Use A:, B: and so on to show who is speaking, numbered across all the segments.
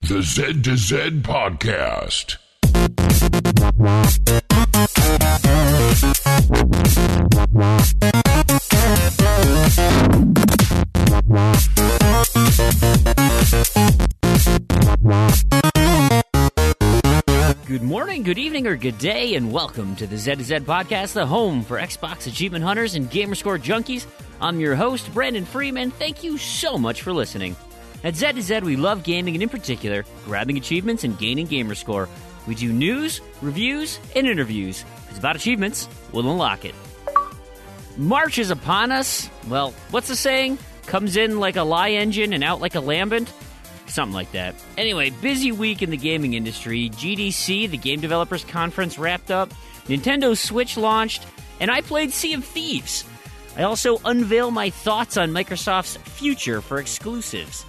A: The Z to Z Podcast.
B: Good morning, good evening, or good day, and welcome to the Z to Z Podcast, the home for Xbox achievement hunters and gamerscore junkies. I'm your host, Brandon Fream, and thank you so much for listening. At Z to Z, we love gaming, and in particular, grabbing achievements and gaining gamerscore. We do news, reviews, and interviews. If it's about achievements, we'll unlock it. March is upon us. Well, what's the saying? Comes in like a lie engine and out like a lambent? Something like that. Anyway, busy week in the gaming industry. GDC, the Game Developers Conference, wrapped up. Nintendo Switch launched. And I played Sea of Thieves. I also unveil my thoughts on Microsoft's future for exclusives.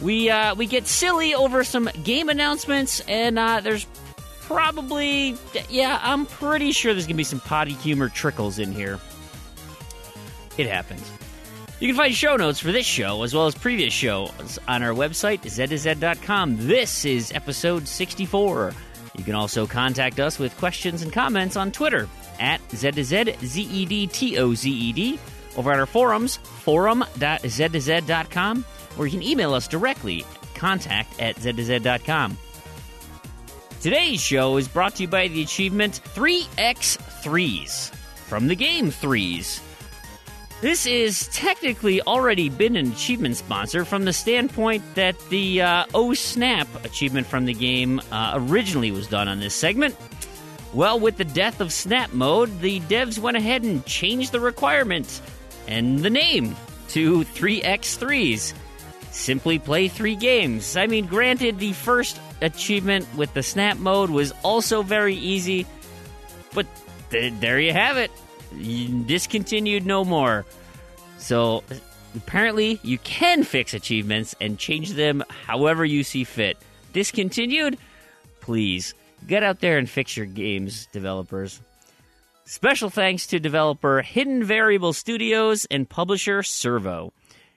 B: We get silly over some game announcements, and there's probably, I'm pretty sure there's going to be some potty humor trickles in here. It happens. You can find show notes for this show, as well as previous shows, on our website, z2z.com. This is episode 64. You can also contact us with questions and comments on Twitter, at Z2Z, ZEDTOZED, over at our forums, forum.z2z.com, or you can email us directly, contact@z2z.com. Today's show is brought to you by the achievement 3x3s, from the game Threes. This is technically already been an achievement sponsor from the standpoint that the Oh Snap achievement from the game originally was done on this segment. Well, with the death of Snap Mode, the devs went ahead and changed the requirement and the name to 3x3s. Simply play 3 games. I mean, granted, the first achievement with the Snap Mode was also very easy, but there you have it. Discontinued no more. So apparently you can fix achievements and change them however you see fit. Discontinued? Please get out there and fix your games, developers. Special thanks to developer Hidden Variable Studios and publisher Servo.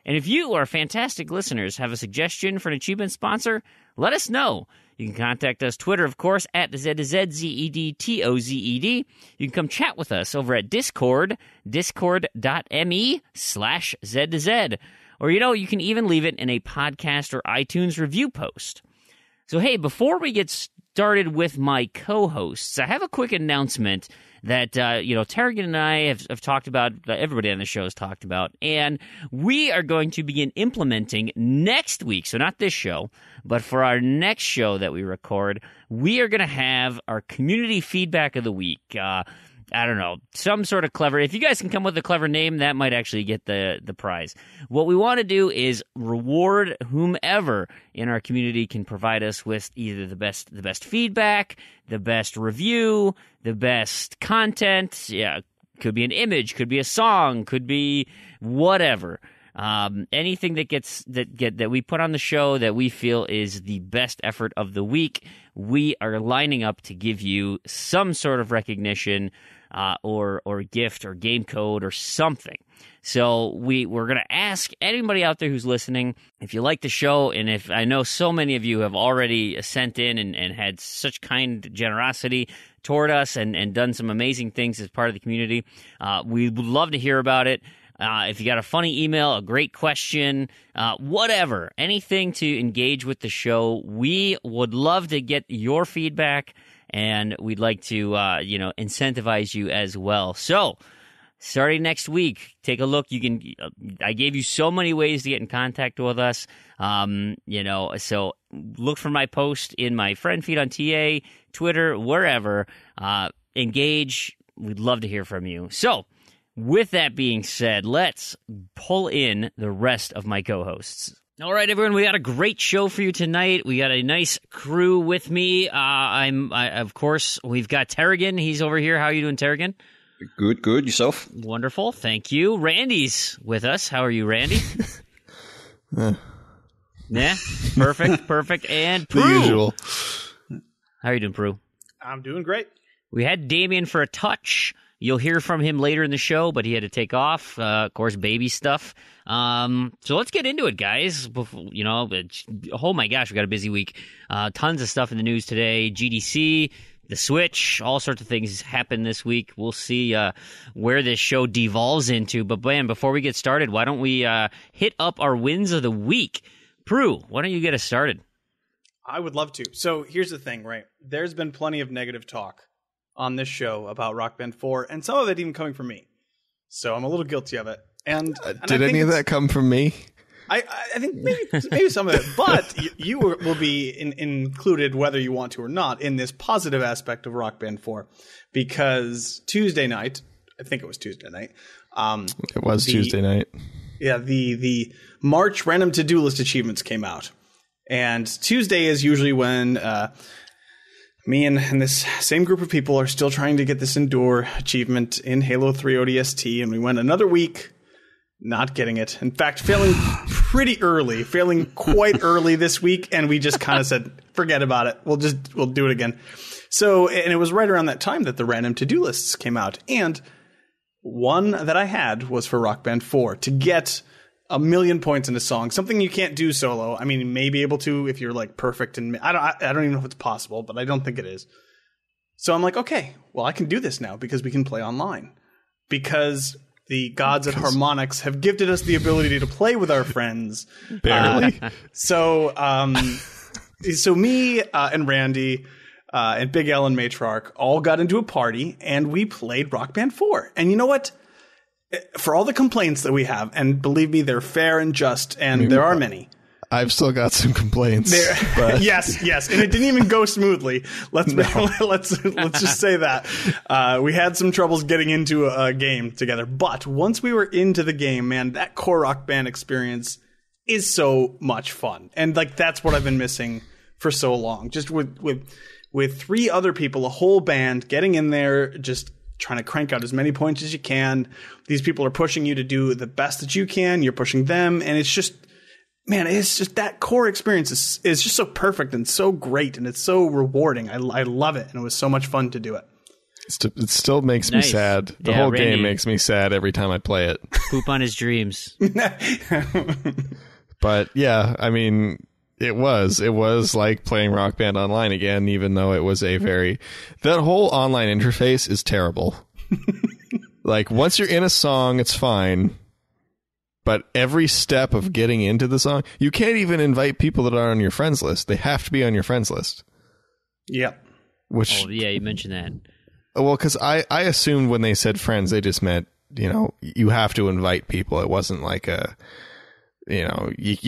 B: And if you are fantastic listeners have a suggestion for an achievement sponsor, let us know. You can contact us Twitter, of course, at ZZZEDTOZED. You can come chat with us over at Discord, discord.me/Z2Z. Or, you can even leave it in a podcast or iTunes review post. So, hey, before we get started with my co-hosts, I have a quick announcement that, Tarragon and I have talked about, everybody on the show has talked about, and we are going to begin implementing next week, so not this show, but for our next show that we record, we are going to have our community feedback of the week. I don't know, some sort of clever, if you guys can come with a clever name, that might actually get the prize. What we want to do is reward whomever in our community can provide us with either the best feedback, the best review, the best content. Yeah, could be an image, could be a song, could be whatever. Anything that we put on the show that we feel is the best effort of the week, we are lining up to give you some sort of recognition, or gift or game code or something. So we're going to ask anybody out there who's listening, if you like the show, and if I know so many of you have already sent in and had such kind generosity toward us and done some amazing things as part of the community, we would love to hear about it. If you got a funny email, a great question, whatever, anything to engage with the show, we would love to get your feedback, and we'd like to, incentivize you as well. So, starting next week, take a look. I gave you so many ways to get in contact with us. So look for my post in my friend feed on TA, Twitter, wherever. Engage. We'd love to hear from you. So, with that being said, let's pull in the rest of my co-hosts. All right, everyone, we got a great show for you tonight. We got a nice crew with me. Of course, we've got Tarragon. He's over here. How are you doing, Tarragon?
C: Good. Yourself?
B: Wonderful. Thank you. Randy's with us. How are you, Randy? Yeah, perfect. And Proulx.
D: The usual.
B: How are you doing, Proulx?
E: I'm doing great.
B: We had Damien for a touch. You'll hear from him later in the show, but he had to take off. Of course, baby stuff. So let's get into it, guys. Oh my gosh, we got a busy week. Tons of stuff in the news today. GDC, the Switch, all sorts of things happened this week. We'll see where this show devolves into. But, man, before we get started, why don't we hit up our wins of the week? Proulx, why don't you get us started?
D: I would love to. So here's the thing, right? There's been plenty of negative talk on this show about Rock Band 4, and some of it even coming from me. So I'm a little guilty of it. And
E: did any of that come from me?
D: I think maybe some of it, but you will be included whether you want to or not in this positive aspect of Rock Band 4, because Tuesday night, I think it was Tuesday night.
E: It was Tuesday night.
D: Yeah, the March random to-do list achievements came out, and Tuesday is usually when me and this same group of people are still trying to get this Endure achievement in Halo 3 ODST, and we went another week not getting it. In fact, failing quite early this week, and we just kind of said, forget about it. We'll do it again. So, and it was right around that time that the random to-do lists came out, and one that I had was for Rock Band 4 to get 1,000,000 points in a song, something you can't do solo. I mean, you may be able to if you're like perfect, and I don't even know if it's possible, but I don't think it is. So I'm like, okay, well, I can do this now because we can play online, because the gods at Harmonix have gifted us the ability to play with our friends.
E: Barely.
D: So me and Randy and Big L and Matriarch all got into a party, and we played Rock Band 4. And you know what? For all the complaints that we have, and believe me, they're fair and just, and there are many.
E: I've still got some complaints.
D: But yes, and it didn't even go smoothly. Let's just say that we had some troubles getting into a game together. But once we were into the game, man, that core Rock Band experience is so much fun, and like that's what I've been missing for so long. Just with 3 other people, a whole band getting in there, just trying to crank out as many points as you can. These people are pushing you to do the best that you can. You're pushing them, and it's just. Man, it's just that core experience is just so perfect and so great, and it's so rewarding. I love it, and it was so much fun to do it.
E: It still makes me sad. The whole game makes me sad every time I play it.
B: Poop on his dreams.
E: But yeah, I mean, it was like playing Rock Band Online again, even though it was that whole online interface is terrible. Like, once you're in a song, it's fine. But every step of getting into the song, you can't even invite people that are on your friends list. They have to be on your friends list.
D: Yep.
B: You mentioned that.
E: Well, because I assumed when they said friends, they just meant, you have to invite people. It wasn't like you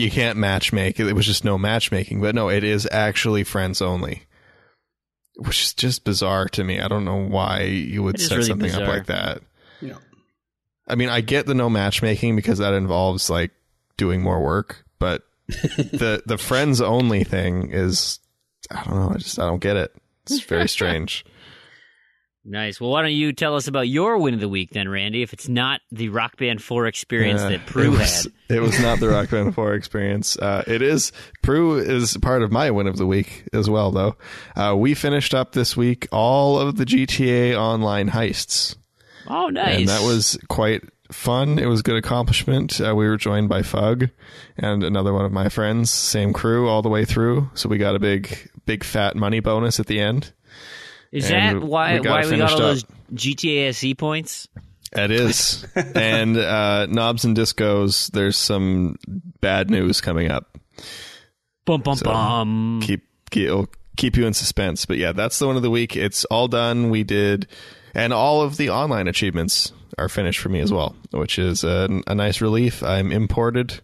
E: can't matchmake. It was just no matchmaking. But no, it is actually friends only, which is just bizarre to me. I don't know why you would set really something up like that.
D: Yeah.
E: I mean, I get the no matchmaking because that involves like doing more work, but the friends only thing is, I don't know. I don't get it. It's very strange.
B: Nice. Well, why don't you tell us about your win of the week then, Randy, if it's not the Rock Band 4 experience that Proulx had.
E: It was not the Rock Band 4 experience. It is. Proulx is part of my win of the week as well, though. We finished up this week all of the GTA Online heists.
B: Oh, nice.
E: And that was quite fun. It was a good accomplishment. We were joined by Fug and another one of my friends, same crew all the way through. So we got a big fat money bonus at the end.
B: Is that why we got all those GTA SE points?
E: It is. And Knobs and Discos, there's some bad news coming up.
B: Bum, bum, bum.
E: It'll keep you in suspense. But yeah, that's the one of the week. It's all done. We did... And all of the online achievements are finished for me as well, which is a nice relief. I'm imported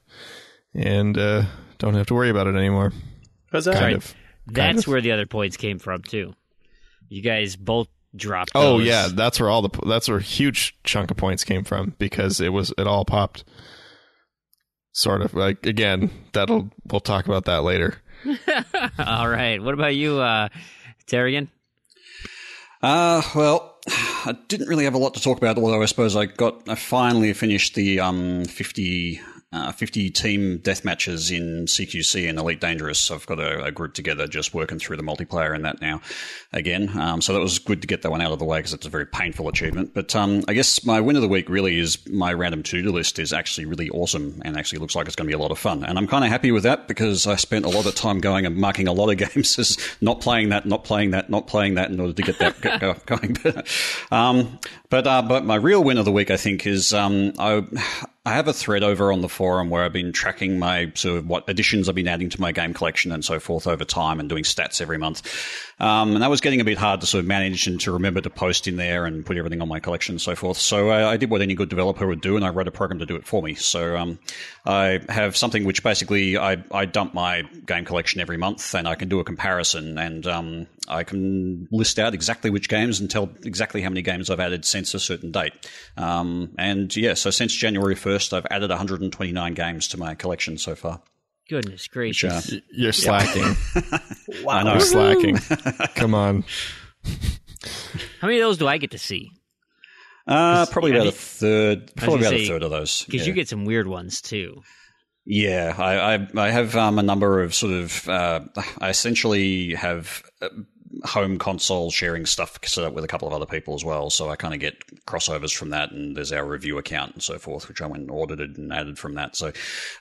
E: and don't have to worry about it anymore.
D: What's that?
B: That's where the other points came from, too. You guys both dropped those.
E: Oh, yeah. That's where a huge chunk of points came from, because it all popped. Sort of. Like, again, we'll talk about that later.
B: All right. What about you, Tarragon?
C: Well, I didn't really have a lot to talk about, although I suppose I finally finished the 50 50 team death matches in CQC and Elite Dangerous. I've got a group together just working through the multiplayer in that now again. So that was good to get that one out of the way because it's a very painful achievement. But I guess my win of the week really is my random to-do list is actually really awesome and actually looks like it's going to be a lot of fun. And I'm kind of happy with that because I spent a lot of time going and marking a lot of games as not playing that in order to get that going. But my real win of the week, I think, is I have a thread over on the forum where I've been tracking my sort of what additions I've been adding to my game collection and so forth over time and doing stats every month. And that was getting a bit hard to sort of manage and to remember to post in there and put everything on my collection and so forth. So I did what any good developer would do, and I wrote a program to do it for me. So I have something which basically I dump my game collection every month, and I can do a comparison, and I can list out exactly which games and tell exactly how many games I've added since a certain date. And yeah, so since January 1st, I've added 129 games to my collection so far.
B: Goodness gracious.
E: You're slacking.
D: Wow.
E: I know. You're slacking. Come on.
B: How many of those do I get to see?
C: Probably about a third. Probably about a third of those.
B: Because you get some weird ones too.
C: Yeah, I have a number of sort of. I essentially have home console sharing stuff set up with a couple of other people as well, so I kind of get crossovers from that, and there's our review account and so forth, which I went and audited and added from that. So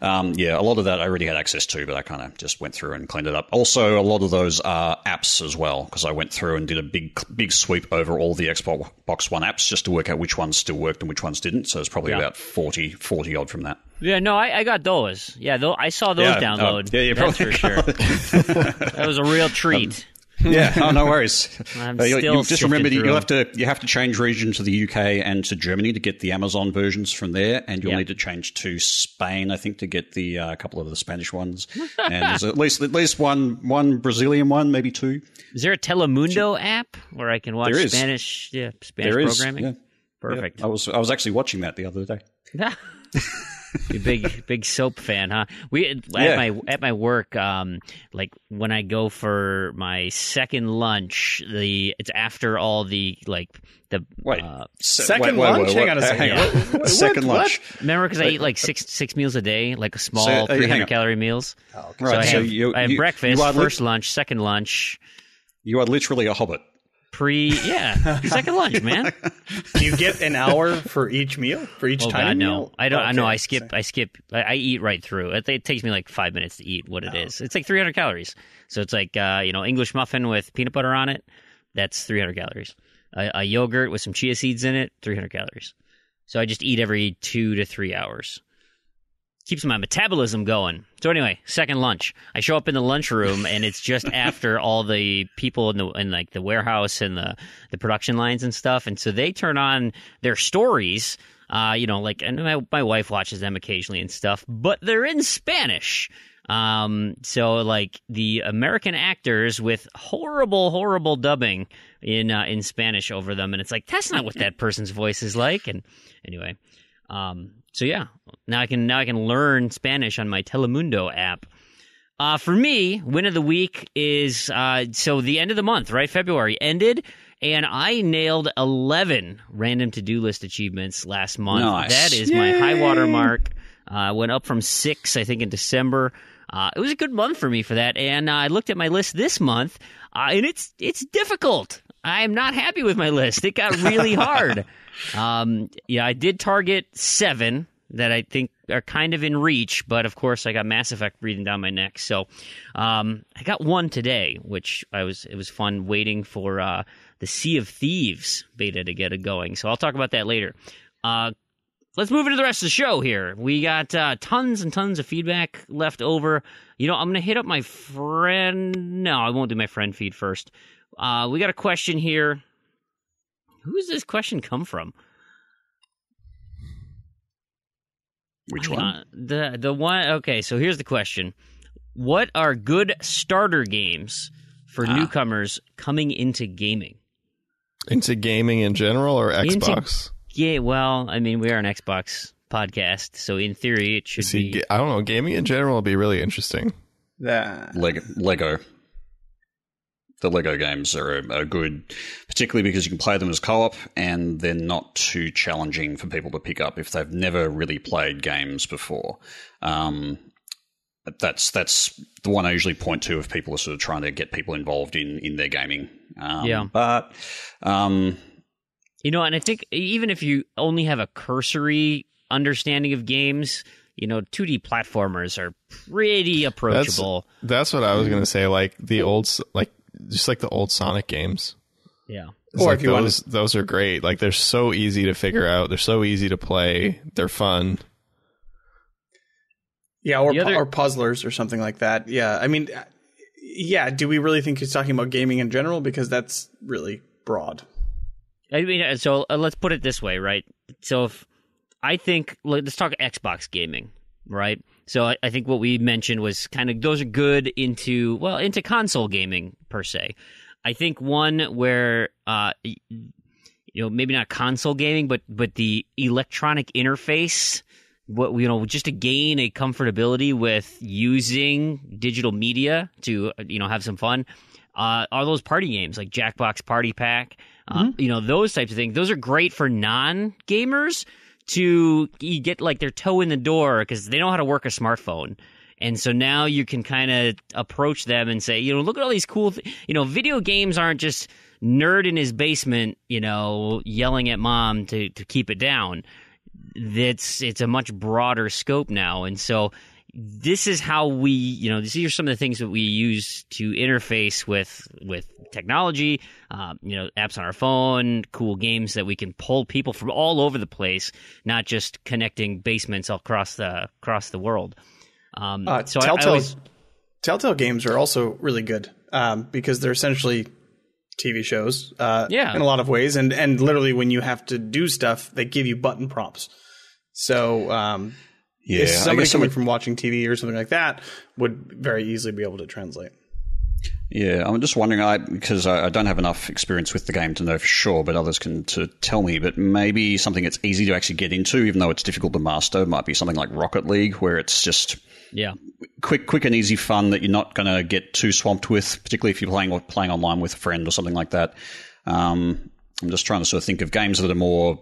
C: yeah, a lot of that I already had access to, but I kind of just went through and cleaned it up. Also, a lot of those are apps as well, because I went through and did a big sweep over all the Xbox One apps just to work out which ones still worked and which ones didn't. So it's probably about 40 odd from that.
B: Yeah, no, I got those. Yeah, I saw those download.
C: Yeah, you probably
B: for sure. That was a real treat.
C: Yeah, oh, no worries.
B: You
C: just remember you have to change region to the UK and to Germany to get the Amazon versions from there, and you'll need to change to Spain, I think, to get the couple of the Spanish ones. And there's at least one Brazilian one, maybe two.
B: Is there a Telemundo app where I can watch Spanish programming?
C: Yeah.
B: Perfect.
C: Yeah. I was actually watching that the other day.
B: You big soap fan, huh? At my work, like when I go for my second lunch, it's after all the
D: second lunch. Hang on a second.
C: Second lunch.
B: Remember, because I eat like six meals a day, like a small 300 calorie meals.
C: Oh, okay. Right.
B: So I have breakfast, first lunch, second lunch.
C: You are literally a hobbit.
B: Second lunch, man.
D: Do you get an hour for each meal? For each tiny meal?
B: No. I don't. Okay. No, I skip. I eat right through. It takes me like 5 minutes to eat what it is. It's like 300 calories. So it's like English muffin with peanut butter on it. That's 300 calories. A yogurt with some chia seeds in it, 300 calories. So I just eat every 2 to 3 hours. Keeps my metabolism going. So anyway, second lunch. I show up in the lunchroom, and it's just after all the people in like the warehouse and the production lines and stuff. And so they turn on their stories, and my wife watches them occasionally and stuff, but they're in Spanish. So like the American actors with horrible dubbing in Spanish over them, and it's like that's not what that person's voice is like. And anyway. So yeah, now I can learn Spanish on my Telemundo app. For me, win of the week is so the end of the month, right? February ended, and I nailed 11 random to-do list achievements last month.
C: Nice.
B: That is my high water mark. Went up from 6, I think, in December. It was a good month for me for that, and I looked at my list this month, and it's difficult. I'm not happy with my list. It got really hard. I did target 7 that I think are kind of in reach, but of course I got Mass Effect breathing down my neck. So I got 1 today, which it was fun waiting for the Sea of Thieves beta to get it going. So I'll talk about that later. Let's move into the rest of the show here. We got tons and tons of feedback left over. I'm going to hit up my friend. No, I won't do my friend feed first. We got a question here. Who does this question come from?
C: Which one?
B: The one. Okay, so here's the question: what are good starter games for newcomers coming into gaming?
E: Into gaming in general, or Xbox?
B: Well, I mean, we are an Xbox podcast, so in theory, it should be.
E: I don't know. Gaming in general will be really interesting.
C: Lego. the Lego games are good, particularly because you can play them as co-op and they're not too challenging for people to pick up if they've never really played games before. That's the one I usually point to if people are sort of trying to get people involved in their gaming. But
B: and I think even if you only have a cursory understanding of games, 2D platformers are pretty approachable.
E: That's what I was going to say. Like the old, just like the old Sonic games.
B: Yeah.
E: It's or if you those are great. Like they're so easy to figure out. They're so easy to play. They're fun.
D: Yeah, or puzzlers or something like that. Yeah, I mean, yeah. Do we really think he's talking about gaming in general? Because that's really broad.
B: I mean, so let's put it this way, right? So if I think, let's talk Xbox gaming, right? So I think what we mentioned was kind of those are good into console gaming per se. I think one where maybe not console gaming, but the electronic interface. Just to gain a comfortability with using digital media to, have some fun, are those party games like Jackbox Party Pack, those types of things. Those are great for non-gamers to get like their toe in the door because they know how to work a smartphone. And so now you can kind of approach them and say, look at all these cool, video games aren't just nerd in his basement, yelling at mom to keep it down. It's a much broader scope now, and so this is how we, these are some of the things that we use to interface with technology, apps on our phone, cool games that we can pull people from all over the place, not just connecting basements across the world.
D: Telltale games are also really good because they're essentially TV shows in a lot of ways, and literally when you have to do stuff, they give you button prompts. So if somebody coming from watching TV or something like that would very easily be able to translate.
C: Yeah, I'm just wondering, because I don't have enough experience with the game to know for sure, but others can tell me, but maybe something that's easy to actually get into, even though it's difficult to master, might be something like Rocket League, where it's just quick and easy fun that you're not going to get too swamped with, particularly if you're playing online with a friend or something like that. I'm just trying to sort of think of games that are more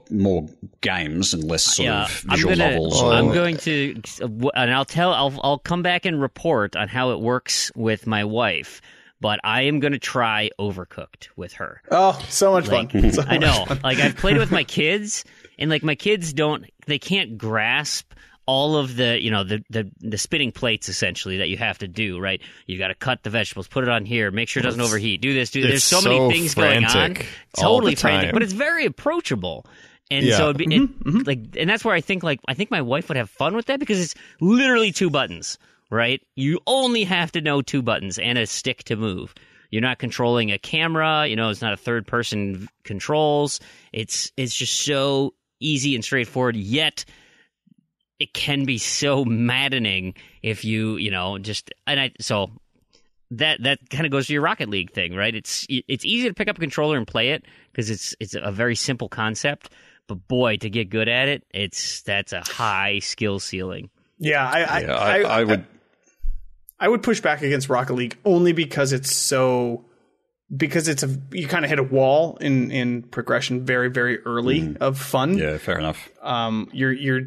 C: games and less sort of visual novels.
B: I'm going to, and I'll come back and report on how it works with my wife. But I am going to try Overcooked with her.
D: Oh, so much fun.
B: I know. Like, I've played it with my kids, and, my kids they can't grasp all of the spinning plates, essentially, that you have to do, right? You got to cut the vegetables, put it on here, make sure it doesn't overheat, do this, do this. There's so many things going on. Totally frantic, but it's very approachable. And so and that's where I think my wife would have fun with that because it's literally 2 buttons. Right? You only have to know 2 buttons and a stick to move. You're not controlling a camera. It's not a third-person controls. It's just so easy and straightforward, yet it can be so maddening if you, so that kind of goes to your Rocket League thing, right? It's easy to pick up a controller and play it because it's a very simple concept, but boy, to get good at it, that's a high skill ceiling.
D: Yeah, I would push back against Rocket League only because you kind of hit a wall in progression very, very early of fun.
C: Yeah, fair enough.
D: You're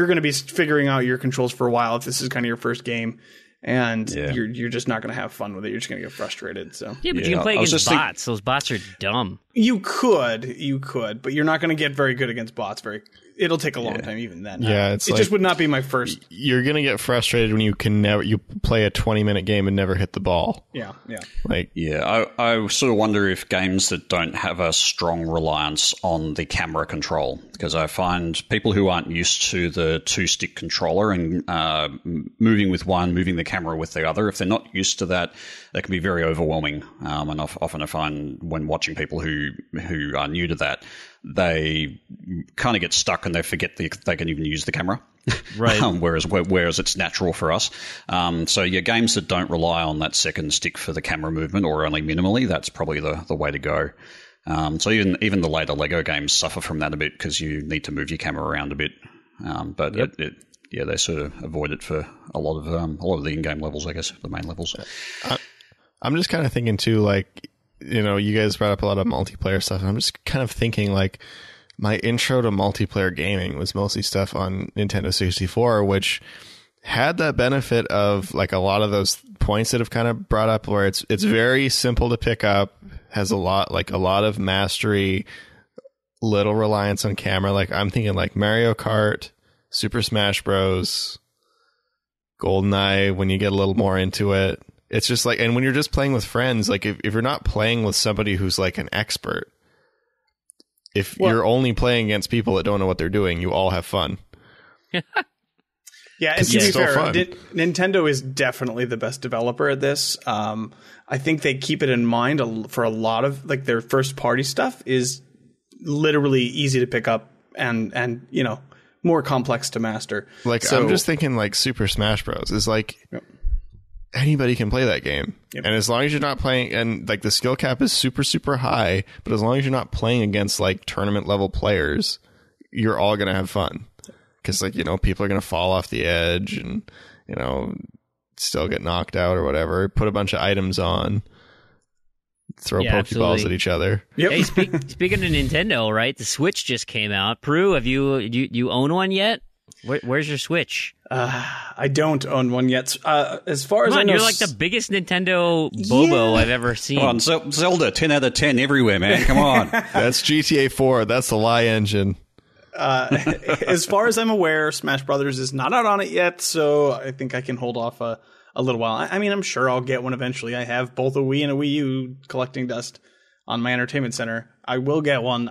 D: going to be figuring out your controls for a while if this is kind of your first game, and you're just not going to have fun with it. You're just going to get frustrated. So
B: yeah, but you can play against bots. Those bots are dumb.
D: You could, but you're not going to get very good against bots. It'll take a long time even then.
E: Yeah,
D: it just would not be my first.
E: You're gonna get frustrated when you play a 20-minute game and never hit the ball.
D: Yeah.
C: I sort of wonder if games that don't have a strong reliance on the camera control, because I find people who aren't used to the 2-stick controller and moving with one, moving the camera with the other, if they're not used to that, that can be very overwhelming. And often I find when watching people who are new to that, they kind of get stuck and they forget they can even use the camera.
B: Right.
C: Whereas it's natural for us. So games that don't rely on that second stick for the camera movement or only minimally, that's probably the way to go. So even the later Lego games suffer from that a bit because you need to move your camera around a bit. But they sort of avoid it for a lot of the in-game levels, I guess, the main levels.
E: I'm just kind of thinking too, like, you know, you guys brought up a lot of multiplayer stuff, and I'm just kind of thinking like my intro to multiplayer gaming was mostly stuff on Nintendo 64, which had that benefit of like a lot of those points that have kind of brought up, where it's very simple to pick up, has a lot of mastery, little reliance on camera. Like I'm thinking like Mario Kart, Super Smash Bros, GoldenEye when you get a little more into it. It's just like, and when you're just playing with friends, like if you're not playing with somebody who's like an expert, if you're only playing against people that don't know what they're doing, you all have fun.
D: Yeah, and to be fair,
E: fun.
D: Nintendo is definitely the best developer at this. I think they keep it in mind for a lot of like their first party stuff is literally easy to pick up and you know, more complex to master.
E: Like I'm just thinking like Super Smash Bros is like anybody can play that game. Yep. And as long as you're not playing, and like the skill cap is super, super high, but as long as you're not playing against like tournament level players, you're all going to have fun. Because, like, you know, people are going to fall off the edge and, you know, still get knocked out or whatever. Put a bunch of items on. Throw Pokeballs
B: absolutely.
E: at each other.
B: Yep. Hey, speaking of Nintendo, right? The Switch just came out. Proulx, have you own one yet? Where's your Switch?
D: I don't own one yet. As far as I know,
B: you're like the biggest Nintendo bobo I've ever seen.
C: Come on, Zelda, 10 out of 10 everywhere, man. Come on.
E: That's GTA 4. That's the lie engine.
D: As far as I'm aware, Smash Brothers is not out on it yet, so I think I can hold off a little while. I mean, I'm sure I'll get one eventually. I have both a Wii and a Wii U collecting dust on my entertainment center. I will get one.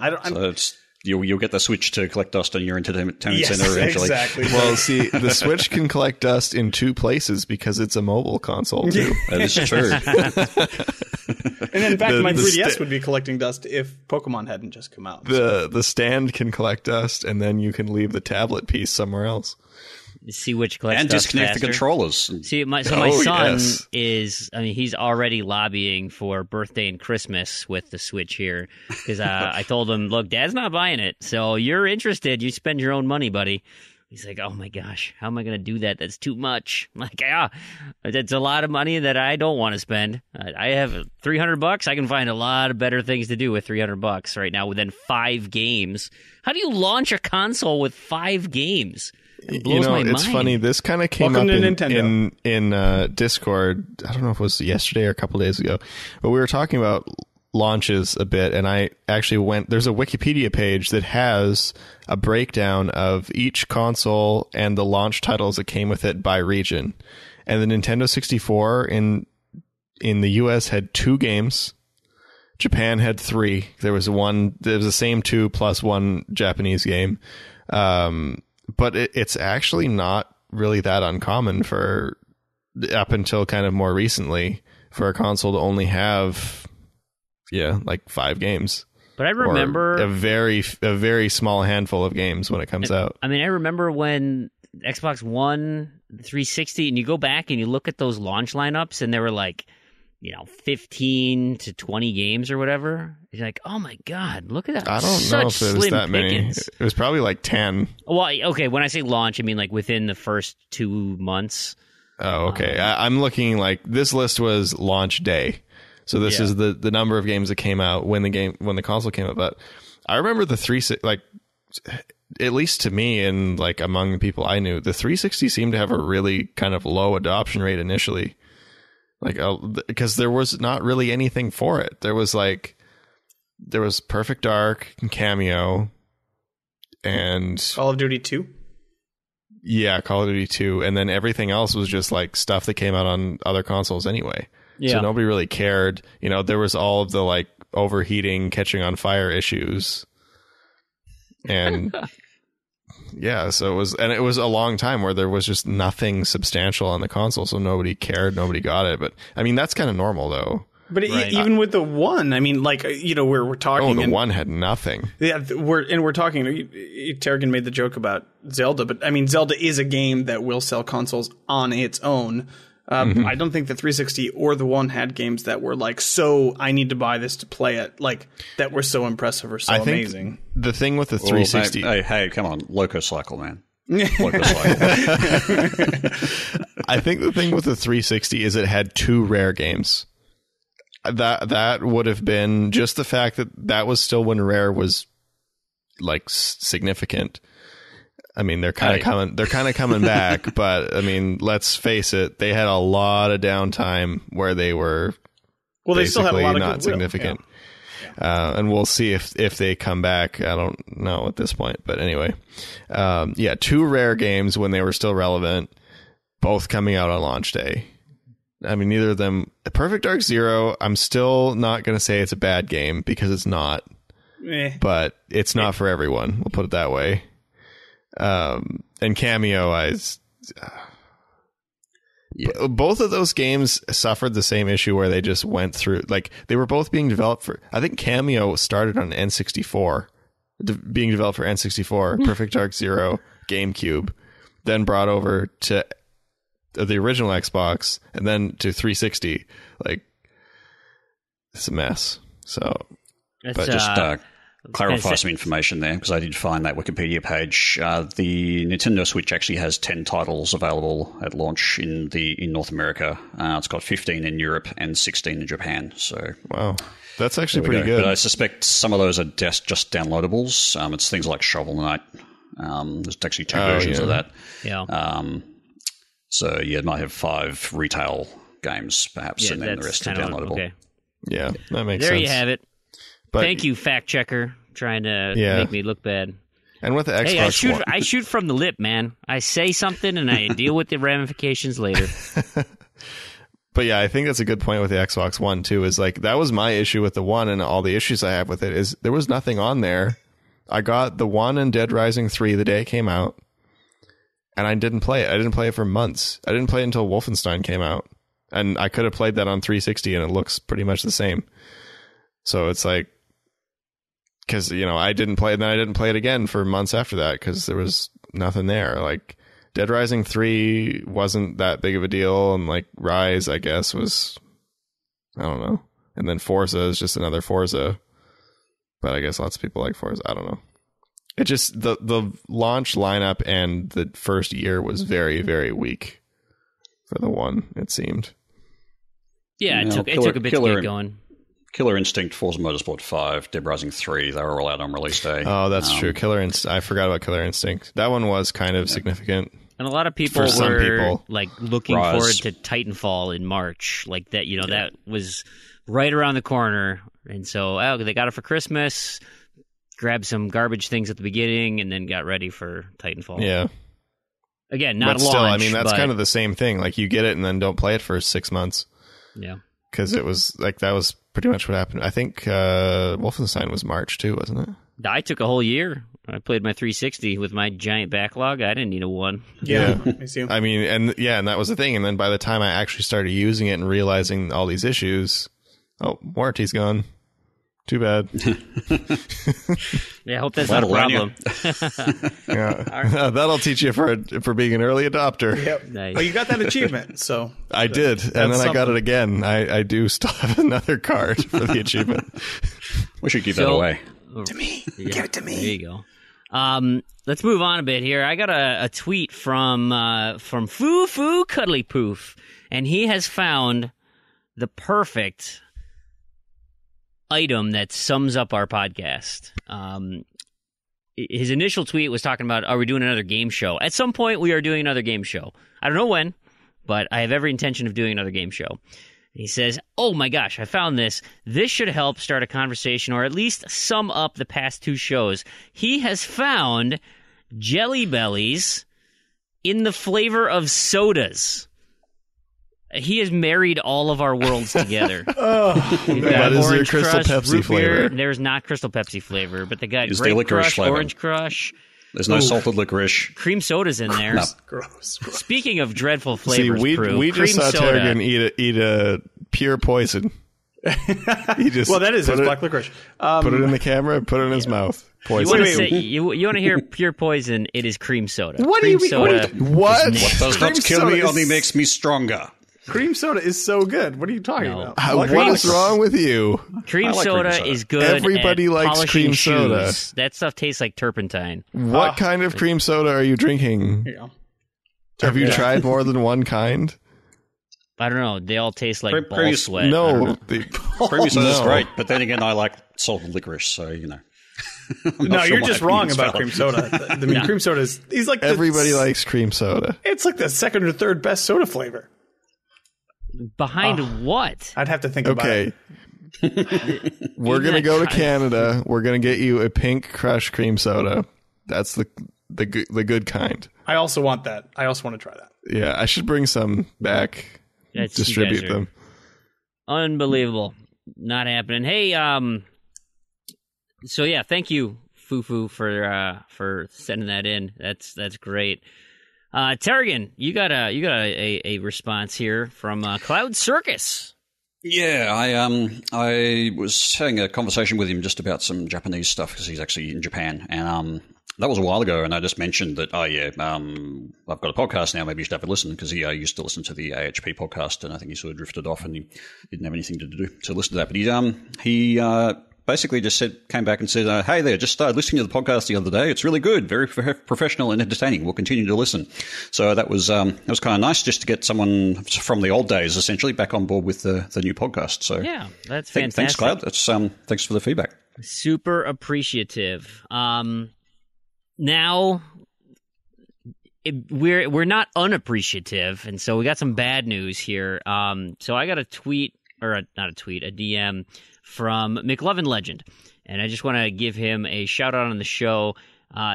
C: You'll get the Switch to collect dust on your entertainment center
D: Yes,
C: eventually.
D: exactly.
E: Well, see, the Switch can collect dust in two places because it's a mobile console, too.
C: That is true.
D: And in fact, my 3DS would be collecting dust if Pokemon hadn't just come out.
E: The stand can collect dust, and then you can leave the tablet piece somewhere else.
B: See which collects
C: And
B: dust
C: disconnect
B: faster.
C: the controllers.
B: See, my son is, I mean, he's already lobbying for birthday and Christmas with the Switch here. Because I told him, look, Dad's not buying it. So you're interested, you spend your own money, buddy. He's like, oh my gosh, how am I going to do that? That's too much. I'm like, that's a lot of money that I don't want to spend. I have $300. I can find a lot of better things to do with $300 right now within 5 games. How do you launch a console with 5 games? It blows my mind.
E: It's funny. This kind of came
D: Welcome
E: up
D: to
E: in Discord. I don't know if it was yesterday or a couple days ago, but we were talking about launches a bit, and I actually there's a Wikipedia page that has a breakdown of each console and the launch titles that came with it by region. And the Nintendo 64 in the US had 2 games. Japan had 3. There was the same 2 plus 1 Japanese game. But it's actually not really that uncommon for up until kind of more recently for a console to only have like 5 games.
B: But I remember
E: a very small handful of games when it comes out.
B: I mean, I remember when Xbox One, 360, and you go back and you look at those launch lineups, and there were like, 15 to 20 games or whatever. You're like, oh my god, look at that!
E: I don't know if it was that many. It was probably like 10.
B: Well, okay, when I say launch, I mean like within the first 2 months.
E: Oh, okay. I'm looking like this list was launch day. So this is the number of games that came out when the console came out. But I remember the 360, like, at least to me and like among the people I knew, the 360 seemed to have a really kind of low adoption rate initially. Like, because there was not really anything for it. There was Perfect Dark and Cameo and
D: Call of Duty 2.
E: Yeah, Call of Duty 2, and then everything else was just like stuff that came out on other consoles anyway. Yeah. So nobody really cared. There was all of the like overheating, catching on fire issues. And yeah, so it was a long time where there was just nothing substantial on the console, so nobody cared, nobody got it. But I mean, that's kind of normal though.
D: But right. Even with the 1, I mean, like, we're talking.
E: Oh, the 1 had nothing.
D: Yeah, we're talking. Tarragon made the joke about Zelda, but I mean, Zelda is a game that will sell consoles on its own. I don't think the 360 or the 1 had games that were like, so I need to buy this to play it, like that were so impressive or so amazing.
E: The thing with the 360,
C: hey, come on, Loco Cycle, man. Loco Cycle.
E: I think the thing with the 360 is it had 2 rare games. that would have been just the fact that was still when Rare was like significant. I mean, they're kind of coming back, but I mean, let's face it, they had a lot of downtime where they were
D: they still had a lot of
E: not significant. Yeah. And we'll see if they come back. I don't know at this point, but anyway, 2 Rare games when they were still relevant, both coming out on launch day. I mean, neither of them. Perfect Dark Zero, I'm still not going to say it's a bad game because it's not, but it's not for everyone. We'll put it that way. And Cameo, both of those games suffered the same issue where they just went through, like, they were both being developed for, I think Cameo started on N64, being developed for N64, Perfect Dark Zero, GameCube, then brought over to the original Xbox, and then to 360. Like, it's a mess. So,
C: but just clarify some information there, because I did find that Wikipedia page. The Nintendo Switch actually has 10 titles available at launch in North America. It's got 15 in Europe and 16 in Japan. So
E: wow, that's actually pretty good.
C: But I suspect some of those are just downloadables. It's things like Shovel Knight. There's actually 2 versions of that.
B: Yeah.
C: So yeah, it might have 5 retail games perhaps, and then the rest are downloadable.
B: Okay.
E: Yeah, that makes sense.
B: There you have it. But, thank you, fact checker, trying to make me look bad.
E: And with the Xbox
B: I shoot from the lip, man. I say something and I deal with the ramifications later.
E: But yeah, I think that's a good point with the Xbox One too. Is like that was my issue with the One, and all the issues I have with it is there was nothing on there. I got the One and Dead Rising 3 the day it came out, and I didn't play it. I didn't play it for months. I didn't play it until Wolfenstein came out, and I could have played that on 360, and it looks pretty much the same. So it's like, because, you know, I didn't play it, and then I didn't play it again for months after that because there was nothing there. Like, Dead Rising 3 wasn't that big of a deal, and, like, Rise, I guess, was, I don't know. And then Forza is just another Forza. But I guess lots of people like Forza. I don't know. It just, the launch lineup and the first year was very, very weak for the One, it seemed.
B: Yeah, it took a bit to get going.
C: Killer Instinct, Forza Motorsport 5, Dead Rising 3, they were all out on release day.
E: Oh, that's true. I forgot about Killer Instinct. That one was kind of significant.
B: And a lot of people were like looking forward to Titanfall in March. Like that, you know, that was right around the corner. And so they got it for Christmas, grabbed some garbage things at the beginning, and then got ready for Titanfall.
E: Yeah.
B: Again, not
E: but
B: launch.
E: Still, I mean, that's kind of the same thing. Like, you get it and then don't play it for 6 months.
B: Yeah.
E: Because it was like, that was pretty much what happened. I think Wolfenstein was March too, wasn't it?
B: I took a whole year. I played my 360 with my giant backlog. I didn't need a One.
D: Yeah. I see.
E: I mean, and that was the thing. And then by the time I actually started using it and realizing all these issues, warranty's gone. Too bad.
B: Yeah, I hope that's not a problem.
E: Yeah. That'll teach you for being an early adopter.
D: Yep.
B: Nice.
D: Well, you got that achievement, so
E: I did, and then I got it again. I do still have another card for the achievement.
C: We should keep that away.
D: To me. Yeah, give it to me.
B: There you go. Let's move on a bit here. I got a tweet from Foo Cuddly Poof, and he has found the perfect item that sums up our podcast. His initial tweet was talking about, are we doing another game show? At some point, we are doing another game show. I don't know when, but I have every intention of doing another game show. He says, oh my gosh, I found this. This should help start a conversation or at least sum up the past 2 shows. He has found Jelly Bellies in the flavor of sodas. He has married all of our worlds together.
E: That is your Crystal Pepsi flavor.
B: There's not Crystal Pepsi flavor, but they got
C: Is
B: Grape
C: the licorice
B: Crush,
C: flavor.
B: Orange Crush.
C: There's no salted licorice.
B: Cream soda's in there.
D: Gross.
B: Speaking of dreadful flavors,
E: See,
B: Proulx,
E: we just
B: cream
E: saw
B: soda.
E: Tarragon eat a pure poison. He just
D: Well, that is his black licorice.
E: Put it in the camera, put it in his mouth. Poison.
B: You want to hear pure poison? It is cream soda.
D: What do
B: cream
D: you mean?
B: soda?
E: What?
C: What does not kill me only makes me stronger.
D: Cream soda is so good. What are you talking about?
E: What is wrong with you?
B: Cream
C: like
B: soda
C: cream soda.
B: is good.
E: Everybody
B: at
E: likes
B: polishing
E: cream
B: shoes.
E: soda.
B: That stuff tastes like turpentine.
E: What kind of cream soda are you drinking?
D: Yeah.
E: Have you tried more than one kind?
B: I don't know. They all taste like ball
C: Previous-
B: sweat.
E: No.
C: Creamy soda's
E: No.
C: great, but then again, I like salted licorice, so I'm
D: No,
C: not sure
D: you're
C: my
D: just wrong
C: opinion's
D: about
C: valid.
D: cream soda. I mean, cream soda is he's like
E: Everybody likes cream soda.
D: It's like the second or third best soda flavor.
B: Behind what?
D: I'd have to think about it.
E: Okay. We're going to go to Canada. We're going to get you a pink crush cream soda. That's the good kind.
D: I also want that. I also want to try that.
E: Yeah, I should bring some back.
B: That's,
E: Distribute
B: you guys are
E: them.
B: Unbelievable. Not happening. Hey, so yeah, thank you, Fufu, for sending that in. That's great. Tarragon, you got a response here from Cloud Circus.
C: Yeah, I was having a conversation with him just about some Japanese stuff because he's actually in Japan, and that was a while ago. And I just mentioned that, I've got a podcast now. Maybe you should have a listen because he used to listen to the AHP podcast, and I think he sort of drifted off and he didn't have anything to do to listen to that. But he basically just came back and said, "Hey there, just started listening to the podcast the other day. It's really good, very professional and entertaining. We'll continue to listen." So that was kind of nice just to get someone from the old days essentially back on board with the new podcast. So
B: Yeah, that's fantastic.
C: Thanks, Cloud. That's thanks for the feedback.
B: Super appreciative. Now we're not unappreciative, and so we got some bad news here. So I got a tweet, or not a tweet, a DM from McLovin Legend, and I just want to give him a shout out on the show.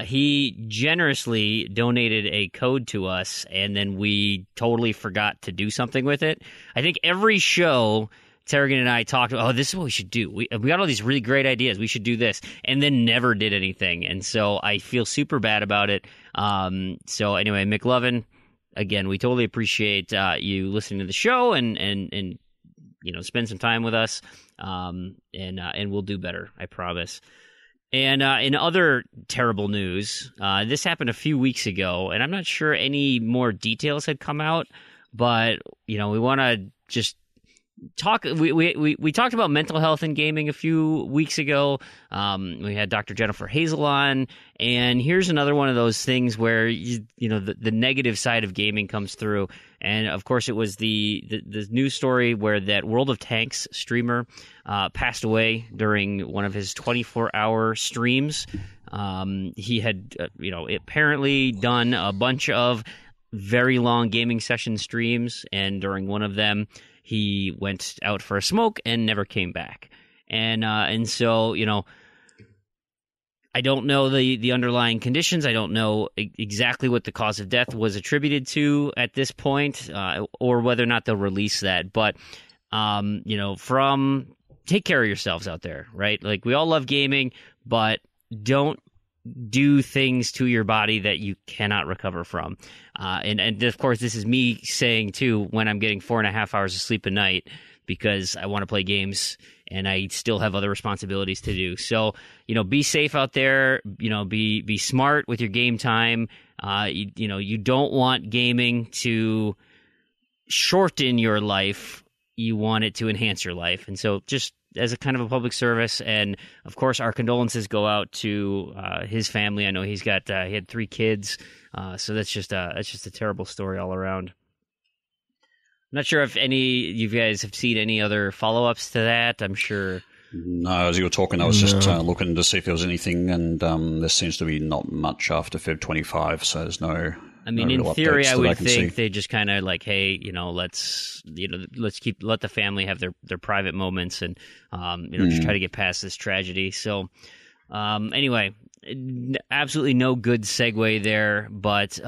B: He generously donated a code to us, and then we totally forgot to do something with it. I think every show Tarragon and I talked about, this is what we should do. We got all these really great ideas. We should do this, and then never did anything. And so I feel super bad about it. So anyway, McLovin, again, we totally appreciate you listening to the show and spend some time with us. And we'll do better, I promise. And in other terrible news, this happened a few weeks ago, and I'm not sure any more details had come out, but we want to just talk. We talked about mental health in gaming a few weeks ago. We had Dr. Jennifer Hazel on, and here's another one of those things where the negative side of gaming comes through. And of course, it was the news story where that World of Tanks streamer passed away during one of his 24-hour streams. He had apparently done a bunch of very long gaming session streams, and during one of them, he went out for a smoke and never came back. And so, I don't know the underlying conditions. I don't know exactly what the cause of death was attributed to at this point, or whether or not they'll release that. But, take care of yourselves out there, right? Like, we all love gaming, but don't do things to your body that you cannot recover from. And of course, this is me saying, too, when I'm getting 4.5 hours of sleep a night because I want to play games and I still have other responsibilities to do. So, be safe out there, be smart with your game time. You don't want gaming to shorten your life. You want it to enhance your life. And so just as a kind of a public service, and of course our condolences go out to his family. I know he had 3 kids, so that's just a terrible story all around. I'm not sure if any of you guys have seen any other follow-ups to that. I'm sure.
C: No, as you were talking, I was just looking to see if there was anything, and there seems to be not much after Feb 25, so there's no.
B: I mean,
C: no
B: in theory, I would think
C: see.
B: they just kind of like, hey, let's let the family have their private moments, and just try to get past this tragedy. So, anyway, absolutely no good segue there, but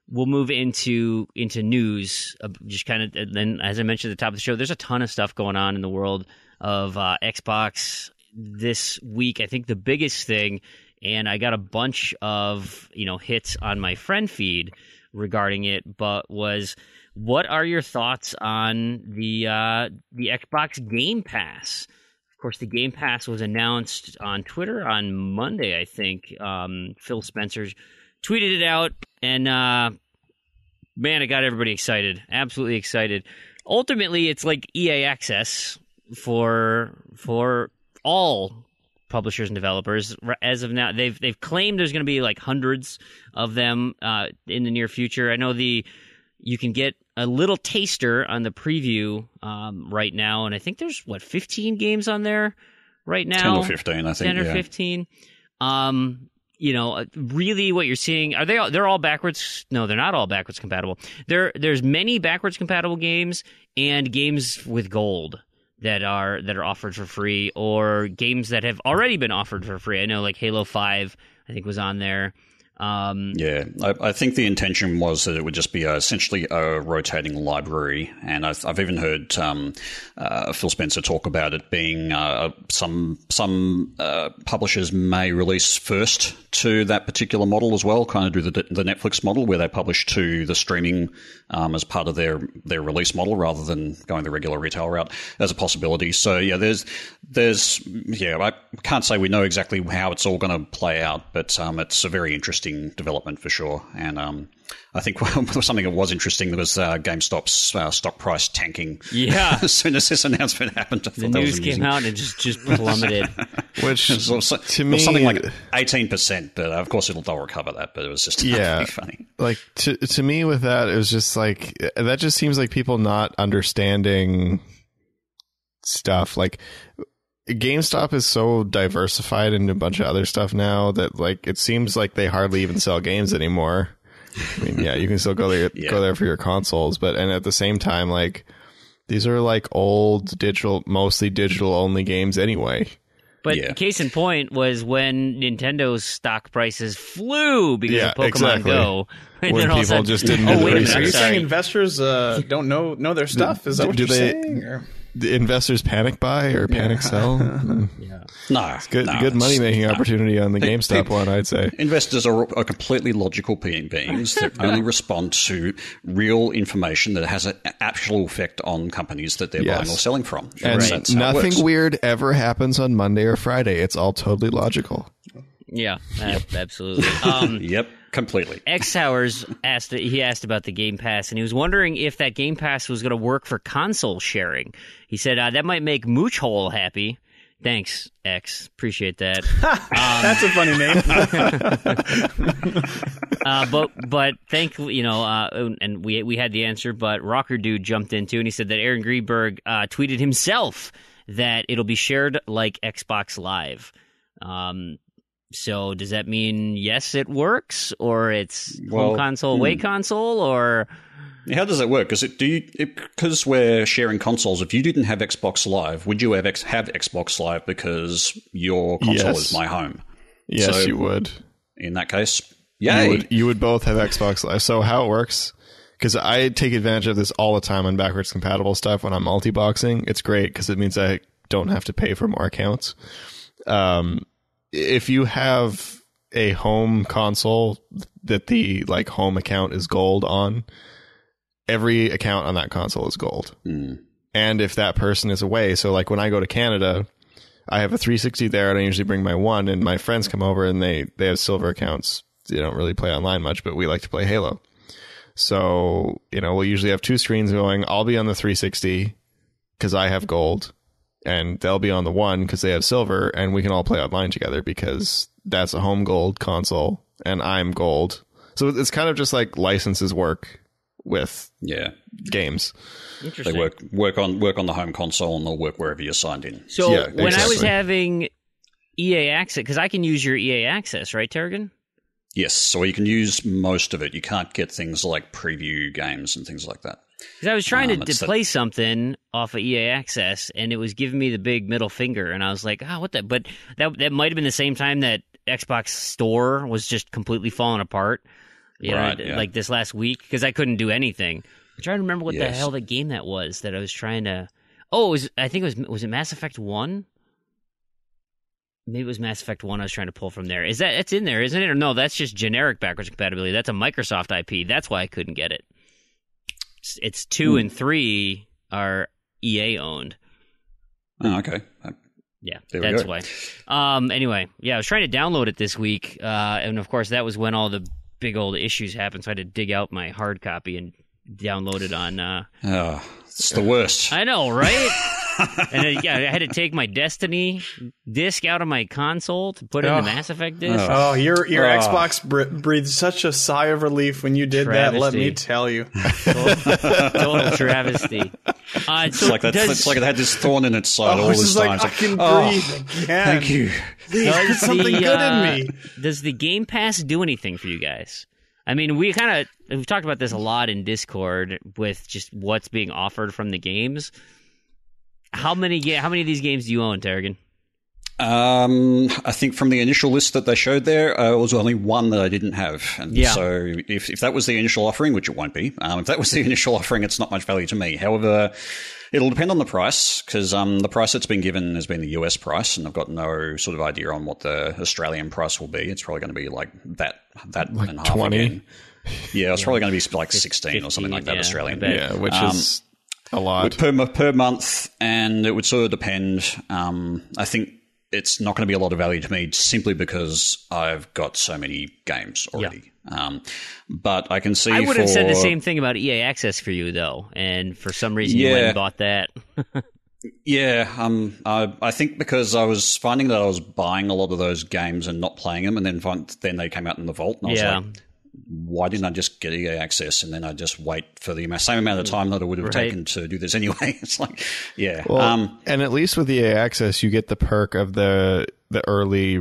B: we'll move into news. Just kind of, then, as I mentioned at the top of the show, there's a ton of stuff going on in the world of Xbox this week. I think the biggest thing. And I got a bunch of, hits on my friend feed regarding it, but was, what are your thoughts on the Xbox Game Pass? Of course, the Game Pass was announced on Twitter on Monday, I think. Phil Spencer tweeted it out, and man, it got everybody excited, absolutely excited. Ultimately, it's like EA access for all publishers and developers. As of now, they've claimed there's going to be like hundreds of them in the near future. I know the you can get a little taster on the preview right now, and I think there's 15 games on there right now.
C: 10 or 15, I think.
B: 10 or 15. Really, what you're seeing they're all backwards? No, they're not all backwards compatible. There's many backwards compatible games and games with gold that are offered for free, or games that have already been offered for free. I know, like Halo 5, I think was on there.
C: I think the intention was that it would just be essentially a rotating library, and I've even heard Phil Spencer talk about it being some publishers may release first to that particular model as well, kind of do the Netflix model where they publish to the streaming as part of their release model rather than going the regular retail route as a possibility. So I can't say we know exactly how it's all going to play out, but it's a very interesting development for sure. And I think something that was interesting was GameStop's stock price tanking.
B: Yeah,
C: as soon as this announcement happened,
B: the news came out and just plummeted.
E: Which to me,
C: something like 18%, but of course they'll recover that. But it was just really funny.
E: Like to me, with that, it was just like that. Just seems like people not understanding stuff. Like GameStop is so diversified into a bunch of other stuff now that like it seems like they hardly even sell games anymore. I mean, yeah, you can still go there for your consoles, and at the same time, like these are like old mostly digital only games anyway.
B: But case in point was when Nintendo's stock prices flew because of Pokemon Go. And
E: when people just didn't do the research.
D: Are you saying investors don't know their stuff? Is that what you're saying? Or?
E: The investors panic buy or panic sell?
C: No,
E: it's good money making opportunity on the GameStop one, I'd say.
C: Investors are completely logical beings that only respond to real information that has an actual effect on companies that they're buying or selling from.
E: And nothing weird ever happens on Monday or Friday. It's all totally logical.
B: Yeah, absolutely.
C: Yep, completely.
B: X Towers asked about the Game Pass, and he was wondering if that Game Pass was going to work for console sharing. He said that might make Moochhole happy. Thanks, X. Appreciate that.
D: That's a funny
B: name. But thankfully, and we had the answer, but Rocker Dude jumped in too, and he said that Aaron Greenberg tweeted himself that it'll be shared like Xbox Live. So does that mean yes, it works, or it's home console, away console, or
C: how does that work? Because we're sharing consoles. If you didn't have Xbox Live, would you have Xbox Live because your console is my home?
E: Yes, so, you would.
C: In that case,
E: you would both have Xbox Live. So how it works? Because I take advantage of this all the time on backwards compatible stuff when I'm multi-boxing. It's great because it means I don't have to pay for more accounts. If you have a home console that the home account is gold on, every account on that console is gold. And if that person is away, so like when I go to Canada, I have a 360 there and I usually bring my one, and my friends come over and they have silver accounts. They don't really play online much, but we like to play Halo. So, we'll usually have two screens going. I'll be on the 360 because I have gold, and they'll be on the one because they have silver, and we can all play online together because that's a home gold console and I'm gold. So it's kind of just like licenses work with games.
C: They work on the home console, and they'll work wherever you're signed in.
B: So when I was having EA Access, because I can use your EA Access, right, Tarragon?
C: Yes, so you can use most of it. You can't get things like preview games and things like that.
B: Because I was trying to play something off of EA Access, and it was giving me the big middle finger, and I was like, what the? But that might have been the same time that Xbox Store was just completely falling apart. Like this last week, because I couldn't do anything. I'm trying to remember what the hell the game that was that I was trying to... was it Mass Effect 1? Maybe it was Mass Effect 1 I was trying to pull from there. It's in there, isn't it? Or no, that's just generic backwards compatibility. That's a Microsoft IP. That's why I couldn't get it. It's 2 and 3 are EA owned.
C: Oh, okay.
B: Yeah, that's why. Anyway, I was trying to download it this week, and of course that was when all the big old issues happened, so I had to dig out my hard copy and download it on...
C: it's the worst.
B: I know, right? And I had to take my Destiny disc out of my console to put in the Mass Effect disc.
D: Oh, your Xbox breathed such a sigh of relief when you did that. Let me tell you,
B: total travesty.
C: It's like it had this thorn in its side all this time.
D: Like, I can breathe again.
C: Thank you.
D: Please, put something good in me.
B: Does the Game Pass do anything for you guys? I mean, we've talked about this a lot in Discord with just what's being offered from the games. How many of these games do you own, Tarragon?
C: I think from the initial list that they showed there, it was only one that I didn't have. And so if that was the initial offering, which it won't be, if that was the initial offering, it's not much value to me. However, it'll depend on the price, because the price that's been given has been the US price, and I've got no sort of idea on what the Australian price will be. It's probably going to be like that like and a half
E: 20?
C: again. Yeah, it's probably going to be like 16 or something like that Australian.
E: Yeah, which is a lot.
C: Per month, and it would sort of depend. I think it's not going to be a lot of value to me simply because I've got so many games already. Yeah. But I can see
B: I would have said the same thing about EA Access for you, though, and for some reason you went and bought that.
C: I think because I was finding that I was buying a lot of those games and not playing them, and then they came out in the vault, and I was like, why didn't I just get EA Access and then I just wait for the same amount of time that it would have taken to do this anyway? It's like,
E: Well, and at least with EA Access, you get the perk of the early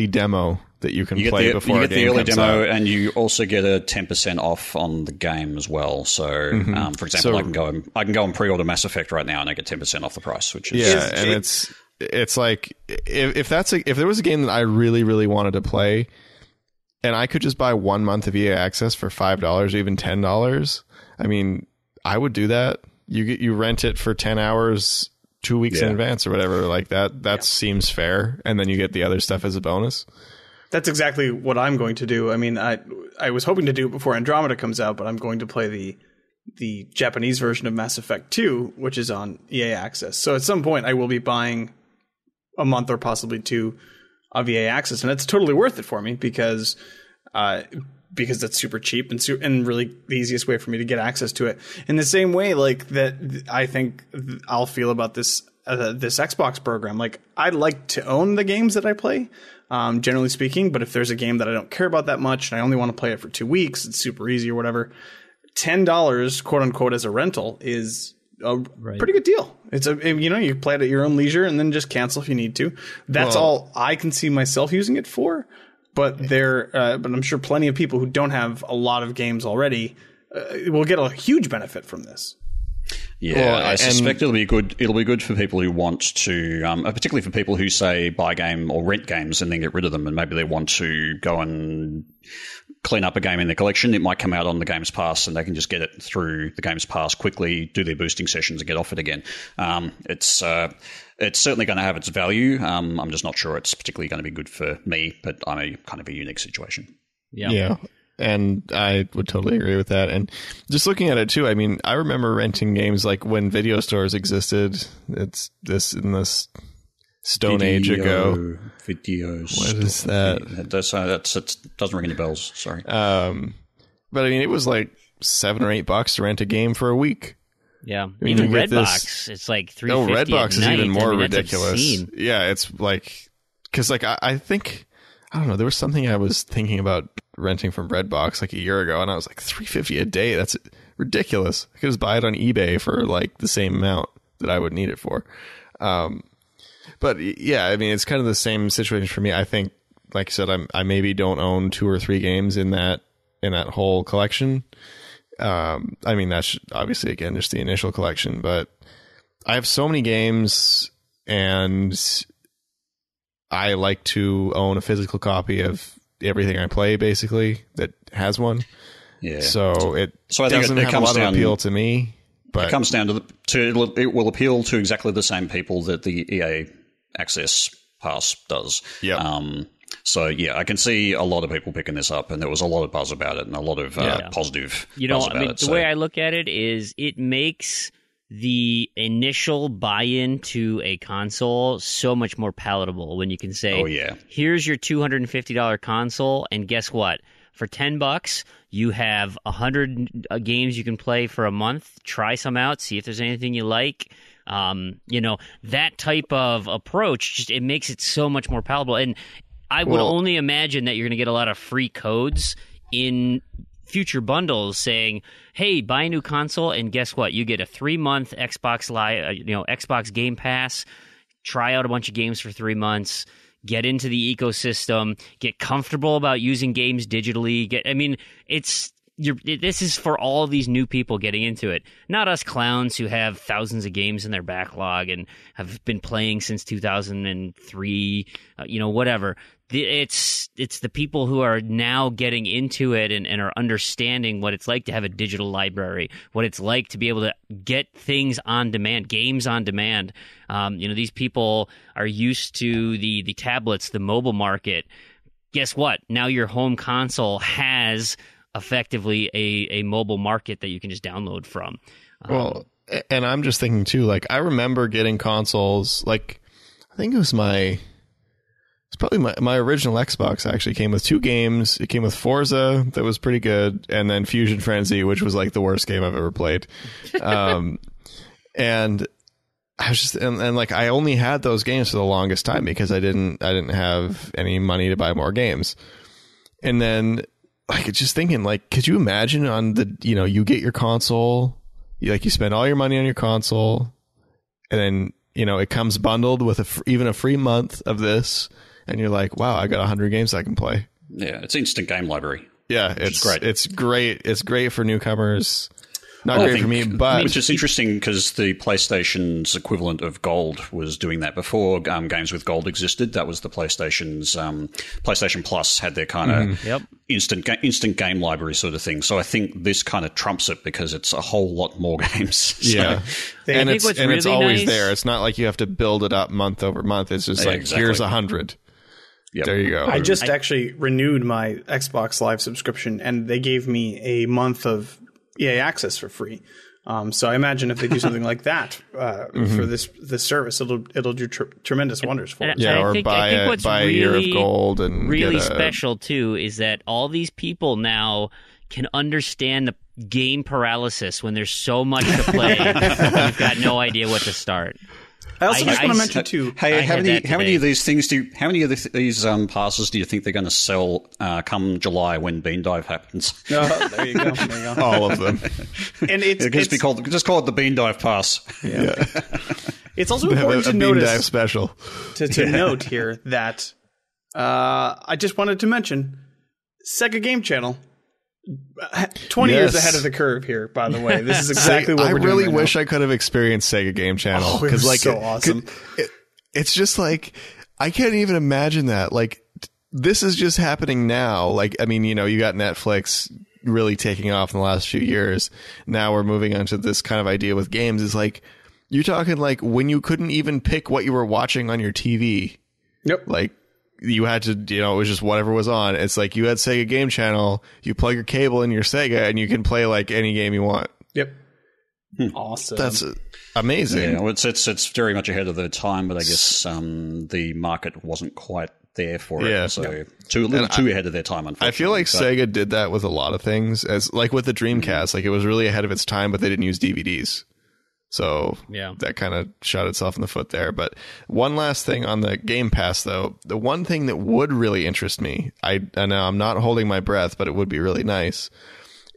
E: demo that you can play before
C: you get the early demo, and you also get a 10% off on the game as well. So, for example, I can go and pre-order Mass Effect right now, and I get 10% off the price, which is
E: and it's like if there was a game that I really really wanted to play, and I could just buy 1 month of EA Access for $5 or even $10. I mean, I would do that. You rent it for 10 hours 2 weeks in advance or whatever like that. That seems fair, and then you get the other stuff as a bonus.
D: That's exactly what I'm going to do. I mean, I was hoping to do it before Andromeda comes out, but I'm going to play the Japanese version of Mass Effect 2, which is on EA Access. So at some point, I will be buying a month or possibly two of EA Access, and it's totally worth it for me because it's super cheap and really the easiest way for me to get access to it. In the same way, like that, I think I'll feel about this Xbox program. Like, I'd like to own the games that I play, generally speaking. But if there's a game that I don't care about that much and I only want to play it for 2 weeks, it's super easy or whatever. $10, quote unquote, as a rental is a pretty good deal. It's you play it at your own leisure and then just cancel if you need to. That's all I can see myself using it for. But but I'm sure plenty of people who don't have a lot of games already will get a huge benefit from this.
C: Yeah, I suspect it'll be good. It'll be good for people who want to, particularly for people who say buy game or rent games and then get rid of them, and maybe they want to go and clean up a game in their collection. It might come out on the Games Pass, and they can just get it through the Games Pass quickly, do their boosting sessions, and get off it again. It's certainly going to have its value. I'm just not sure it's particularly going to be good for me, but I'm a kind of a unique situation.
E: Yeah. And I would totally agree with that. And just looking at it too, I mean, I remember renting games like when video stores existed. It's in this Stone Age ago.
C: Videos.
E: What is that?
C: That doesn't ring any bells. Sorry.
E: But I mean, it was like $7 or $8 to rent a game for a week.
B: Yeah, even Redbox, it's like $3.50.
E: No, Redbox is even more ridiculous.
B: Obscene.
E: Yeah, it's like because like I think I don't know. There was something I was thinking about renting from Redbox like a year ago, and I was like $3.50 a day. That's ridiculous. I could just buy it on eBay for like the same amount that I would need it for. But yeah, I mean, it's kind of the same situation for me. I think, like I said, I maybe don't own 2 or 3 games in that whole collection. I mean, that's obviously, again, just the initial collection, but I have so many games, and I like to own a physical copy of everything I play, basically, that has one. Yeah. So I think doesn't have a lot of appeal to me. But
C: it comes down to it will appeal to exactly the same people that the EA Access Pass does.
E: Yeah.
C: So, yeah, I can see a lot of people picking this up, and there was a lot of buzz about it and a lot of positive buzz about it.
B: The way I look at it is it makes the initial buy-in to a console so much more palatable when you can say, here's your $250 console, and guess what? For $10, you have 100 games you can play for a month. Try some out, see if there's anything you like. That type of approach, just it makes it so much more palatable. And I would only imagine that you're going to get a lot of free codes in future bundles saying, hey, buy a new console, and guess what? You get a 3-month Xbox Live, Xbox Game Pass, try out a bunch of games for 3 months, get into the ecosystem, get comfortable about using games digitally. This is for all of these new people getting into it, not us clowns who have thousands of games in their backlog and have been playing since 2003, whatever. It's the people who are now getting into it and are understanding what it's like to have a digital library, what it's like to be able to get things on demand, games on demand. These people are used to the tablets, the mobile market. Guess what? Now your home console has effectively a mobile market that you can just download from.
E: And I'm just thinking too, like, I remember getting consoles, like, I think it's probably my original Xbox actually came with 2 games. It came with Forza, that was pretty good, and then Fusion Frenzy, which was like the worst game I've ever played. And I was just, and like, I only had those games for the longest time because I didn't have any money to buy more games. And then, like, just thinking, like, could you imagine on you get your console, you spend all your money on your console, and then, it comes bundled with even a free month of this, and you're like, wow, I got 100 games I can play.
C: Yeah, it's instant game library.
E: Yeah, it's
C: great.
E: It's great. It's great for newcomers. Not great for me, but...
C: Which is interesting because the PlayStation's equivalent of Gold was doing that before games with Gold existed. That was the PlayStation's... PlayStation Plus had their kind of instant game library sort of thing. So I think this kind of trumps it because it's a whole lot more games. So,
E: yeah. And it's
B: really
E: always
B: nice,
E: there. It's not like you have to build it up month over month. It's just like, here's 100.
C: Yep.
E: There you go.
D: I just actually renewed my Xbox Live subscription, and they gave me a month of EA access for free. So I imagine if they do something like that for this service, it'll do tremendous wonders for it.
E: Yeah, or buy a year of gold and
B: really special too is that all these people now can understand the game paralysis when there's so much to play. You've got no idea what to start.
D: I also just want to mention too.
C: Hey, how many of these things how many of these passes do you think they're going to sell come July when Bean Dive happens?
D: Oh, there you go.
E: All of them.
D: And it's
C: just call it the Bean Dive pass.
D: Yeah. It's also important to notice
E: Bean Dive special.
D: To note here that I just wanted to mention Sega Game Channel. 20 years ahead of the curve here, by the way. This is exactly what we're doing.
E: I really
D: right
E: wish
D: now.
E: I could have experienced Sega Game Channel.
D: It was so awesome.
E: It's just like, I can't even imagine that. Like, this is just happening now. Like, I mean, you got Netflix really taking off in the last few years. Now we're moving on to this kind of idea with games. Is like, you're talking like when you couldn't even pick what you were watching on your TV.
D: Yep.
E: Like, you had to, it was just whatever was on. It's like you had Sega Game Channel, you plug your cable in your Sega, and you can play like any game you want.
D: Yep. Awesome.
E: That's amazing.
C: Yeah, well, it's very much ahead of the time, but I guess the market wasn't quite there for it.
E: Yeah.
C: So a little too ahead of their time, unfortunately.
E: I feel like Sega did that with a lot of things, as like with the Dreamcast. Like, it was really ahead of its time, but they didn't use DVDs. So that kind of shot itself in the foot there. But one last thing on the Game Pass, though. The one thing that would really interest me, I know I'm not holding my breath, but it would be really nice,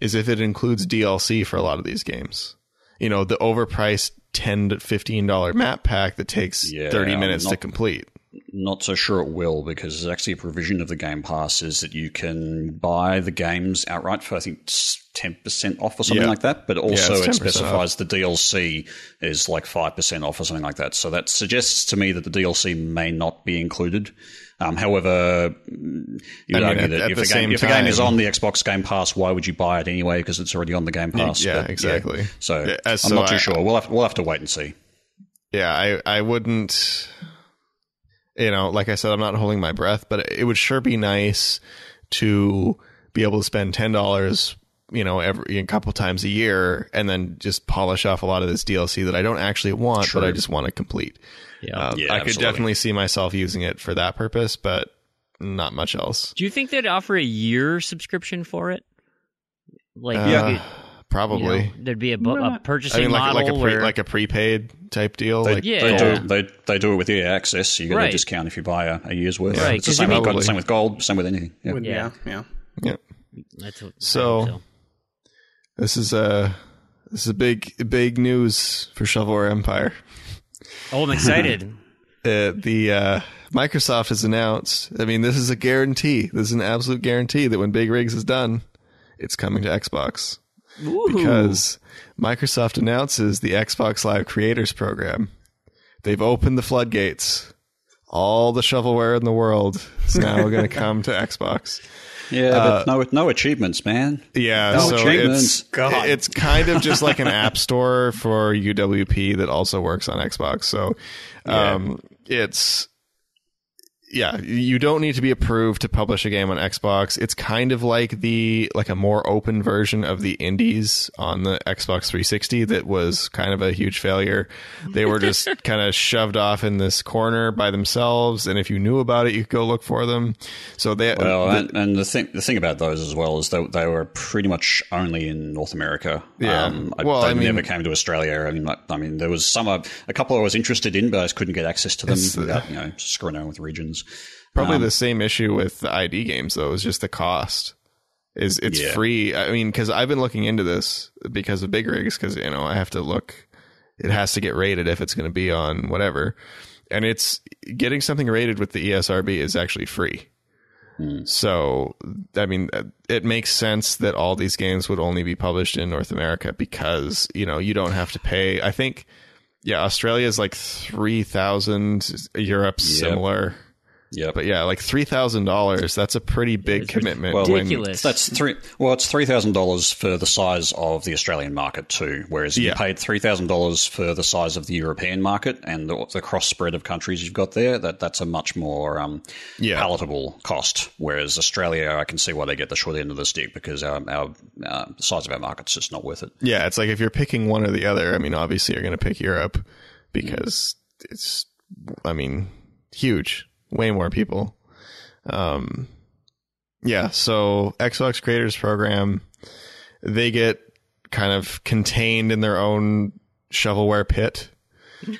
E: is if it includes DLC for a lot of these games. The overpriced $10 to $15 map pack that takes 30 minutes to complete.
C: Not so sure it will, because there's actually a provision of the Game Pass is that you can buy the games outright for, I think, 10% off or something like that. But also it specifies the DLC is like 5% off or something like that. So that suggests to me that the DLC may not be included. However, you'd argue that if a game is on the Xbox Game Pass, why would you buy it anyway? Because it's already on the Game Pass.
E: Yeah, exactly.
C: So I'm not too sure. We'll have to wait and see.
E: Yeah, I wouldn't... like I said, I'm not holding my breath, but it would sure be nice to be able to spend $10, every a couple times a year, and then just polish off a lot of this DLC that I don't actually want, but I just want to complete. I could definitely see myself using it for that purpose, but not much else.
B: Do you think they'd offer a year subscription for it?
E: Probably.
B: There'd be a purchasing
E: I mean,
B: model where
E: like a prepaid type deal.
C: They do it with EA Access. So you get
B: Right.
C: a discount if you buy a year's worth.
B: Right,
C: It's the same,
E: probably.
C: same with gold, same with anything. Yeah.
D: Yeah.
E: Yeah.
B: That's what,
E: So this is big news for Shovelware Empire.
B: Oh, I'm excited.
E: The Microsoft has announced. I mean, this is a guarantee. This is an absolute guarantee that when Big Rigs is done, it's coming to Xbox.
B: Ooh.
E: Because Microsoft announces the Xbox Live Creators Program. They've opened the floodgates. All the shovelware in the world is now going to come to Xbox.
C: Yeah, but no achievements, man.
E: Yeah,
C: No
E: so
C: achievements.
E: it's kind of just like an app store for UWP that also works on Xbox. So it's... Yeah, you don't need to be approved to publish a game on Xbox. It's kind of like a more open version of the indies on the Xbox 360 that was kind of a huge failure. They were just kind of shoved off in this corner by themselves, and if you knew about it, you could go look for them. So they
C: and the thing about those as well is that they were pretty much only in North America.
E: Yeah.
C: They never came to Australia. I mean, there was a couple I was interested in, but I just couldn't get access to them without screwing around with regions.
E: Probably the same issue with the ID games, though, is just the cost. It's free. I mean, because I've been looking into this because of Big Rigs, because I have to look. It has to get rated if it's going to be on whatever, and it's getting something rated with the ESRB is actually free. So, I mean, it makes sense that all these games would only be published in North America because you don't have to pay. I think, Australia is like 3,000. Europe's similar.
C: Yeah,
E: but like $3,000. That's a pretty big commitment.
B: Well, ridiculous.
C: It's $3,000 for the size of the Australian market too. Whereas you paid $3,000 for the size of the European market and the cross spread of countries you've got there. That's a much more palatable cost. Whereas Australia, I can see why they get the short end of the stick because our size of our market's just not worth it. Yeah,
E: it's like if you're picking one or the other. I mean, obviously you're going to pick Europe because it's, huge. Way more people. So Xbox Creators Program, they get kind of contained in their own shovelware pit. You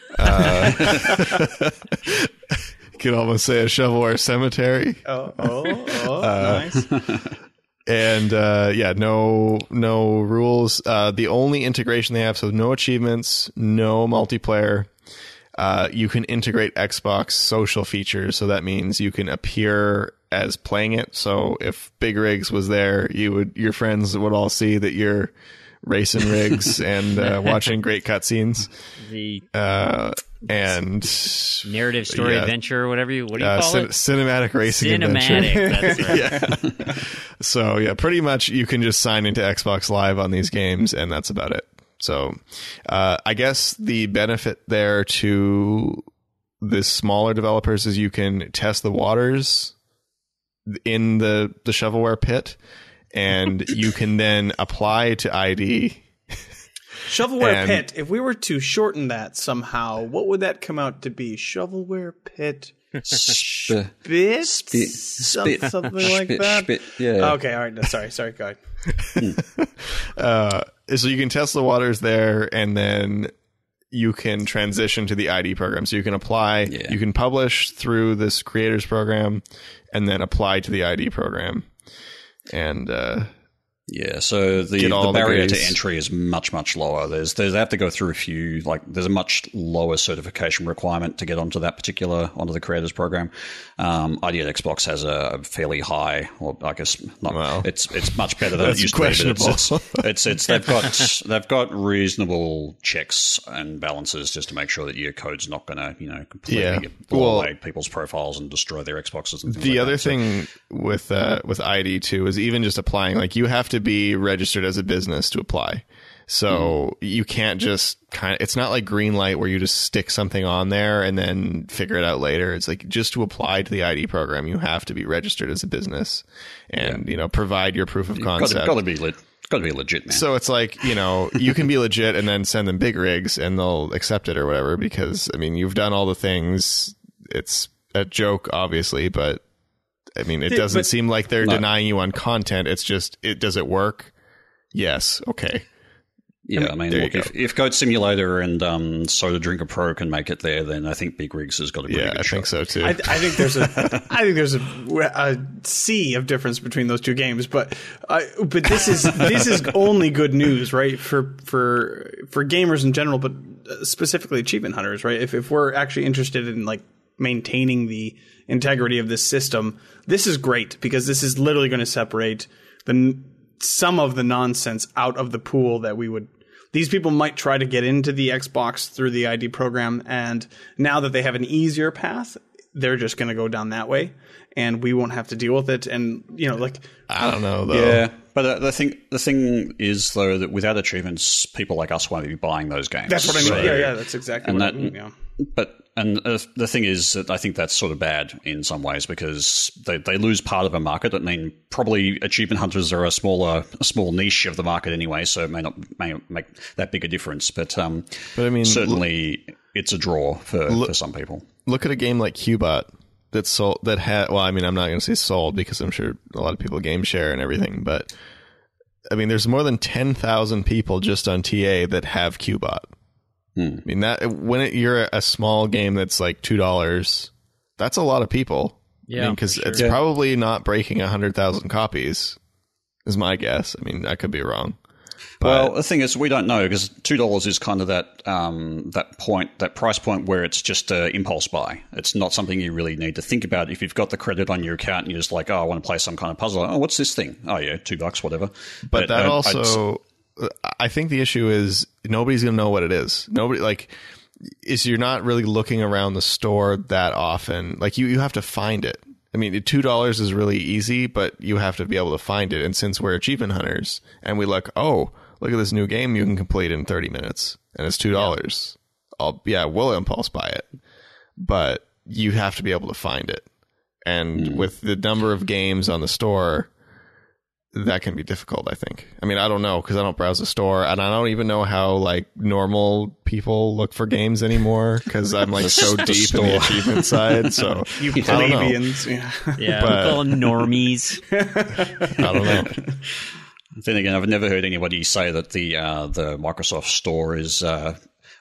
E: could almost say a shovelware cemetery.
D: Nice.
E: And no rules. The only integration they have, so no achievements, no multiplayer. You can integrate Xbox social features, so that means you can appear as playing it. So if Big Rigs was there, your friends would all see that you're racing rigs and watching great cutscenes. And
B: narrative story adventure, what do you call it?
E: Cinematic racing adventure.
B: That's right.
E: So pretty much you can just sign into Xbox Live on these games, and that's about it. So I guess the benefit there to the smaller developers is you can test the waters in the shovelware pit, and you can then apply to ID.
D: Shovelware pit. If we were to shorten that somehow, what would that come out to be? Shovelware pit. Something like that.
C: Yeah.
D: Okay. All right. Sorry. Go
E: ahead. So you can test the waters there, and then you can transition to the ID program. So you can apply. You can publish through this creators program, and then apply to the ID program. And
C: so the barrier to entry is much, much lower. They have to go through a few, there's a much lower certification requirement to get onto the creators program. ID at Xbox has a fairly high, I guess not. Well, it's much better than it used to be. But they've got reasonable checks and balances just to make sure that your code's not going to, completely blow away people's profiles and destroy their Xboxes and things
E: the other thing with ID too is even just applying, you have to be registered as a business to apply. So you can't just it's not like Greenlight where you just stick something on there and then figure it out later. It's just to apply to the ID program, you have to be registered as a business and, provide your proof of concept.
C: Got to be legit, man.
E: So it's you can be legit and then send them Big Rigs and they'll accept it or whatever, because you've done all the things. It's a joke, obviously, but it doesn't seem like they're denying you on content. It's just, does it work? Yes. Okay.
C: Yeah, I mean, look, if Goat Simulator and Soda Drinker Pro can make it there, then I think Big Rigs has got a pretty good shot.
E: I think so too.
D: I think there's a sea of difference between those two games, but this is only good news, right? For gamers in general, but specifically achievement hunters, right? If we're actually interested in like maintaining the integrity of this system, this is great because this is literally going to separate some of the nonsense out of the pool that we would. These people might try to get into the Xbox through the ID program, and now that they have an easier path, they're just going to go down that way, and we won't have to deal with it. And
E: I don't know though.
C: Yeah, but the thing is though that without achievements, people like us won't be buying those games.
D: That's what I mean. Yeah, that's exactly what I mean. Yeah.
C: But the thing is that I think that's sort of bad in some ways because they lose part of a market. I mean, probably achievement hunters are a small niche of the market anyway, so it may not make that big a difference. But I mean, certainly it's a draw for some people.
E: Look at a game like Qbot that's sold. I'm not going to say sold because I'm sure a lot of people game share and everything, but I mean, there's more than 10,000 people just on TA that have Qbot. I mean, that you're a small game that's like $2, that's a lot of people. Yeah, because it's probably not breaking 100,000 copies, is my guess. I mean, I could be wrong.
C: Well, the thing is, we don't know because $2 is kind of that price point where it's just an impulse buy. It's not something you really need to think about. If you've got the credit on your account and you're just like, oh, I want to play some kind of puzzle. Oh, what's this thing? Oh, yeah, $2, whatever.
E: But that also. I think the issue is nobody's going to know what it is. You're not really looking around the store that often. Like you have to find it. I mean, $2 is really easy, but you have to be able to find it. And since we're achievement hunters and we look at this new game you can complete in 30 minutes and it's $2. We'll impulse buy it, but you have to be able to find it. And with the number of games on the store, that can be difficult, I think. I mean, I don't know because I don't browse the store and I don't even know how like normal people look for games anymore because I'm like so deep in the achievement side. So
D: you plebeians,
B: we call them normies.
E: I don't know.
C: Then again, I've never heard anybody say that the Microsoft Store is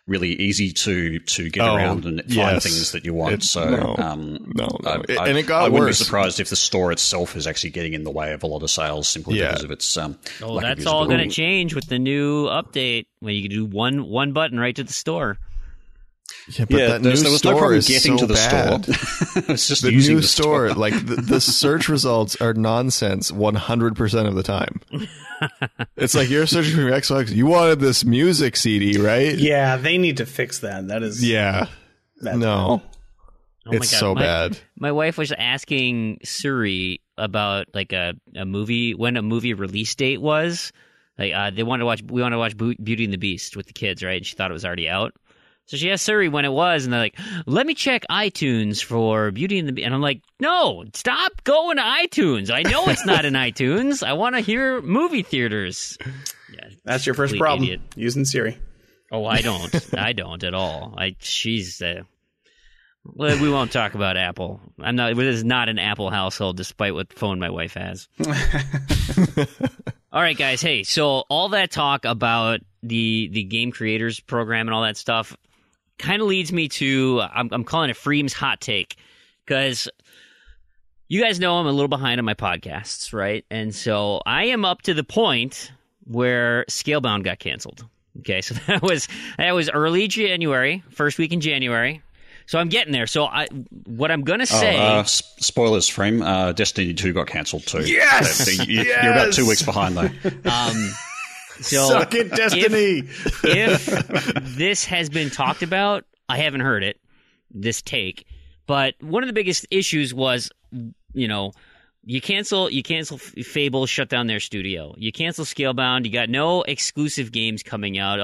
C: really easy to get around and find things that you want.
E: No. And it got
C: I wouldn't
E: worse.
C: be surprised if the store itself is actually getting in the way of a lot of sales simply because of its
B: that's all going to change with the new update when you can do one button right to the store.
E: Yeah, but that new
C: there was
E: store
C: no problem
E: is
C: getting
E: so
C: to the
E: bad.
C: store. It's just
E: the
C: using
E: new
C: the
E: store. Like the search results are nonsense 100% of the time. It's like you're searching for your Xbox. You wanted this music CD, right?
D: Yeah, they need to fix that. That is
E: no.
B: Oh
E: it's so bad.
B: My wife was asking Suri about like a movie when a movie release date was. Like we wanted to watch Beauty and the Beast with the kids, right? And she thought it was already out. So she asked Suri when it was, and they're like, let me check iTunes for Beauty and the Beast. And I'm like, no, stop going to iTunes. I know it's not in iTunes. I want to hear movie theaters. Yeah,
D: that's your first problem,
B: idiot.
D: Using Siri.
B: Oh, I don't. I don't at all. We won't talk about Apple. This is not an Apple household, despite what phone my wife has. All right, guys. Hey, so all that talk about the game creators program and all that stuff kind of leads me to I'm calling it Fream's hot take because you guys know I'm a little behind on my podcasts, right? And so I am up to the point where Scalebound got canceled. Okay, so that was early January, first week in January. So I'm getting there. So what I'm going to say...
C: spoilers, Fream. Destiny 2 got cancelled too.
D: Yes!
C: You're about 2 weeks behind though.
B: So
D: suck it, Destiny!
B: If this has been talked about, I haven't heard it, this take. But one of the biggest issues was, you cancel Fable, shut down their studio. You cancel Scalebound, you got no exclusive games coming out.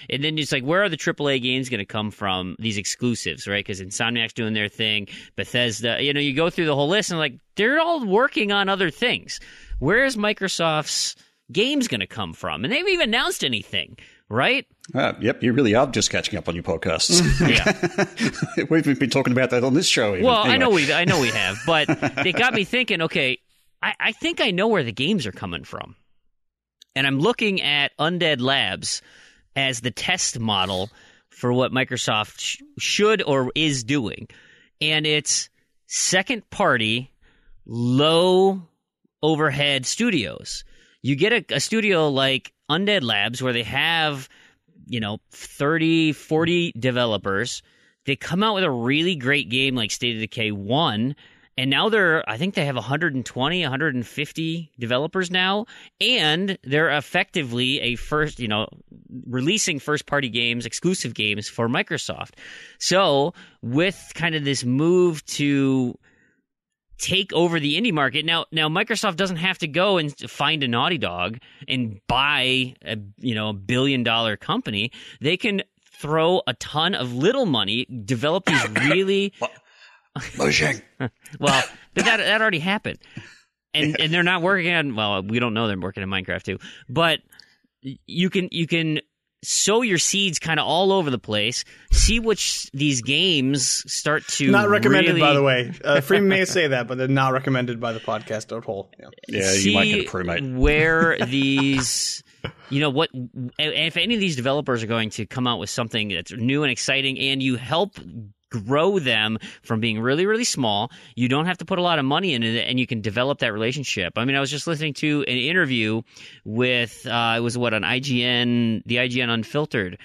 B: And then it's like, where are the AAA games going to come from, these exclusives, right? Because Insomniac's doing their thing, Bethesda, you go through the whole list and like, they're all working on other things. Where's Microsoft's games going to come from? And they haven't even announced anything, right?
C: Yep, you really are just catching up on your podcasts.
B: Yeah,
C: we've been talking about that on this show. Even.
B: Well,
C: anyway.
B: I know we have, but it got me thinking. Okay, I think I know where the games are coming from, and I'm looking at Undead Labs, as the test model for what Microsoft should or is doing. And it's second-party, low-overhead studios. You get a studio like Undead Labs where they have, 30, 40 developers. They come out with a really great game like State of Decay 1, and now I think they have 120, 150 developers now, and they're effectively releasing first-party games, exclusive games for Microsoft. So with kind of this move to take over the indie market, now Microsoft doesn't have to go and find a Naughty Dog and buy a $1 billion company. They can throw a ton of little money, develop these really... Well, but that already happened. And they're not working on... Well, we don't know they're working on Minecraft too. But you can sow your seeds kind of all over the place, see which these games start to...
D: Not recommended,
B: really...
D: by the way. Freem may say that, but they're not recommended by the podcast at all.
C: Yeah, you might get a Proulx.
B: Where these... what? If any of these developers are going to come out with something that's new and exciting, and you help grow them from being really, really small, you don't have to put a lot of money into it, and you can develop that relationship. I mean, I was just listening to an interview with it was on IGN, the IGN Unfiltered,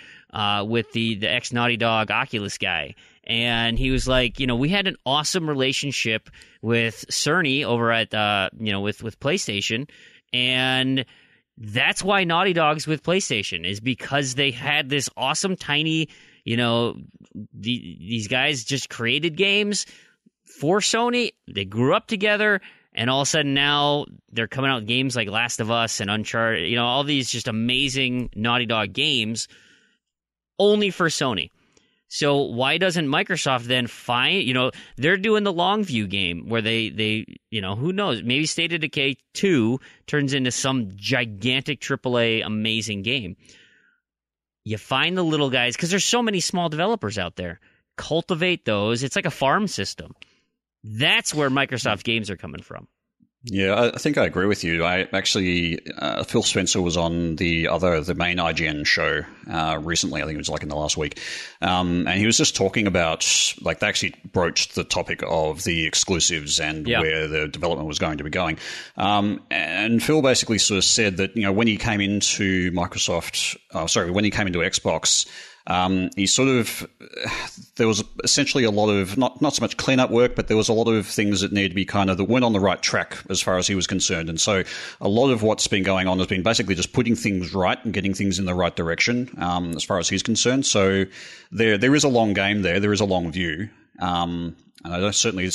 B: with the ex Naughty Dog Oculus guy. And he was like, we had an awesome relationship with Cerny over at with PlayStation, and that's why Naughty Dog's with PlayStation, is because they had this awesome tiny, these guys just created games for Sony. They grew up together, and all of a sudden now they're coming out with games like Last of Us and Uncharted, all these just amazing Naughty Dog games only for Sony. So why doesn't Microsoft then find, they're doing the Longview game where they who knows, maybe State of Decay 2 turns into some gigantic AAA amazing game. You find the little guys, because there's so many small developers out there. Cultivate those. It's like a farm system. That's where Microsoft games are coming from.
C: Yeah, I think I agree with you. I actually, Phil Spencer was on the main IGN show recently. I think it was like in the last week, and he was just talking about, like, they actually broached the topic of the exclusives and where the development was going to be going. And Phil basically sort of said that when he came into when he came into Xbox. He there was essentially a lot of, not so much cleanup work, but there was a lot of things that needed to be that weren't on the right track as far as he was concerned. And so a lot of what's been going on has been basically just putting things right and getting things in the right direction, as far as he's concerned. So there is a long game there. There is a long view. And I certainly,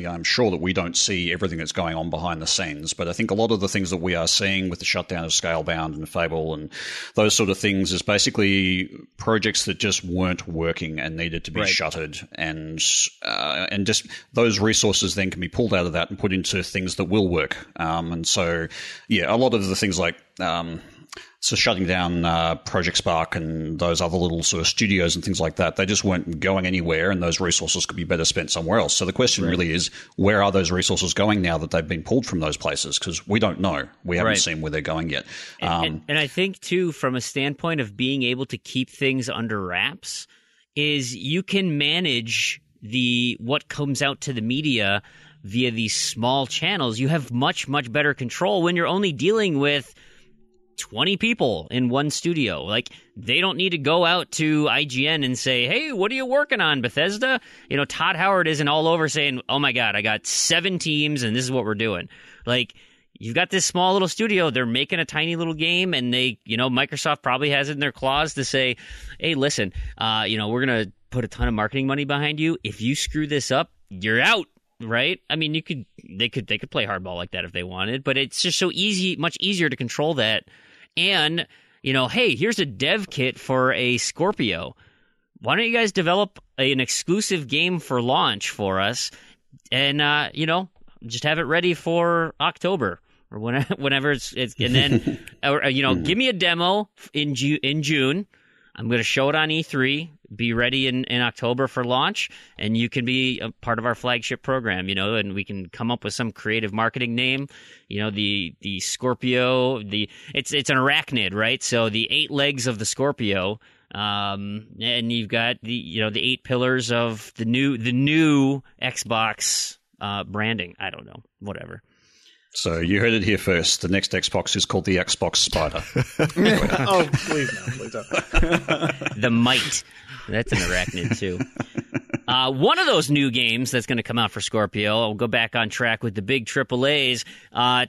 C: I'm sure that we don't see everything that's going on behind the scenes, but I think a lot of the things that we are seeing with the shutdown of Scalebound and Fable and those sort of things is basically projects that just weren't working and needed to be shuttered, and just those resources then can be pulled out of that and put into things that will work. And so, a lot of the things like so shutting down Project Spark and those other little sort of studios and things like that, they just weren't going anywhere, and those resources could be better spent somewhere else. So the question really is, where are those resources going now that they've been pulled from those places? Because we don't know. We haven't seen where they're going yet.
B: And I think, too, from a standpoint of being able to keep things under wraps, is you can manage what comes out to the media via these small channels. You have much, much better control when you're only dealing with 20 people in one studio. Like, they don't need to go out to IGN and say, hey, what are you working on, Bethesda? Todd Howard isn't all over saying, oh my God, I got 7 teams and this is what we're doing. Like, you've got this small little studio, they're making a tiny little game, and they, Microsoft probably has it in their clause to say, hey, listen, we're going to put a ton of marketing money behind you. If you screw this up, you're out. Right? I mean, they could play hardball like that if they wanted, but it's just so easy, much easier to control that. And, hey, here's a dev kit for a Scorpio. Why don't you guys develop an exclusive game for launch for us, and just have it ready for October or whenever it's and then or give me a demo in June. I'm going to show it on E3. Be ready in October for launch, and you can be a part of our flagship program, and we can come up with some creative marketing name. The Scorpio, it's an arachnid, right? So the 8 legs of the Scorpio, and you've got the 8 pillars of the new Xbox branding. I don't know, whatever.
C: So you heard it here first. The next Xbox is called the Xbox Spider.
D: Oh, please no.
B: The Might. That's an arachnid, too. One of those new games that's going to come out for Scorpio, I'll go back on track with the big AAAs.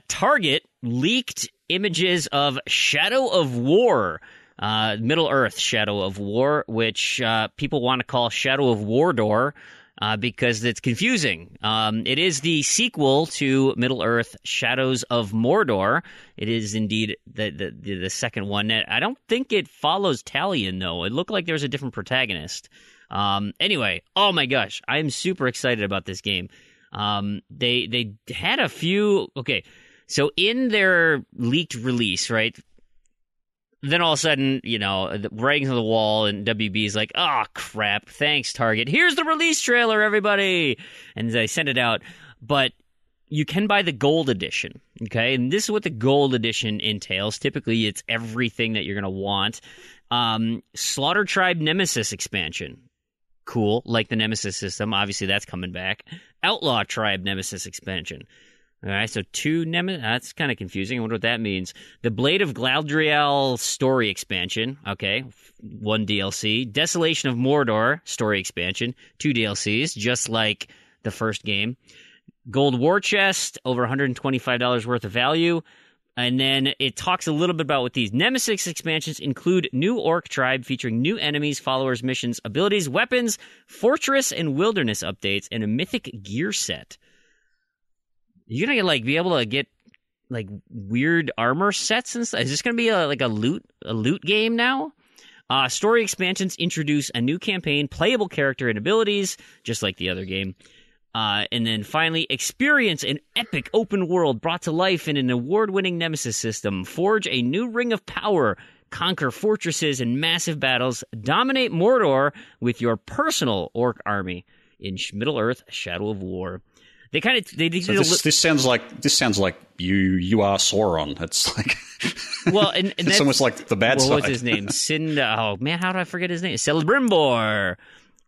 B: Target leaked images of Shadow of War, Middle-earth Shadow of War, which people want to call Shadow of Mordor. Because it's confusing. It is the sequel to Middle-earth Shadows of Mordor. It is indeed the second one. I don't think it follows Talion, though. It looked like there was a different protagonist. Anyway, oh my gosh, I'm super excited about this game. They had a few... Okay, so in their leaked release, right... Then all of a sudden, the writing's on the wall, and WB's like, oh, crap, thanks, Target. Here's the release trailer, everybody! And they send it out. But you can buy the gold edition, okay? And this is what the gold edition entails. Typically, it's everything that you're going to want. Slaughter Tribe Nemesis expansion. Cool, like the Nemesis system. Obviously, that's coming back. Outlaw Tribe Nemesis expansion. All right, so 2 Nemesis. That's kind of confusing. I wonder what that means. The Blade of Galadriel story expansion. Okay, 1 DLC. Desolation of Mordor story expansion. 2 DLCs, just like the first game. Gold War Chest, over $125 worth of value. And then it talks a little bit about what these Nemesis expansions include: new Orc tribe featuring new enemies, followers, missions, abilities, weapons, fortress and wilderness updates, and a mythic gear set. You're gonna be able to get weird armor sets and stuff. Is this gonna be a loot game now? Story expansions introduce a new campaign, playable character, and abilities, just like the other game. And then finally, experience an epic open world brought to life in an award-winning Nemesis system. Forge a new ring of power, conquer fortresses and massive battles, dominate Mordor with your personal orc army in Middle-earth Shadow of War. This
C: sounds like you are Sauron. It's like
B: and
C: it's almost like the bad side.
B: What's his name? Oh man, how did I forget his name? Celebrimbor.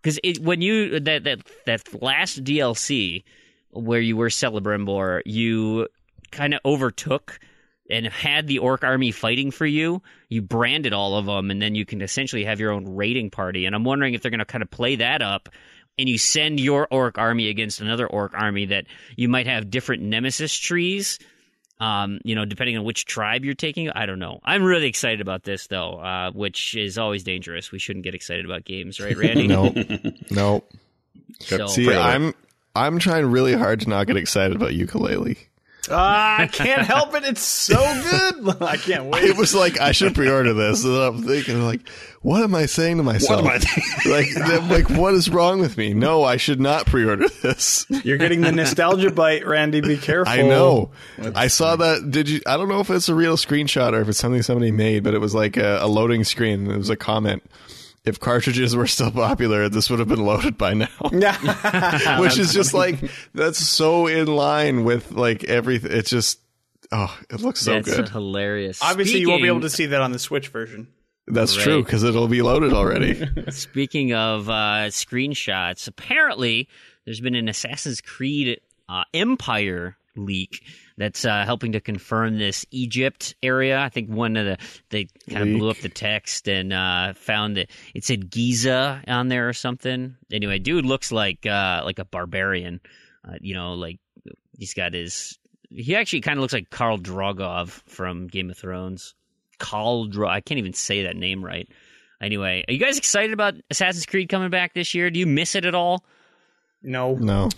B: Because when you that last DLC where you were Celebrimbor, you kind of overtook and had the orc army fighting for you. You branded all of them, and then you can essentially have your own raiding party. And I'm wondering if they're going to kind of play that up. And you send your orc army against another orc army that you might have different nemesis trees, depending on which tribe you're taking. I don't know. I'm really excited about this, though, which is always dangerous. We shouldn't get excited about games, right, Randy?
E: No.
B: So,
E: see, I'm trying really hard to not get excited about Yooka-Laylee.
D: I can't help it. It's so good. I can't wait.
E: It was like, I should pre-order this. And I'm thinking, what am I saying to myself?
C: What am I thinking?
E: What is wrong with me? No, I should not pre-order this.
D: You're getting the nostalgia bite, Randy. Be careful.
E: I know. I saw that. I don't know if it's a real screenshot or if it's something somebody made, but it was like a loading screen. It was a comment. If cartridges were still popular, this would have been loaded by now. Which is just that's so in line with everything. It's just, it looks so good.
B: That's hilarious.
D: Obviously, you won't be able to see that on the Switch version.
E: That's true, because it'll be loaded already.
B: Speaking of screenshots, apparently there's been an Assassin's Creed Empire leak that's helping to confirm this Egypt area. I think they kind of blew up the text and found that it said Giza on there or something. Anyway, dude looks like a barbarian. He's got he actually kind of looks like Khal Drogo from Game of Thrones. I can't even say that name right. Anyway, are you guys excited about Assassin's Creed coming back this year? Do you miss it at all?
D: No.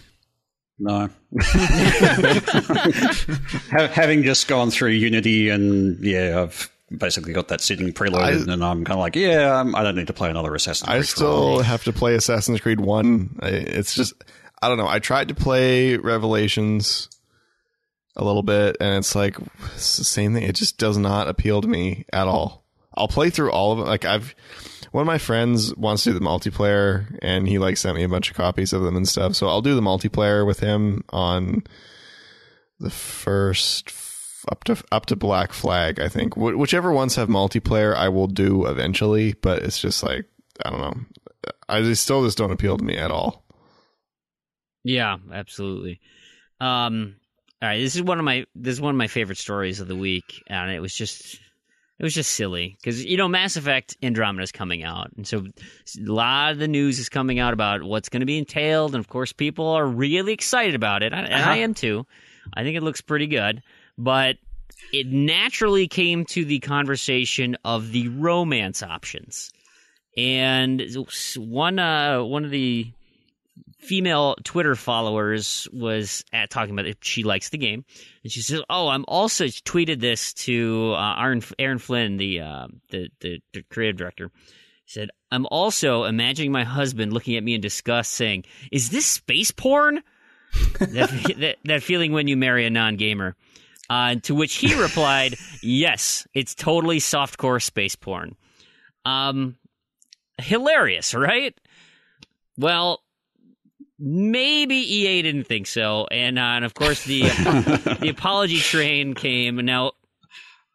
C: Having just gone through Unity, and I've basically got that sitting preloaded, and I'm kind of like, I don't need to play another Assassin's Creed.
E: I still have to play Assassin's Creed 1. It's just, I don't know. I tried to play Revelations a little bit, and it's it's the same thing. It just does not appeal to me at all. I'll play through all of it. one of my friends wants to do the multiplayer, and he like sent me a bunch of copies of them and stuff. So I'll do the multiplayer with him on the first up to Black Flag, I think. Whichever ones have multiplayer, I will do eventually. But it's just like, I don't know. They still just don't appeal to me at all.
B: Yeah, absolutely. All right, this is one of my favorite stories of the week, and it was just silly because Mass Effect Andromeda is coming out, and so a lot of the news is coming out about what's going to be entailed, and of course people are really excited about it, and I am too. I think it looks pretty good, but it naturally came to the conversation of the romance options, and one of the female Twitter followers was talking about if she likes the game, and she says, "Oh, I'm also," she tweeted this to Aaron Flynn, the creative director. He said, "I'm also imagining my husband looking at me in disgust, saying, 'Is this space porn?' that feeling when you marry a non-gamer." To which he replied, "Yes, it's totally softcore space porn." Hilarious, right? Well, maybe EA didn't think so, and of course the apology train came. Now,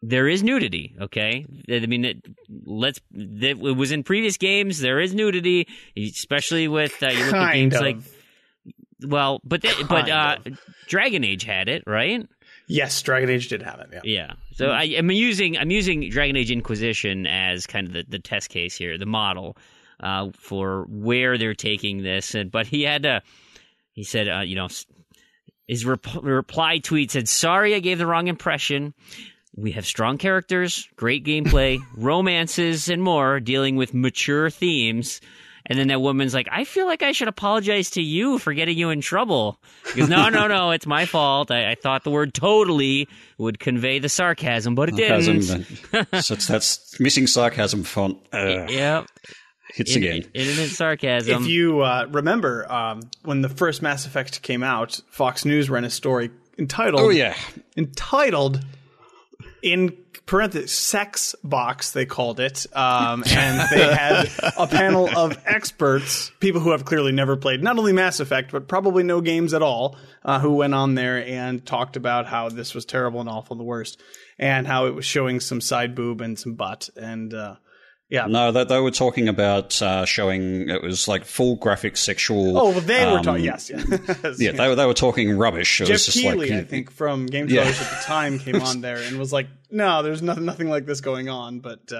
B: there is nudity, okay? I mean, it was in previous games. There is nudity, especially with you look at games like, well, but Dragon Age had it, right?
D: Yes, Dragon Age did have it. Yeah.
B: Yeah. So I'm using Dragon Age Inquisition as kind of the test case here, the model. For where they're taking this, but he said, his reply tweet said, "Sorry, I gave the wrong impression. We have strong characters, great gameplay, romances, and more, dealing with mature themes." And then that woman's like, "I feel like I should apologize to you for getting you in trouble." He goes, No, it's my fault. I thought the word totally would convey the sarcasm, but it didn't.
C: So that's missing sarcasm font.
B: Yep.
C: Hits again.
B: Internet sarcasm.
D: If you remember, when the first Mass Effect came out, Fox News ran a story entitled in parentheses, sex box, they called it. And they had a panel of experts, people who have clearly never played not only Mass Effect, but probably no games at all, who went on there and talked about how this was terrible and awful and the worst, and how it was showing some side boob and some butt. And, yeah.
C: No, they were talking about showing it was like full graphic sexual.
D: Oh, well, they were talking. Yes, yeah.
C: Yeah, they were talking rubbish. It
D: Jeff
C: was just
D: Keighley,
C: like,
D: I think, from Gamestop at the time, came on there and was like, "No, there's nothing like this going on." But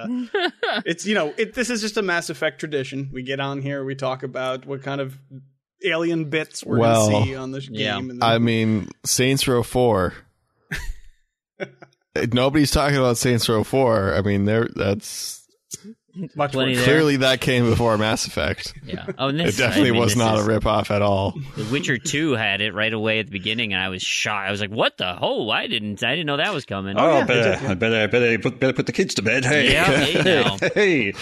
D: it's this is just a Mass Effect tradition. We get on here, we talk about what kind of alien bits we're going to see on this game. And
E: I mean, Saints Row 4. Nobody's talking about Saints Row 4. I mean, that's.
D: Much
E: clearly that came before Mass Effect.
B: Yeah.
E: It definitely was not a ripoff at all.
B: The Witcher 2 had it right away at the beginning, and I was shocked. I was like, "What the? Oh, I didn't know that was coming."
C: Oh, yeah, better put the kids to bed. Hey,
B: yeah,
C: hey.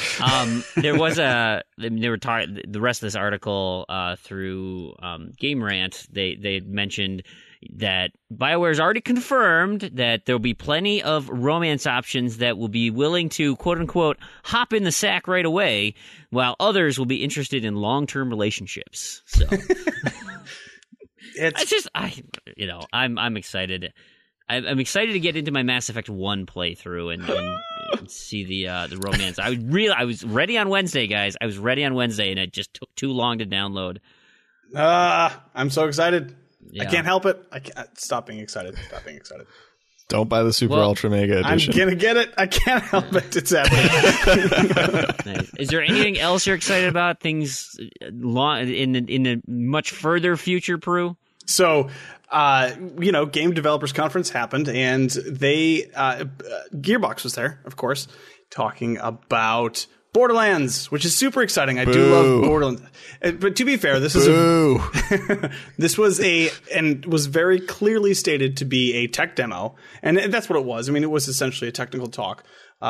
B: There was they were talking the rest of this article through Game Rant. They had mentioned that BioWare's already confirmed that there'll be plenty of romance options that will be willing to, quote-unquote, hop in the sack right away, while others will be interested in long-term relationships. So I'm excited. I'm excited to get into my Mass Effect 1 playthrough and see the romance. I was ready on Wednesday, guys. I was ready on Wednesday, and it just took too long to download.
D: I'm so excited.
B: Yeah.
D: I can't help it. I can't stop being excited.
E: Don't buy the Super Ultra Mega Edition.
D: I'm gonna get it. I can't help it. It's happening.
B: Nice. Is there anything else you're excited about? Things in the much further future, Proulx?
D: So, Game Developers Conference happened, and they Gearbox was there, of course, talking about Borderlands, which is super exciting. I do love Borderlands. But to be fair, this is this was was very clearly stated to be a tech demo. And that's what it was. I mean, it was essentially a technical talk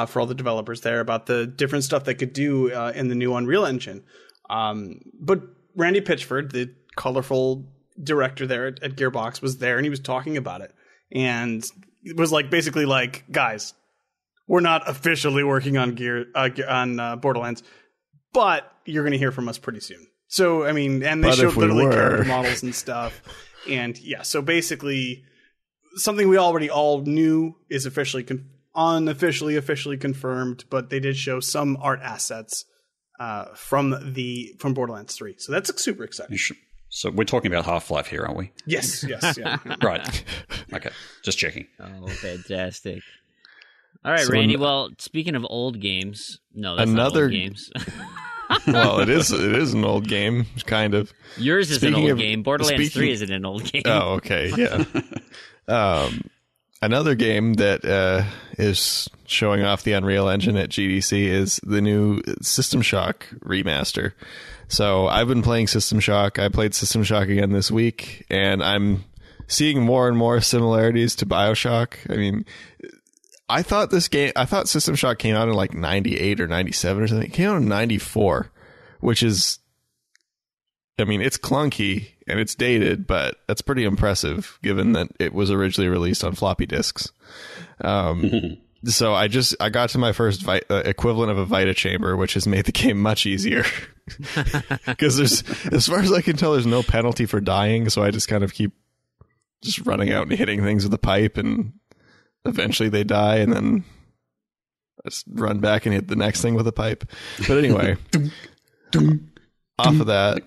D: for all the developers there about the different stuff they could do in the new Unreal Engine. But Randy Pitchford, the colorful director there at Gearbox, was there, and he was talking about it. And it was basically like, guys, we're not officially working on Borderlands. but you're going to hear from us pretty soon. So, I mean, and they showed literally character models and stuff. And yeah, so basically something we already all knew is officially officially confirmed, but they did show some art assets from Borderlands 3. So that's super exciting.
C: So we're talking about Half-Life here, aren't we?
D: Yes. Yeah.
C: Right. Okay. Just checking.
B: Oh, fantastic. All right, so Randy. Well, speaking of old games, no, that's not old games.
E: Well, it is an old game, kind of.
B: Yours is an old game. Borderlands 3 isn't an old game.
E: Oh, okay, yeah. Another game that is showing off the Unreal Engine at GDC is the new System Shock remaster. So I've been playing System Shock. I played System Shock again this week, and I'm seeing more and more similarities to BioShock. I mean, I thought System Shock came out in like 98 or 97 or something. It came out in 94, which is, I mean, it's clunky and it's dated, but that's pretty impressive given that it was originally released on floppy disks. So I got to my first equivalent of a Vita chamber, which has made the game much easier. Because as far as I can tell, there's no penalty for dying. So I just kind of keep just running out and hitting things with a pipe, and eventually they die, and then I just run back and hit the next thing with a pipe. But anyway, off of that,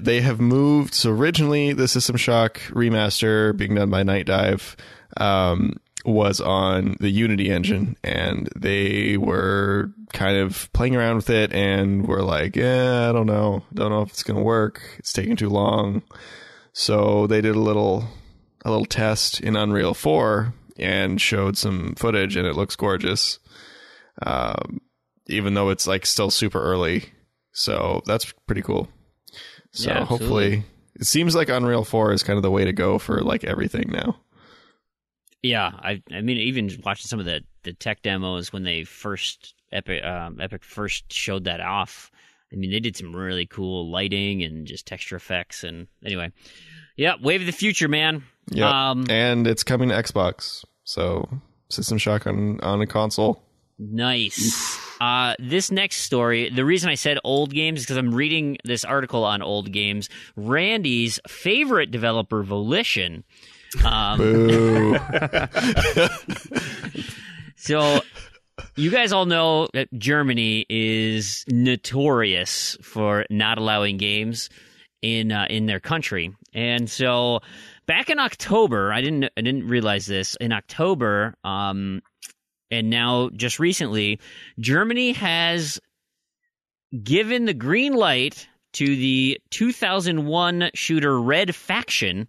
E: they have moved. So originally, the System Shock remaster being done by Night Dive was on the Unity engine, and they were kind of playing around with it, and were like, I don't know if it's going to work. It's taking too long. So they did a little test in Unreal 4 and showed some footage, and it looks gorgeous, even though it's like still super early. So that's pretty cool. So yeah, hopefully, it seems like Unreal 4 is kind of the way to go for like everything now.
B: Yeah, I mean, even watching some of the tech demos when they Epic first showed that off. I mean, they did some really cool lighting and just texture effects. And anyway, yeah, wave of the future, man.
E: Yeah, and it's coming to Xbox. So System Shock on a console.
B: Nice. This next story, the reason I said old games is because I'm reading this article on old games. Randy's favorite developer, Volition.
E: Boo.
B: So you guys all know that Germany is notorious for not allowing games in their country. And so back in October, I didn't realize this. In October, and now just recently, Germany has given the green light to the 2001 shooter Red Faction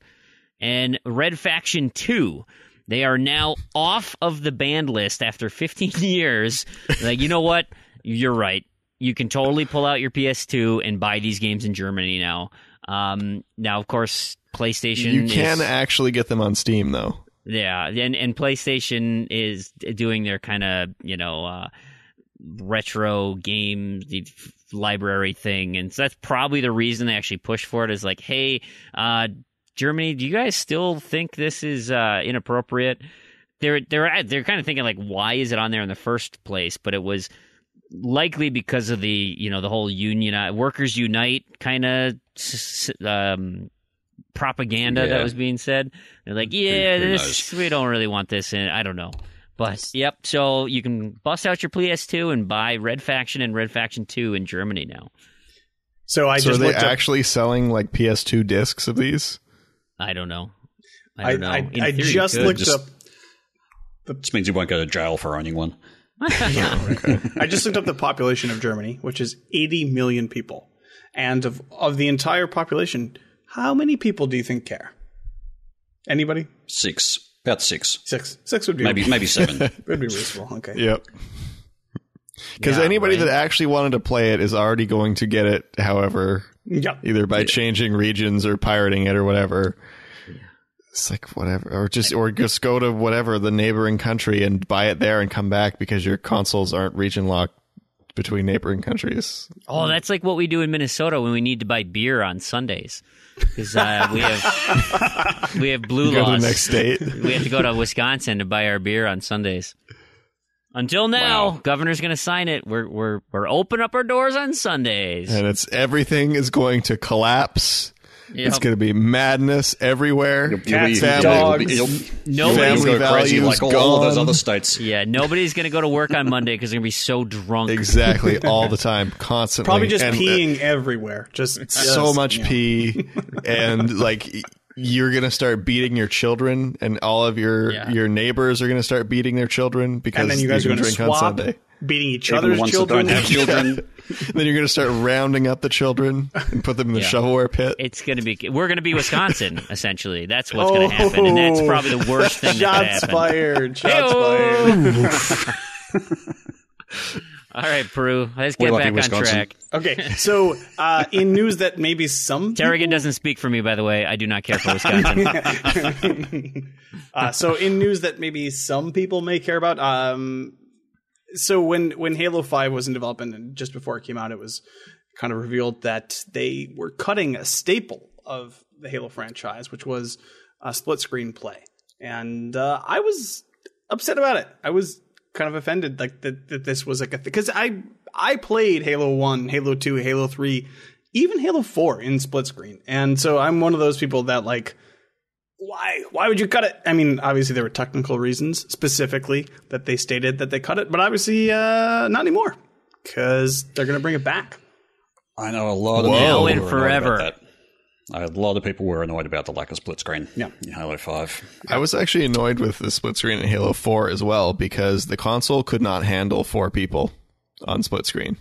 B: and Red Faction 2. They are now off of the banned list after 15 years. Like, you know what? You're right. You can totally pull out your PS2 and buy these games in Germany now. Now, of course, PlayStation
E: You can actually get them on Steam, though.
B: Yeah, and PlayStation is doing their kind of, retro game library thing. And so that's probably the reason they actually push for it, is like, hey, Germany, do you guys still think this is inappropriate? They're kind of thinking like, why is it on there in the first place? But it was likely because of the the whole union workers unite kind of propaganda that was being said. They're like, we don't really want this in. I don't know. But yep, so you can bust out your PS2 and buy Red Faction and Red Faction 2 in Germany now.
D: So
E: are they actually selling like PS2 discs of these?
B: I don't know. I
D: just looked up.
C: This means you won't go to jail for owning one.
D: I just looked up the population of Germany, which is 80 million people. And of the entire population, how many people do you think care? Anybody?
C: 6. About 6.
D: 6 would be
C: maybe 7.
D: Would be reasonable. Okay.
E: Yep. Because anybody that actually wanted to play it is already going to get it, however, either by changing regions or pirating it or whatever. It's like whatever, or just go to whatever the neighboring country and buy it there and come back because your consoles aren't region locked between neighboring countries.
B: Oh, that's like what we do in Minnesota when we need to buy beer on Sundays. Because we have blue laws.
E: Go to the next state.
B: We have to go to Wisconsin to buy our beer on Sundays. Until now,
C: Wow.
B: Governor's going to sign it. We're open up our doors on Sundays.
E: And everything is going to collapse.
B: Yep.
E: It's going to be madness everywhere.
D: Cats,
E: Family-
D: dogs.
C: You'll
B: Nobody's
C: go crazy
E: values
C: like all of those
E: gone.
C: other states.
B: Yeah, nobody's going to go to work on Monday because they're going to be so drunk.
E: Exactly, all the time, constantly.
D: Probably just
E: And,
D: peeing everywhere. Just
E: so much
D: yeah.
E: pee, and like you're gonna start beating your children, and all of your neighbors are gonna start beating their children because
D: And then you guys are
E: can
D: going to
E: drink on
D: swap
E: Sunday.
D: beating each
C: Even
D: other's
C: ones that
D: children.
C: don't have children.
E: Then you're gonna start rounding up the children and put them in the
B: Yeah.
E: shovelware pit.
B: It's going to be. We're going to be Wisconsin, essentially. That's what's going to happen, and that's probably the worst thing that could
D: Shots
B: happen.
D: fired. Shots
B: Hey-o!
D: fired.
B: All right, Proulx, let's
C: We're
B: get
C: lucky
B: back on
C: Wisconsin.
B: track.
D: Okay, so in news that maybe some
B: Tarragon doesn't speak for me, by the way. I do not care for Wisconsin.
D: so in news that maybe some people may care about, so when Halo 5 was in development and just before it came out, it was kind of revealed that they were cutting a staple of the Halo franchise, which was split screen play. And I was upset about it. I was kind of offended like that this was like a because I played Halo 1, Halo 2, Halo 3, even Halo 4 in split screen. And so I'm one of those people that like, why would you cut it? I mean, obviously there were technical reasons specifically that they stated that they cut it, but obviously not anymore because they're going to bring it back.
C: I know a lot of
E: Whoa.
C: people
B: Now
C: who
B: and
C: were annoyed
B: forever.
C: about that. A lot of people were annoyed about the lack of split screen
D: Yeah.
C: in Halo 5.
E: I was actually annoyed with the split screen in Halo 4 as well because the console could not handle 4 people on split screen.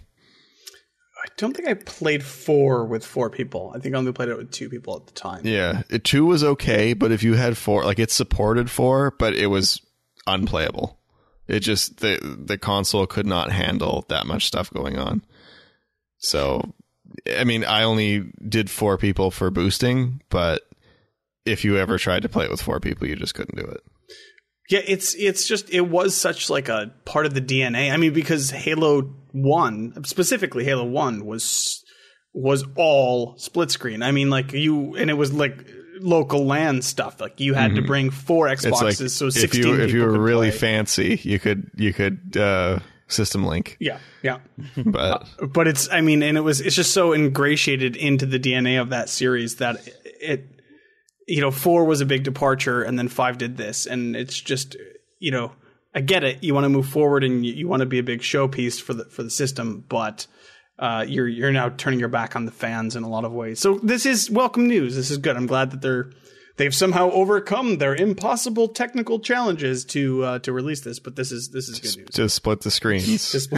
D: I don't think I played 4 with 4 people. I think I only played it with 2 people at the time.
E: Yeah, 2 was okay, but if you had 4, like it supported 4, but it was unplayable. It just the console could not handle that much stuff going on. So, I mean, I only did 4 people for boosting, but if you ever tried to play it with 4 people, you just couldn't do it.
D: Yeah, it's just it was such like a part of the DNA. I mean, because Halo 1, specifically Halo 1 was all split screen. I mean, like and it was like local LAN stuff. Like you had to bring 4 Xboxes,
E: It's like
D: so
E: if
D: 16
E: you
D: people
E: were
D: could
E: really
D: play.
E: fancy, you could system link.
D: Yeah.
E: But
D: It's I mean, and it's just so ingratiated into the DNA of that series that it 4 was a big departure, and then 5 did this, and it's just I get it. You want to move forward, and you want to be a big showpiece for the system, but you're now turning your back on the fans in a lot of ways. So this is welcome news. This is good. I'm glad that they've somehow overcome their impossible technical challenges to release this. But this is good news.
E: to split the screens
D: Just-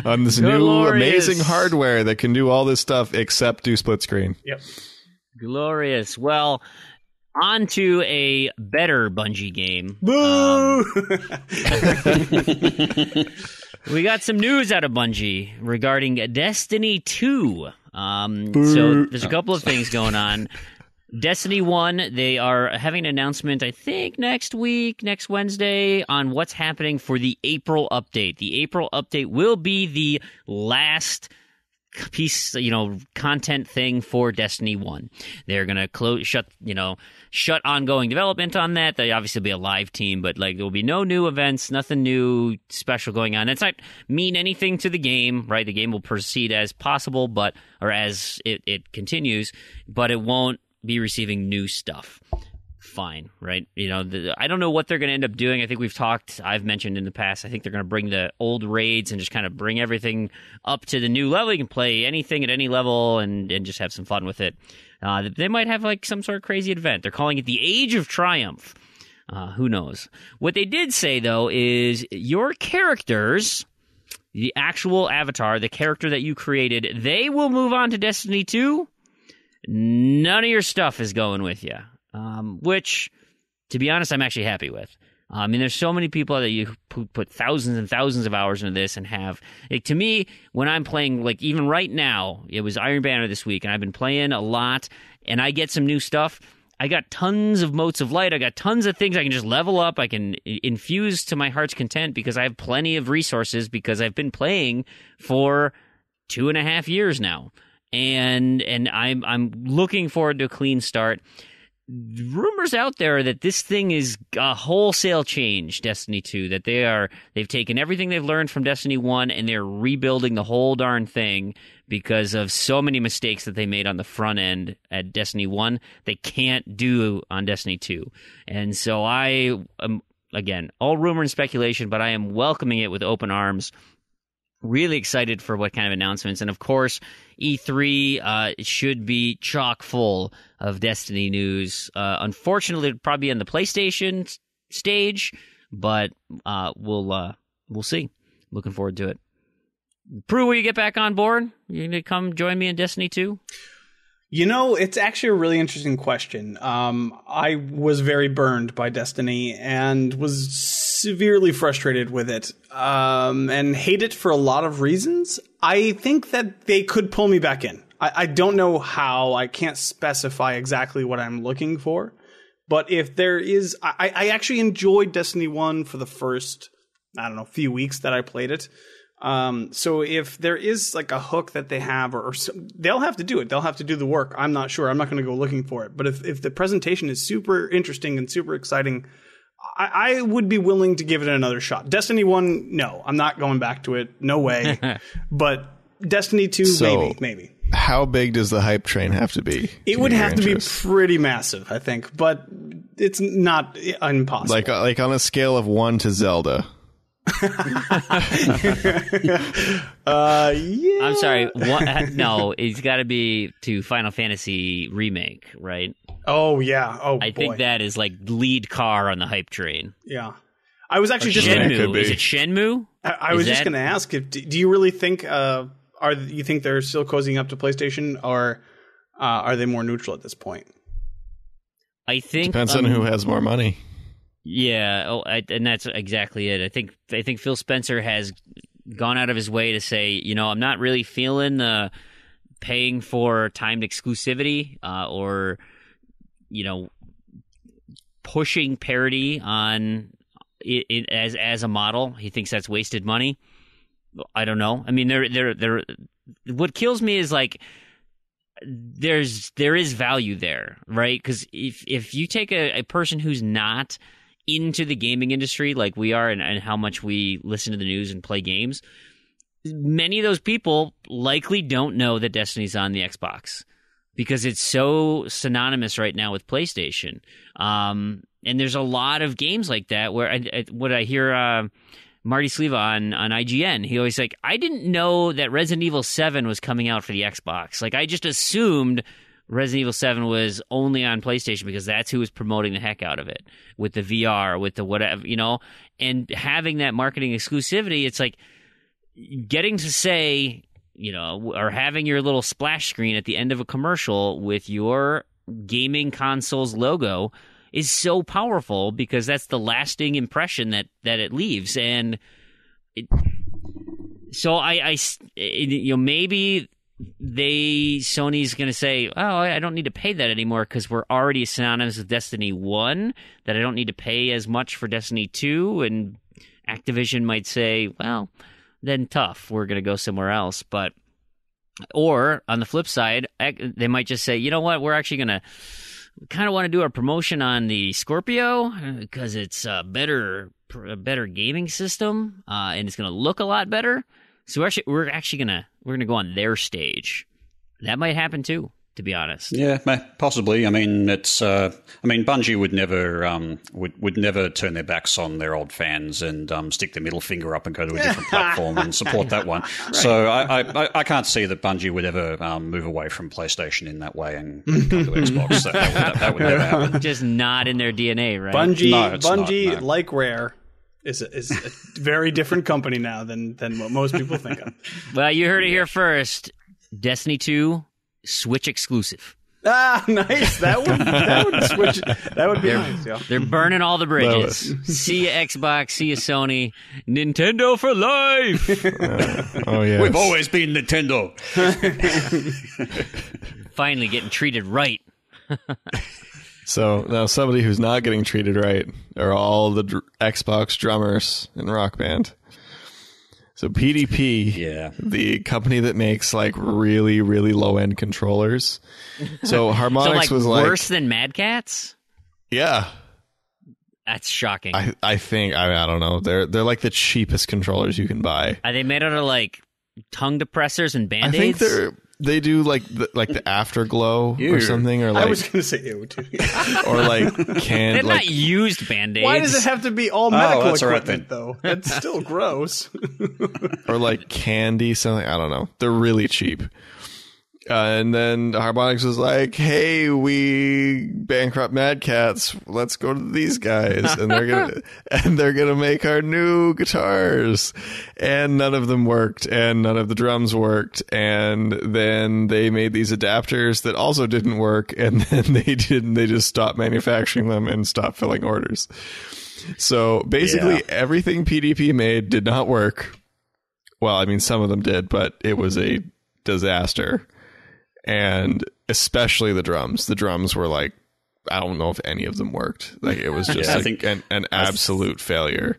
E: on this new
B: Glorious.
E: amazing hardware that can do all this stuff except do split screen.
D: Yep.
B: Glorious. Well, on to a better Bungie game.
D: Boo!
B: We got some news out of Bungie regarding Destiny 2. So there's a couple of things going on. Destiny 1, they are having an announcement, I think, next Wednesday, on what's happening for the April update. The April update will be the last piece, content thing for Destiny 1. They're going to shut ongoing development on that. They obviously be a live team, but there will be no new events, nothing new special going on. It's not mean anything to the game, right? The game will proceed as possible, or as it continues, but it won't be receiving new stuff. Fine, right? I don't know what they're going to end up doing. I think I've mentioned in the past, I think they're going to bring the old raids and just kind of bring everything up to the new level. You can play anything at any level and just have some fun with it. They might have some sort of crazy event. They're calling it the Age of Triumph. Who knows? What they did say, though, is your characters, the actual avatar, the character that you created, they will move on to Destiny 2. None of your stuff is going with you. Which, to be honest, I'm actually happy with. I mean, there's so many people that you put thousands and thousands of hours into this and have. To me, when I'm playing, even right now, it was Iron Banner this week, and I've been playing a lot, and I get some new stuff. I got tons of motes of light. I got tons of things I can just level up. I can infuse to my heart's content because I have plenty of resources because I've been playing for 2.5 years now. And I'm looking forward to a clean start. rumors out there that this thing is a wholesale change, Destiny 2, that they've taken everything they've learned from Destiny 1 and they're rebuilding the whole darn thing because of so many mistakes that they made on the front end at Destiny 1 they can't do on Destiny 2. And so I am, again, all rumor and speculation, but I am welcoming it with open arms. Really excited for what kind of announcements. And of course, E3 should be chock full of Destiny news. Unfortunately, it'll probably be on the PlayStation stage, but we'll see. Looking forward to it. Proulx, will you get back on board? You going to come join me in Destiny 2?
D: You know, it's actually a really interesting question. I was very burned by Destiny and was severely frustrated with it, and hate it for a lot of reasons. I think that they could pull me back in. I don't know how. I can't specify exactly what I'm looking for. But if there is... I actually enjoyed Destiny 1 for the first, few weeks that I played it. So if there is like a hook that they have, or they'll have to do it. They'll have to do the work. I'm not sure. I'm not going to go looking for it. But if the presentation is super interesting and super exciting, I would be willing to give it another shot. Destiny 1, no, I'm not going back to it. No way. But Destiny 2, maybe.
E: How big does the hype train have to be?
D: It would have to be pretty massive, I think. But it's not impossible.
E: Like on a scale of 1 to Zelda.
D: Yeah.
B: I'm sorry. No, it's got to be to Final Fantasy Remake, right?
D: Oh yeah. Oh,
B: I think that is like lead car on the hype train.
D: Yeah. I was actually just
B: Shenmue. Is it Shenmue?
D: I was just going to ask if do you really think you think they're still cozying up to PlayStation, or are they more neutral at this point?
B: I think
E: depends on who has more money.
B: Yeah, and that's exactly it. I think Phil Spencer has gone out of his way to say, I'm not really feeling paying for timed exclusivity or pushing parity on it as a model. He thinks that's wasted money. I don't know. I mean, they're what kills me is like there is value there, right? Because if you take a person who's not into the gaming industry like we are, and how much we listen to the news and play games, many of those people likely don't know that Destiny's on the Xbox because it's so synonymous right now with PlayStation. And there's a lot of games like that where I hear Marty Sleva on IGN, he always like, I didn't know that Resident Evil 7 was coming out for the Xbox. Like, I just assumed Resident Evil 7 was only on PlayStation because that's who was promoting the heck out of it with the VR, with the whatever, and having that marketing exclusivity. It's like getting to say, or having your little splash screen at the end of a commercial with your gaming console's logo is so powerful because that's the lasting impression that it leaves. And so maybe Sony's going to say, oh, I don't need to pay that anymore because we're already synonymous with Destiny 1, that I don't need to pay as much for Destiny 2, and Activision might say, well, then tough, we're going to go somewhere else. Or on the flip side, they might just say, you know what, we're actually going to kind of want to do our promotion on the Scorpio because it's a better gaming system and it's going to look a lot better. So we're gonna go on their stage. That might happen too, to be honest.
C: Yeah, possibly. I mean, Bungie would never turn their backs on their old fans and stick their middle finger up and go to a different platform and support that one. Right. So I can't see that Bungie would ever move away from PlayStation in that way and come to Xbox. That would never happen.
B: Just not in their DNA, right?
D: Bungie, not, no. Like Rare, is a very different company now than what most people think of.
B: Well, you heard it here first. Destiny 2, Switch exclusive.
D: Ah, nice. That would switch. That would be nice. Yeah.
B: They're burning all the bridges. See ya Xbox, see ya Sony, Nintendo for life.
C: Oh yeah, we've always been Nintendo.
B: Finally getting treated right.
E: So now somebody who's not getting treated right are all the Xbox drummers in Rock Band. So PDP,
C: Yeah.
E: the company that makes like really, really low end controllers. So Harmonix was like
B: worse than Mad Catz?
E: Yeah.
B: That's shocking.
E: I think I don't know. They're like the cheapest controllers you can buy.
B: Are they made out of like tongue depressors and
E: I
B: band-aids?
E: think they do like the afterglow or something, or like
D: I was going to say ew too.
E: or like
B: They're not used band-aids.
D: Why does it have to be all medical
C: that's all right
D: equipment though? That's still gross.
E: or like candy something. I don't know. They're really cheap. And then Harmonix was like, "Hey, we bankrupt Mad Catz. Let's go to these guys, and they're gonna make our new guitars." And none of them worked, and none of the drums worked. And then they made these adapters that also didn't work, and then they just stopped manufacturing them and stopped filling orders. So basically, everything PDP made did not work. Well, I mean, some of them did, but it was a disaster. And especially the drums. The drums were like, I don't know if any of them worked. Like it was just an absolute failure.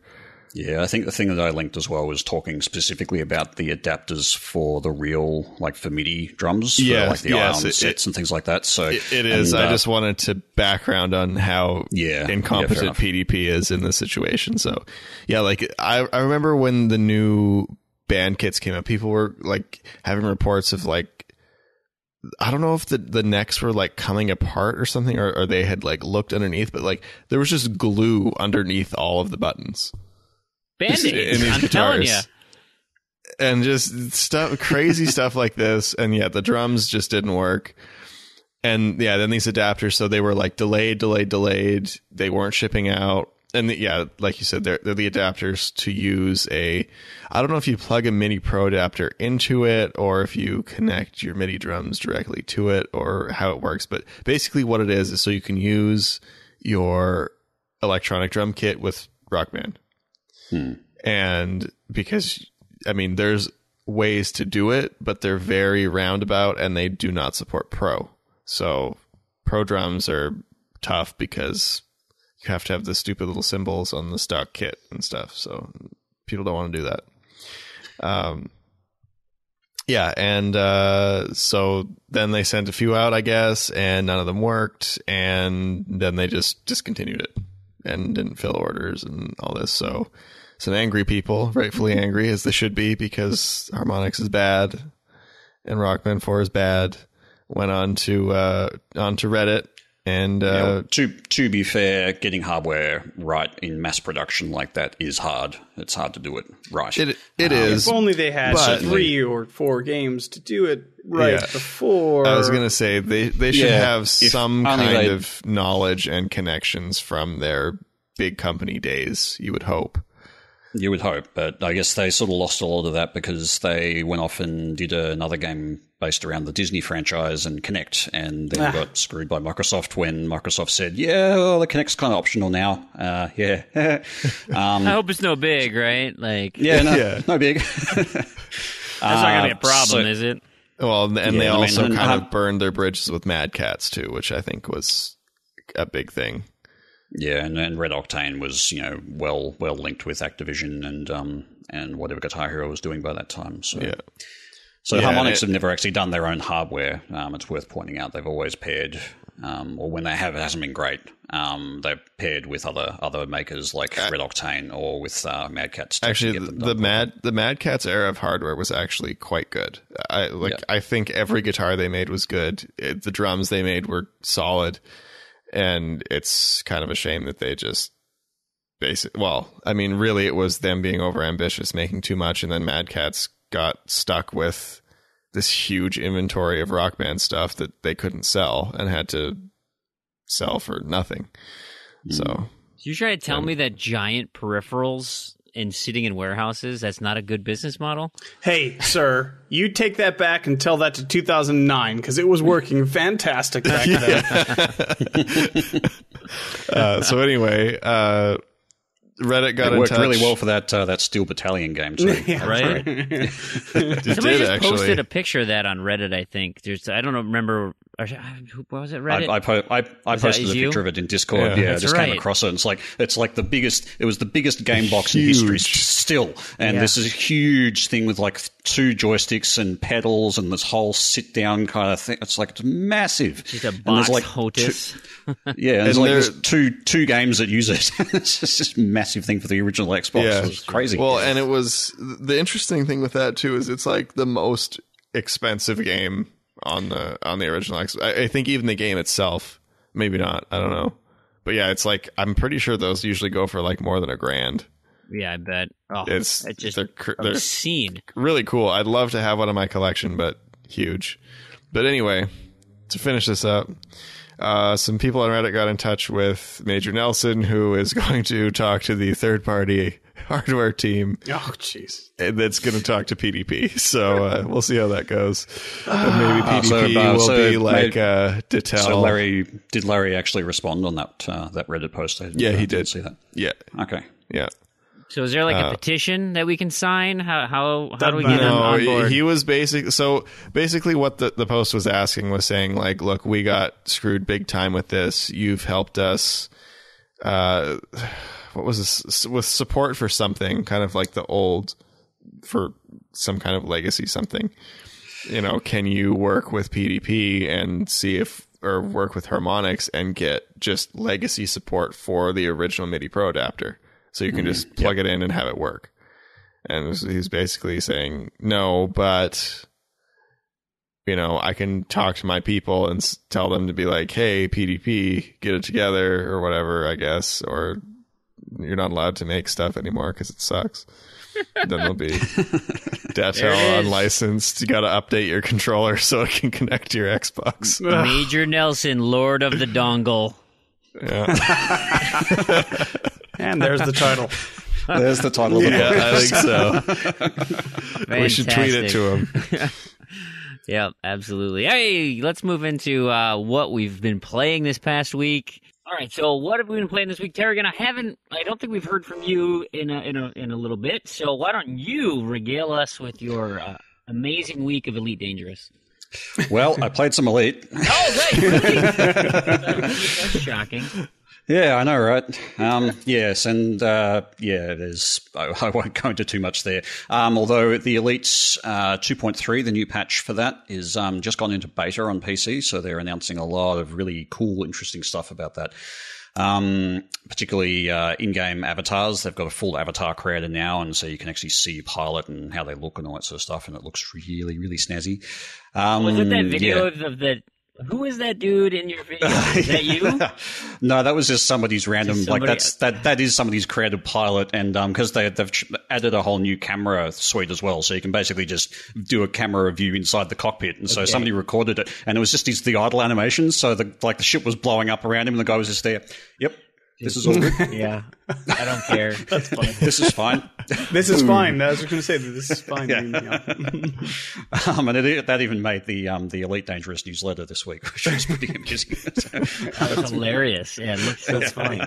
C: Yeah, I think the thing that I linked as well was talking specifically about the adapters for the real, like for MIDI drums, for like the ion sets and things like that. So
E: it is. I just wanted to background on how incompetent PDP is in this situation. So yeah, like I remember when the new band kits came out, people were like having reports of like, I don't know if the necks were like coming apart or something, or they had like looked underneath, but like there was just glue underneath all of the buttons.
B: Band-aids, I'm telling you.
E: And just stuff, crazy stuff like this. And yeah, the drums just didn't work. And yeah, then these adapters, so they were like delayed. They weren't shipping out. And like you said, they're the adapters to use I don't know if you plug a MIDI Pro adapter into it or if you connect your MIDI drums directly to it or how it works. But basically what it is so you can use your electronic drum kit with Rock Band. And because, I mean, there's ways to do it, but they're very roundabout and they do not support Pro. So Pro drums are tough because you have to have the stupid little symbols on the stock kit and stuff. So people don't want to do that. So then they sent a few out, I guess, and none of them worked. And then they just discontinued it and didn't fill orders and all this. So some angry people, rightfully angry as they should be, because Harmonix is bad and Rock Band 4 is bad, went onto Reddit. And
C: to be fair, getting hardware right in mass production like that is hard. It's hard to do it right.
E: It is.
D: If only they had 3 or 4 games to do it right before.
E: I was going to say they should have some kind of knowledge and connections from their big company days, you would hope.
C: You would hope, but I guess they sort of lost a lot of that because they went off and did another game based around the Disney franchise and Kinect, and then got screwed by Microsoft when Microsoft said, the Kinect's kind of optional now. I
B: hope it's no big, right? Like,
C: no big.
B: That's not going to be a problem, is it?
E: Well, and they also kind of burned their bridges with Mad Catz too, which I think was a big thing.
C: Yeah, and Red Octane was, well linked with Activision and whatever Guitar Hero was doing by that time. So Harmonix have never actually done their own hardware. It's worth pointing out they've always paired, or when they have, it hasn't been great. They've paired with other makers like Red Octane or with Mad Catz.
E: Actually, the Mad Catz era of hardware was actually quite good. I think every guitar they made was good. The drums they made were solid. And it's kind of a shame that they just really it was them being overambitious, making too much, and then Mad Catz got stuck with this huge inventory of Rock Band stuff that they couldn't sell and had to sell for nothing. So
B: you try to tell me that giant peripherals and sitting in warehouses, that's not a good business model?
D: Hey, sir, you take that back and tell that to 2009, because it was working fantastic back then.
E: So anyway, Reddit got in touch.
C: It worked really well for that Steel Battalion game too.
B: Somebody just posted a picture of that on Reddit, I think. I don't remember what was it, Reddit?
C: I posted a picture of it in Discord. Yeah, I just came across it. And it's like the biggest. It was the biggest game box in history still, and this is a huge thing with like 2 joysticks and pedals and this whole sit down kind of thing. It's like it's massive.
B: Just a box HOTAS.
C: There's like there's two games that use it. It's just this massive thing for the original Xbox.
E: Yeah.
C: It was crazy.
E: Well, and it was the interesting thing with that too is it's like the most expensive game on the original Xbox. I think even the game itself, maybe not. I don't know, but yeah, it's like I'm pretty sure those usually go for like more than $1,000.
B: Yeah, I bet. Oh,
E: it's
B: just
E: they're
B: obscene.
E: Really cool. I'd love to have one in my collection, but huge. But anyway, to finish this up, some people on Reddit got in touch with Major Nelson, who is going to talk to the third-party hardware team.
D: Oh, jeez.
E: That's going to talk to PDP. So we'll see how that goes. But maybe PDP will be like Detel.
C: So did Larry actually respond on that Reddit post?
E: Yeah, he did.
C: See that?
E: Yeah.
C: Okay.
E: Yeah.
B: So is there like a petition that we can sign? How do we get him on board?
E: He was basically what the post was asking was saying like, look, we got screwed big time with this. You've helped us. What was this with support for something kind of like the old for some kind of legacy something? You know, can you work with PDP and see or work with Harmonix and get just legacy support for the original MIDI Pro adapter? So you can just plug it in and have it work. And he's basically saying, no, but, you know, I can talk to my people and tell them to be like, hey, PDP, get it together or whatever, I guess. Or you're not allowed to make stuff anymore because it sucks. Then there'll be Datel unlicensed. You got to update your controller so it can connect to your Xbox.
B: Major Nelson, Lord of the Dongle.
E: Yeah.
D: And there's the title.
C: There's the title.
E: Yeah, I think so. We should tweet it to him.
B: Yeah, absolutely. Hey, let's move into what we've been playing this past week. All right, so what have we been playing this week, Tarragon? I don't think we've heard from you in a little bit. So why don't you regale us with your amazing week of Elite Dangerous?
C: Well, I played some Elite.
B: Oh, great! Really? That's shocking.
C: Yeah, I know, right? Yes, and I won't go into too much there. Although the Elite's 2.3, the new patch for that, is just gone into beta on PC, so they're announcing a lot of really cool, interesting stuff about that. Particularly in-game avatars. They've got a full avatar creator now, and so you can actually see your pilot and how they look and all that sort of stuff, and it looks really, really snazzy.
B: Was it that video of the... Who is that dude in your video? Is that you?
C: No, that was just somebody's random. Like that is somebody's created pilot, and because they've added a whole new camera suite as well, so you can basically just do a camera view inside the cockpit. And so somebody recorded it, and it was just the idle animations. So the ship was blowing up around him, and the guy was just there. Yep. This is all good.
B: Yeah, I don't care. That's funny.
C: This is fine.
D: This is fine. I was going to say that this is fine.
C: Yeah. And that even made the Elite Dangerous newsletter this week, which was pretty amusing.
B: That's hilarious. Yeah, that's funny.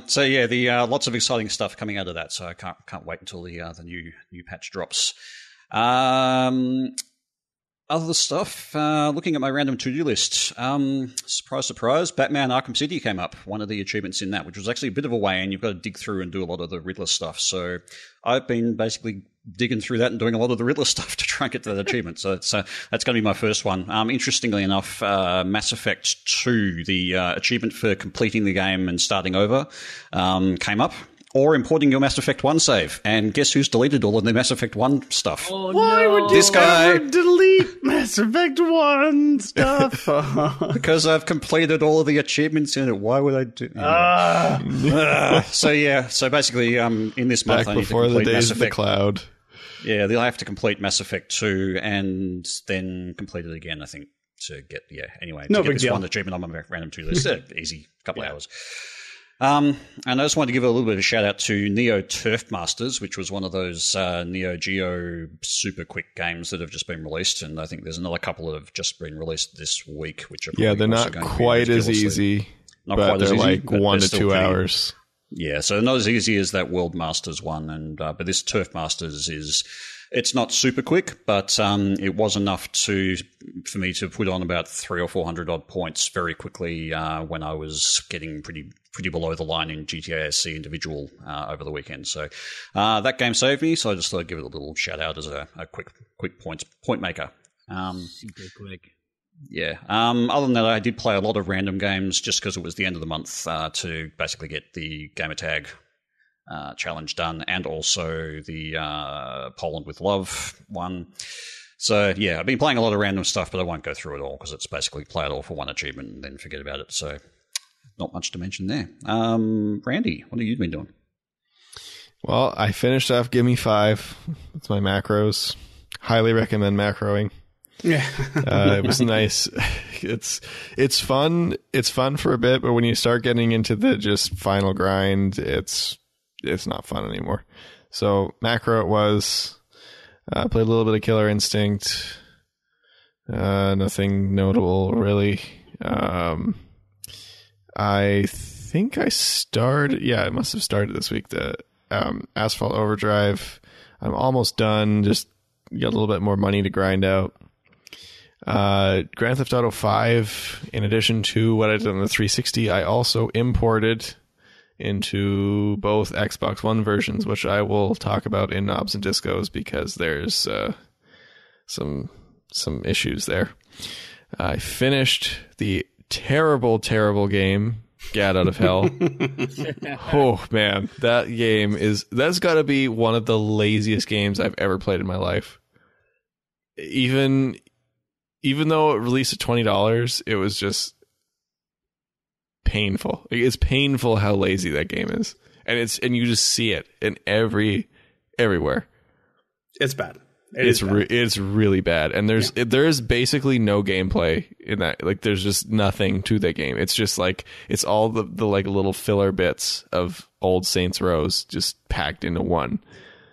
C: So yeah, the lots of exciting stuff coming out of that. So I can't wait until the new patch drops. Other stuff, looking at my random to-do list, surprise, surprise, Batman Arkham City came up, one of the achievements in that, which was actually a bit of a way in. You've got to dig through and do a lot of the Riddler stuff. So I've been basically digging through that and doing a lot of the Riddler stuff to try and get to that achievement. So that's going to be my first one. Interestingly enough, Mass Effect 2, the achievement for completing the game and starting over, came up. Or importing your Mass Effect 1 save. And guess who's deleted all of the Mass Effect 1 stuff?
B: Oh,
D: Why would you
C: this guy
D: ever delete Mass Effect 1 stuff?
C: Because I've completed all of the achievements in it. Why would I do So basically, in this month,
E: Back
C: I need to
E: before the
C: complete
E: days
C: Mass
E: of the
C: Effect.
E: cloud.
C: Yeah, I have to complete Mass Effect 2 and then complete it again, I think, to get, anyway.
D: No
C: to get
D: big
C: this
D: deal.
C: one achievement on my random to list. Easy, couple of hours. And I just wanted to give a little bit of a shout out to Neo Turf Masters, which was one of those Neo Geo super quick games that have just been released, and I think there's another couple that have just been released this week, which are
E: they're not quite as easy, but they're like 1 to 2 hours.
C: Yeah, so not as easy as that World Masters one, and but this Turf Masters It's not super quick, but it was enough for me to put on about 300 or 400 odd points very quickly when I was getting pretty below the line in GTA SC individual over the weekend. So that game saved me. So I just thought I'd give it a little shout out as a quick point maker.
B: Super quick.
C: Yeah. Other than that, I did play a lot of random games just because it was the end of the month to basically get the gamer tag challenge done, and also the Poland with Love one. So yeah, I've been playing a lot of random stuff, but I won't go through it all because it's basically play it all for one achievement and then forget about it. So not much to mention there. Randy, what have you been doing?
E: Well, I finished off Gimme 5. That's my macros. Highly recommend macroing.
D: Yeah.
E: It was nice. It's fun. It's fun for a bit, but when you start getting into the just final grind, it's not fun anymore. So macro it was. Played a little bit of Killer Instinct. Nothing notable really. I think I started. Yeah, I must have started this week. The Asphalt Overdrive. I'm almost done. Just got a little bit more money to grind out. Grand Theft Auto 5, in addition to what I did on the 360, I also imported into both Xbox One versions, which I will talk about in Knobs and Discos because there's some issues there. I finished the terrible game Gat Out of Hell. Oh man, that's got to be one of the laziest games I've ever played in my life. Even though it released at $20, it was just painful. It's painful how lazy that game is, and you just see it in everywhere.
D: It's bad.
E: It's really bad, and there's basically no gameplay in that. Like, there's just nothing to that game. It's just like it's all the like little filler bits of old Saints Row just packed into one.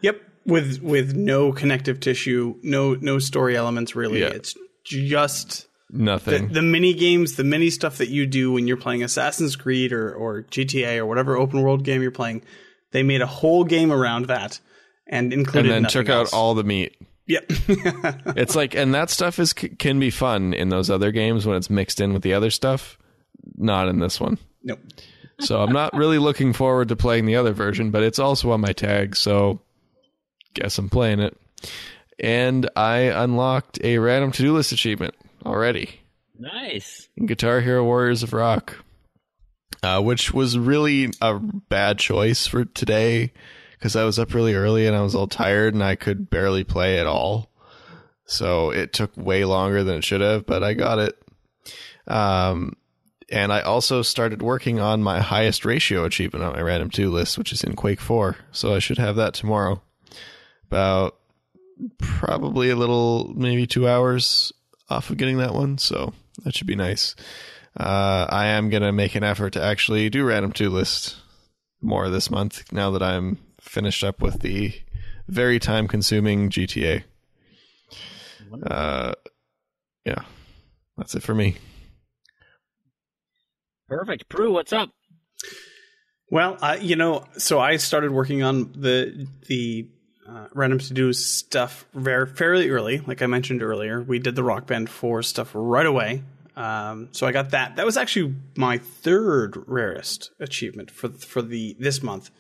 D: Yep, with no connective tissue, no story elements really. Yeah. It's just
E: nothing.
D: The mini games, the mini stuff that you do when you're playing Assassin's Creed or GTA or whatever open world game you're playing, they made a whole game around that and included
E: and then
D: nothing
E: took
D: else.
E: Out all the meat.
D: Yep.
E: It's like, and that stuff can be fun in those other games when it's mixed in with the other stuff. Not in this one.
D: Nope.
E: So I'm not really looking forward to playing the other version, but it's also on my tag, so guess I'm playing it. And I unlocked a random to-do list achievement already.
B: Nice.
E: In Guitar Hero Warriors of Rock, which was really a bad choice for today because I was up really early and I was all tired and I could barely play at all. So it took way longer than it should have, but I got it. And I also started working on my highest ratio achievement on my random to-do list, which is in Quake 4. So I should have that tomorrow. About probably a little, maybe 2 hours off of getting that one, so that should be nice. I am going to make an effort to actually do random to list more this month now that I'm finished up with the very time-consuming GTA. Yeah, that's it for me.
B: Perfect. Proulx, what's up?
D: Well, so I started working on the random to-do stuff fairly early. Like I mentioned earlier, we did the Rock Band 4 stuff right away. So I got that. That was actually my third rarest achievement for this month,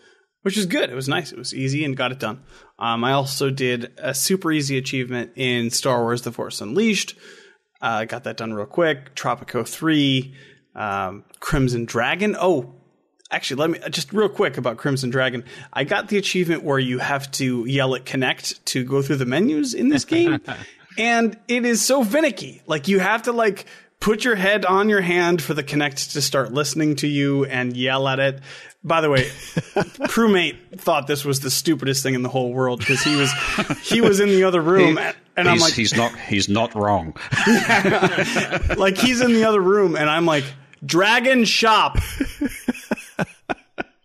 D: which is good. It was nice. It was easy and got it done. I also did a super easy achievement in Star Wars The Force Unleashed. Got that done real quick. Tropico 3, Crimson Dragon. Oh, actually, let me just real quick about Crimson Dragon. I got the achievement where you have to yell at Connect to go through the menus in this game. And it is so finicky. Like, you have to put your head on your hand for the Connect to start listening to you and yell at it. By the way, crewmate thought this was the stupidest thing in the whole world because he was in the other room and I'm like,
C: he's not wrong.
D: Yeah, like he's in the other room and I'm like, Dragon Shop.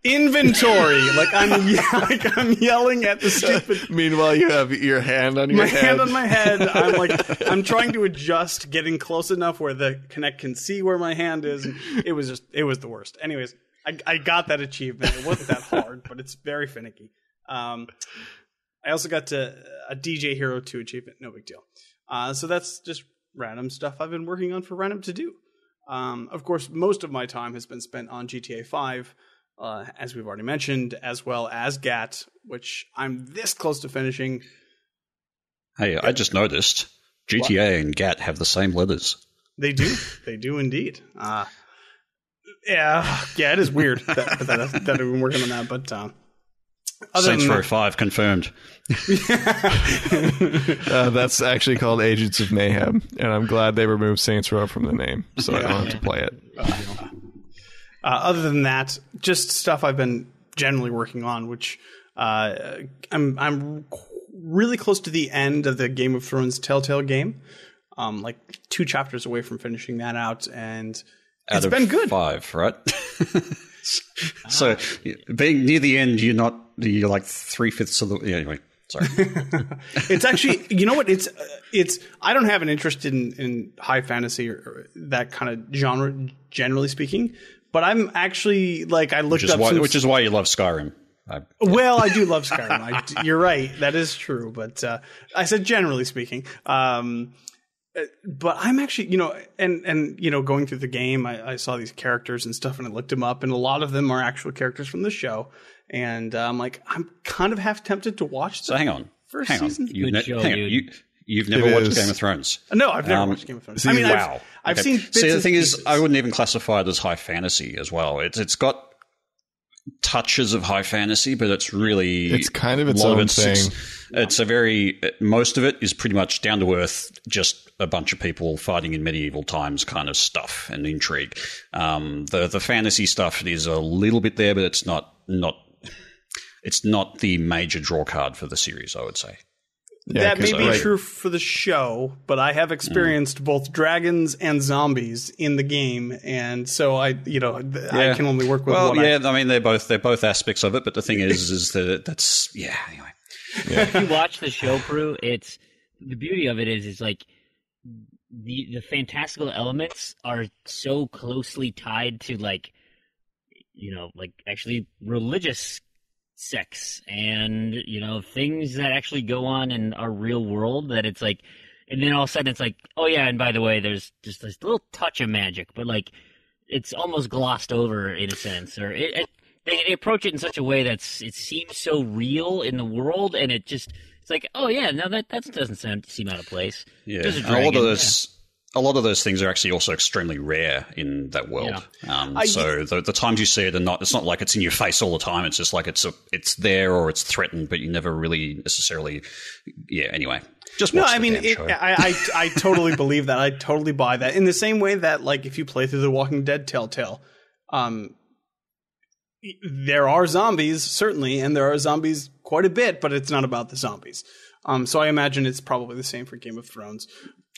D: Inventory. I'm yelling at the stupid.
E: Meanwhile, you have your hand on your head.
D: My hand on my head. I'm trying to adjust, getting close enough where the Connect can see where my hand is. It was the worst. Anyways, I got that achievement. It wasn't that hard, but it's very finicky. I also got to a DJ Hero 2 achievement. No big deal. So that's just random stuff I've been working on for Random to Do. Of course, most of my time has been spent on GTA 5, as we've already mentioned, as well as GAT, which I'm this close to finishing.
C: Hey, I just noticed GTA and GAT have the same letters.
D: They do. They do indeed. Yeah, it is weird that I've been working on that, but
C: Saints Row 5 confirmed.
E: That's actually called Agents of Mayhem, and I'm glad they removed Saints Row from the name, so I don't have to play it.
D: Other than that, just stuff I've been generally working on, which I'm really close to the end of the Game of Thrones Telltale game. Like 2 chapters away from finishing that out, and it's been good.
C: 5, right? So, being near the end, you're like 3/5 of the. Yeah, anyway, sorry.
D: It's actually, you know what? It's. I don't have an interest in high fantasy or that kind of genre, generally speaking. But I'm actually like I looked up,
C: which is why you love Skyrim.
D: Well, I do love Skyrim. You're right, that is true. But I said generally speaking. But I'm actually, and going through the game, I saw these characters and stuff, and I looked them up, and a lot of them are actual characters from the show. And I'm kind of half tempted to watch.
C: So hang on,
D: first season.
C: You've never watched Game of Thrones?
D: No, I've never watched Game of Thrones.
C: Wow.
D: I've seen. Bits
C: See, the thing
D: pieces.
C: is, I wouldn't even classify it as high fantasy as well. It's got touches of high fantasy, but it's
E: kind of its own thing.
C: It's most of it is pretty much down to earth, just a bunch of people fighting in medieval times kind of stuff and intrigue. The fantasy stuff is a little bit there, but it's not the major draw card for the series, I would say.
E: Yeah,
D: that may be true for the show, but I have experienced both dragons and zombies in the game, and so I can only work with
C: I mean, they're both aspects of it, but the thing is that anyway.
B: Yeah. If you watch the show, Proulx, it's the beauty of it is like the fantastical elements are so closely tied to like actually religious sex and things that actually go on in our real world, that it's like, and then all of a sudden it's like, oh yeah, and by the way, there's just this little touch of magic, but like it's almost glossed over in a sense, or they approach it in such a way it seems so real in the world, and it's like, oh yeah, no, that doesn't seem out of place.
C: Yeah, and a lot of those things are actually also extremely rare in that world. Yeah. So the times you see it, it's not like it's in your face all the time. It's just like it's there or it's threatened, but you never really necessarily. Yeah. Anyway, just watch the damn show.
D: I totally believe that. I totally buy that. In the same way that, like, if you play through The Walking Dead Telltale, there are zombies certainly, and there are zombies quite a bit, but it's not about the zombies. So I imagine it's probably the same for Game of Thrones.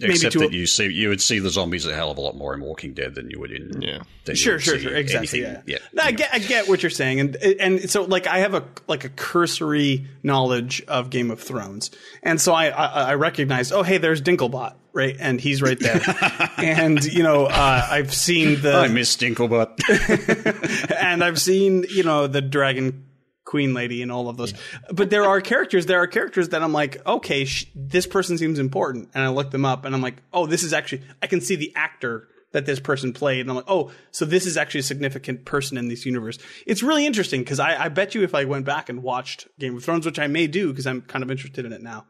C: Except that you would see the zombies a hell of a lot more in Walking Dead than you would in
D: Sure, exactly. Yeah. No, I get what you're saying, and so like I have a cursory knowledge of Game of Thrones, and so I recognize, oh hey, there's Dinklebot, right, and he's right there, and I've seen
C: I miss Dinklebot,
D: and I've seen the Dragon Queen lady and all of those, but there are characters that I'm like, okay, this person seems important, and I look them up and I'm like, oh, this is actually, I can see the actor that this person played, and I'm like, oh, so this is actually a significant person in this universe. It's really interesting because I bet you if I went back and watched Game of Thrones, which I may do because I'm kind of interested in it now.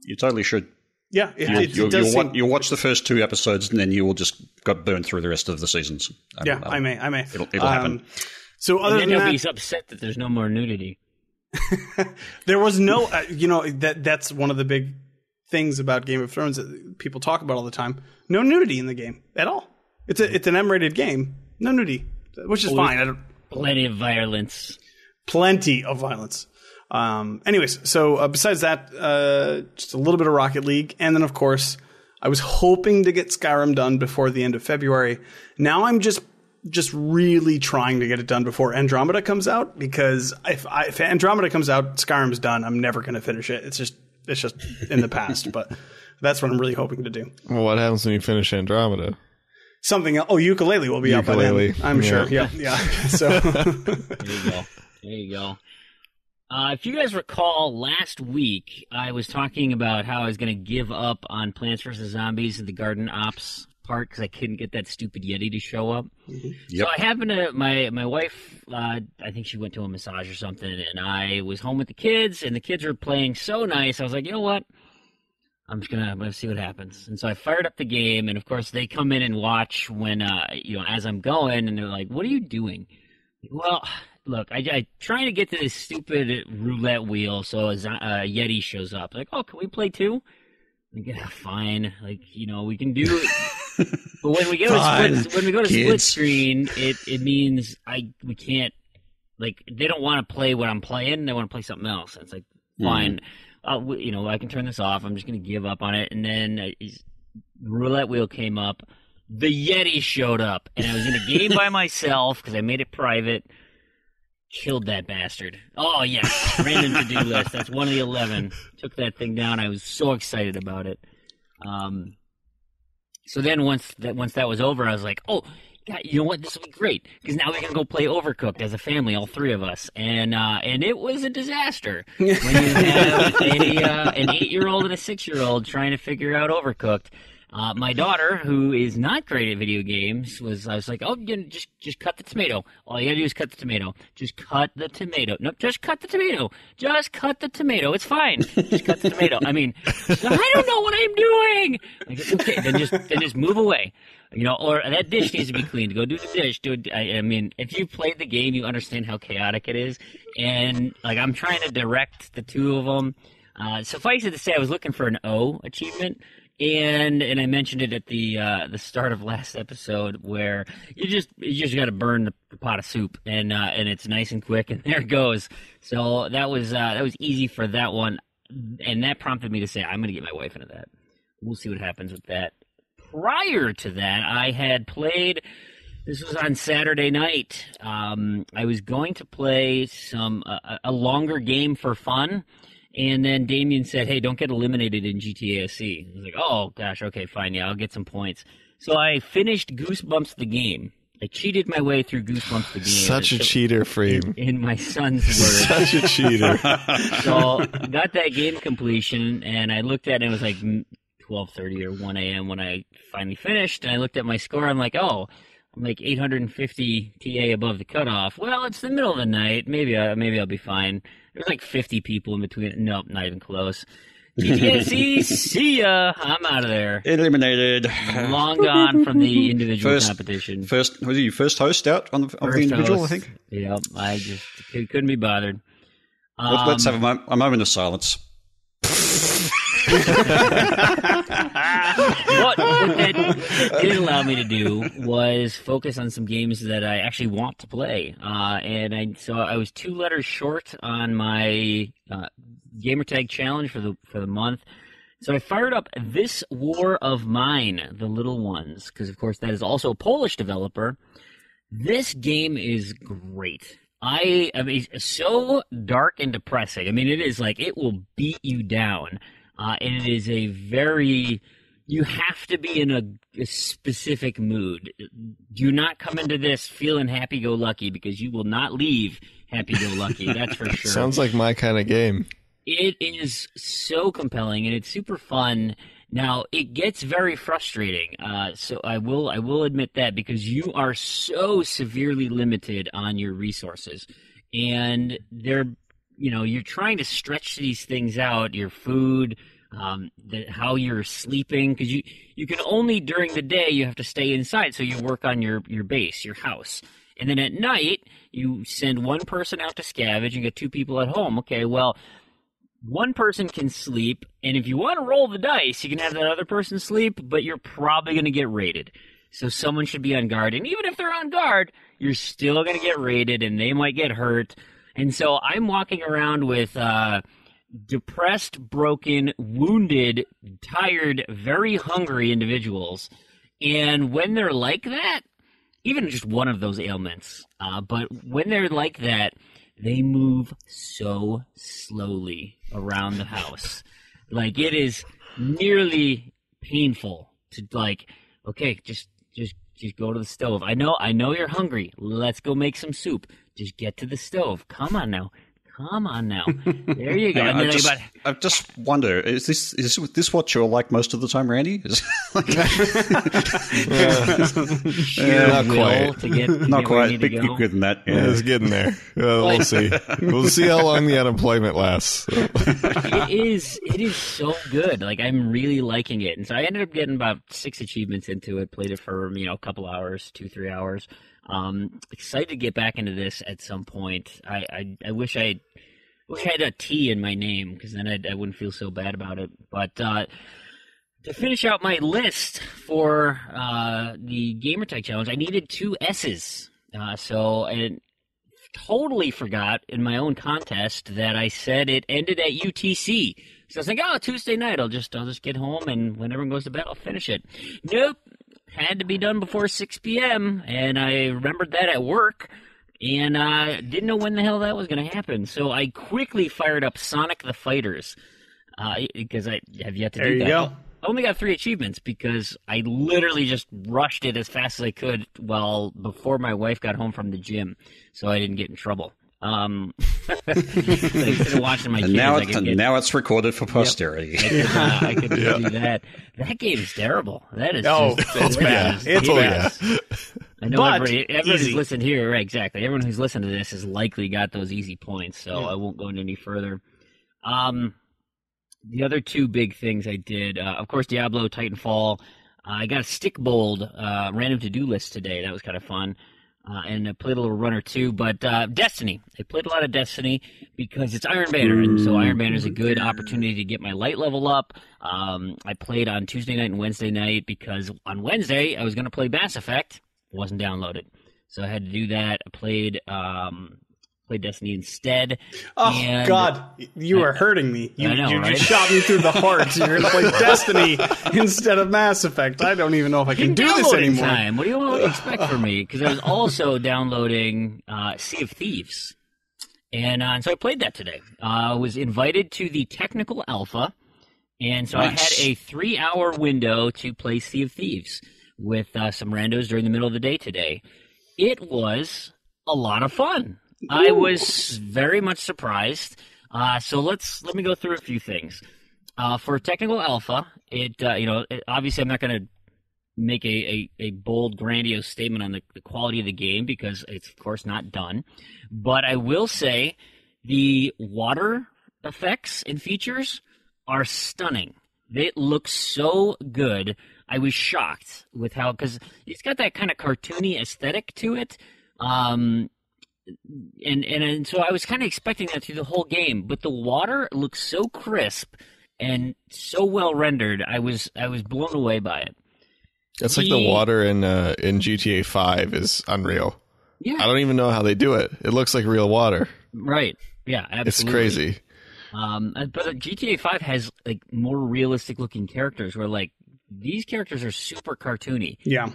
C: You totally should.
D: Yeah,
C: you'll watch the first 2 episodes and then you will just get burned through the rest of the seasons.
D: I may.
C: It'll happen.
D: So other than that,
B: he's upset that there's no more nudity.
D: There was no, that's one of the big things about Game of Thrones that people talk about all the time. No nudity in the game at all. It's an M-rated game. No nudity, which is fine.
B: Plenty of violence.
D: Plenty of violence. Anyways, so besides that, just a little bit of Rocket League, and then of course I was hoping to get Skyrim done before the end of February. Now I'm just really trying to get it done before Andromeda comes out, because if Andromeda comes out, Skyrim's done. I'm never going to finish it. It's just in the past, but that's what I'm really hoping to do.
E: Well, what happens when you finish Andromeda?
D: Something else. Oh, Ukulele will be out by then, I'm sure. Yeah. So
B: there you go. If you guys recall, last week I was talking about how I was going to give up on Plants vs. Zombies and the Garden Ops part because I couldn't get that stupid Yeti to show up.
C: Yep.
B: So I happened to, my wife, I think she went to a massage or something, and I was home with the kids, and the kids were playing so nice. I was like, you know what? I'm gonna see what happens. And so I fired up the game, and of course they come in and watch when, as I'm going, and they're like, what are you doing? Well, look, I trying to get to this stupid roulette wheel, so a Yeti shows up. Like, oh, can we play too? Like, yeah, fine. Like, we can do it. But when we go to split screen, it means we can't. Like, they don't want to play what I'm playing. They want to play something else. And it's like, fine. I can turn this off. I'm just going to give up on it. And then the roulette wheel came up. The Yeti showed up, and I was in a game by myself because I made it private. Killed that bastard. Oh, yes. Random to-do list. That's one of the 11. Took that thing down. I was so excited about it. So then once that was over, I was like, oh, God, you know what? This will be great. Because now we can go play Overcooked as a family, all three of us. And it was a disaster. When you have an 8-year-old and a 6-year-old trying to figure out Overcooked. My daughter, who is not great at video games, I was like, oh, just cut the tomato. All you gotta do is cut the tomato. Just cut the tomato. No, just cut the tomato. Just cut the tomato. It's fine. Just cut the tomato. I mean, I don't know what I'm doing. Like, okay, then just move away. Or that dish needs to be cleaned. Go do the dish. I mean, if you've played the game, you understand how chaotic it is. And, like, I'm trying to direct the two of them. Suffice it to say, I was looking for an O achievement. And I mentioned it at the start of last episode where you just got to burn the pot of soup and it's nice and quick and there it goes. So that was easy for that one, and that prompted me to say I'm going to get my wife into that. We'll see what happens with that. Prior to that, I had played. This was on Saturday night. I was going to play a longer game for fun. And then Damien said, hey, don't get eliminated in GTA SC. I was like, oh, gosh, okay, fine, yeah, I'll get some points. So I finished Goosebumps the game. I cheated my way through Goosebumps the game.
E: Such a cheater, Fream.
B: In my son's words.
E: Such a cheater.
B: So I got that game completion, and I looked at it, and it was like 12:30 or 1 a.m. when I finally finished, and I looked at my score, I'm like, oh, I'm like 850 TA above the cutoff. Well, it's the middle of the night. Maybe I'll be fine. There's like 50 people in between. Nope, not even close. GTSC, see ya. I'm out of there.
C: Eliminated.
B: Long gone from the individual competition.
C: Was he your first host out of the individual,
B: host.
C: I think?
B: Yep, I just couldn't be bothered.
C: Let's have a moment of silence.
B: What that did allow me to do was focus on some games that I actually want to play. So I was 2 letters short on my gamertag challenge for the month. So I fired up This War of Mine, The Little Ones, because of course that is also a Polish developer. This game is great. I mean, it's so dark and depressing. I mean, it is like, it will beat you down. And it is you have to be in a specific mood. Do not come into this feeling happy-go-lucky because you will not leave happy-go-lucky, that's for sure.
E: Sounds like my kind of game.
B: It is so compelling and it's super fun. Now, it gets very frustrating, so I will admit that because you are so severely limited on your resources. And you're trying to stretch these things out, your food, how you're sleeping, because you can only, during the day, you have to stay inside, so you work on your base, your house. And then at night, you send one person out to scavenge, you get 2 people at home. Okay, well, one person can sleep, and if you want to roll the dice, you can have that other person sleep, but you're probably going to get raided. So someone should be on guard, and even if they're on guard, you're still going to get raided, and they might get hurt. And so I'm walking around with depressed, broken, wounded, tired, very hungry individuals. And when they're like that, even just one of those ailments, but when they're like that, they move so slowly around the house. Like, it is nearly painful to, like, okay, just go to the stove. I know you're hungry. Let's go make some soup. Just get to the stove. Come on now. Come on now. There you go. And then
C: I just wonder, is this what you're like most of the time, Randy?
E: Not quite.
C: Not quite. You're good than that.
E: Yeah, it's getting there. We'll see. We'll see how long the unemployment lasts.
B: It is so good. Like, I'm really liking it. And so I ended up getting about 6 achievements into it, played it for, a couple hours, 2-3 hours. Excited to get back into this at some point. I wish I had a T in my name, because then I wouldn't feel so bad about it. But to finish out my list for the Gamertag Challenge, I needed 2 S's. So I totally forgot in my own contest that I said it ended at UTC. So I was like, Tuesday night, I'll just get home, and when everyone goes to bed, I'll finish it. Nope. Had to be done before 6 p.m., and I remembered that at work, and didn't know when the hell that was going to happen. So I quickly fired up Sonic the Fighters, because I have yet to do that.
D: There you go.
B: I only got 3 achievements because I literally just rushed it as fast as I could before my wife got home from the gym, so I didn't get in trouble. Instead of watching my kids,
C: now it's recorded for posterity.
B: Yep. I could do that. That game is terrible. That is
D: it's bad. It's bad.
B: I know everybody who's listened here, right, exactly. Everyone who's listened to this has likely got those easy points, so I won't go into any further. The other 2 big things I did, of course, Diablo, Titanfall. I got a stick bold random to-do list today. That was kind of fun. And I played a little run or 2, but Destiny. I played a lot of Destiny because it's Iron Banner, and so Iron Banner is a good opportunity to get my light level up. I played on Tuesday night and Wednesday night because on Wednesday I was going to play Mass Effect. It wasn't downloaded, so I had to do that. I played Destiny instead.
D: Oh, God, you are hurting me. You
B: right?
D: just shot me through the heart. You're going to play Destiny instead of Mass Effect. I don't even know if I can do this anymore.
B: What do you want to expect from me? Because I was also downloading Sea of Thieves. And so I played that today. I was invited to the technical alpha, and so nice. I had a 3-hour window to play Sea of Thieves with some randos during the middle of the day today. It was a lot of fun. I was very much surprised. So let me go through a few things. For technical alpha, obviously I'm not going to make a bold, grandiose statement on the quality of the game because it's of course not done. But I will say the water effects and features are stunning. They look so good. I was shocked with how, because it's got that kind of cartoony aesthetic to it. And so I was kind of expecting that through the whole game, but the water looks so crisp and so well rendered. I was blown away by it.
E: It's like the water in GTA 5 is unreal.
B: Yeah,
E: I don't even know how they do it. It looks like real water.
B: Right. Yeah, absolutely.
E: It's crazy.
B: But GTA 5 has like more realistic looking characters where like these characters are super cartoony.
D: Yeah.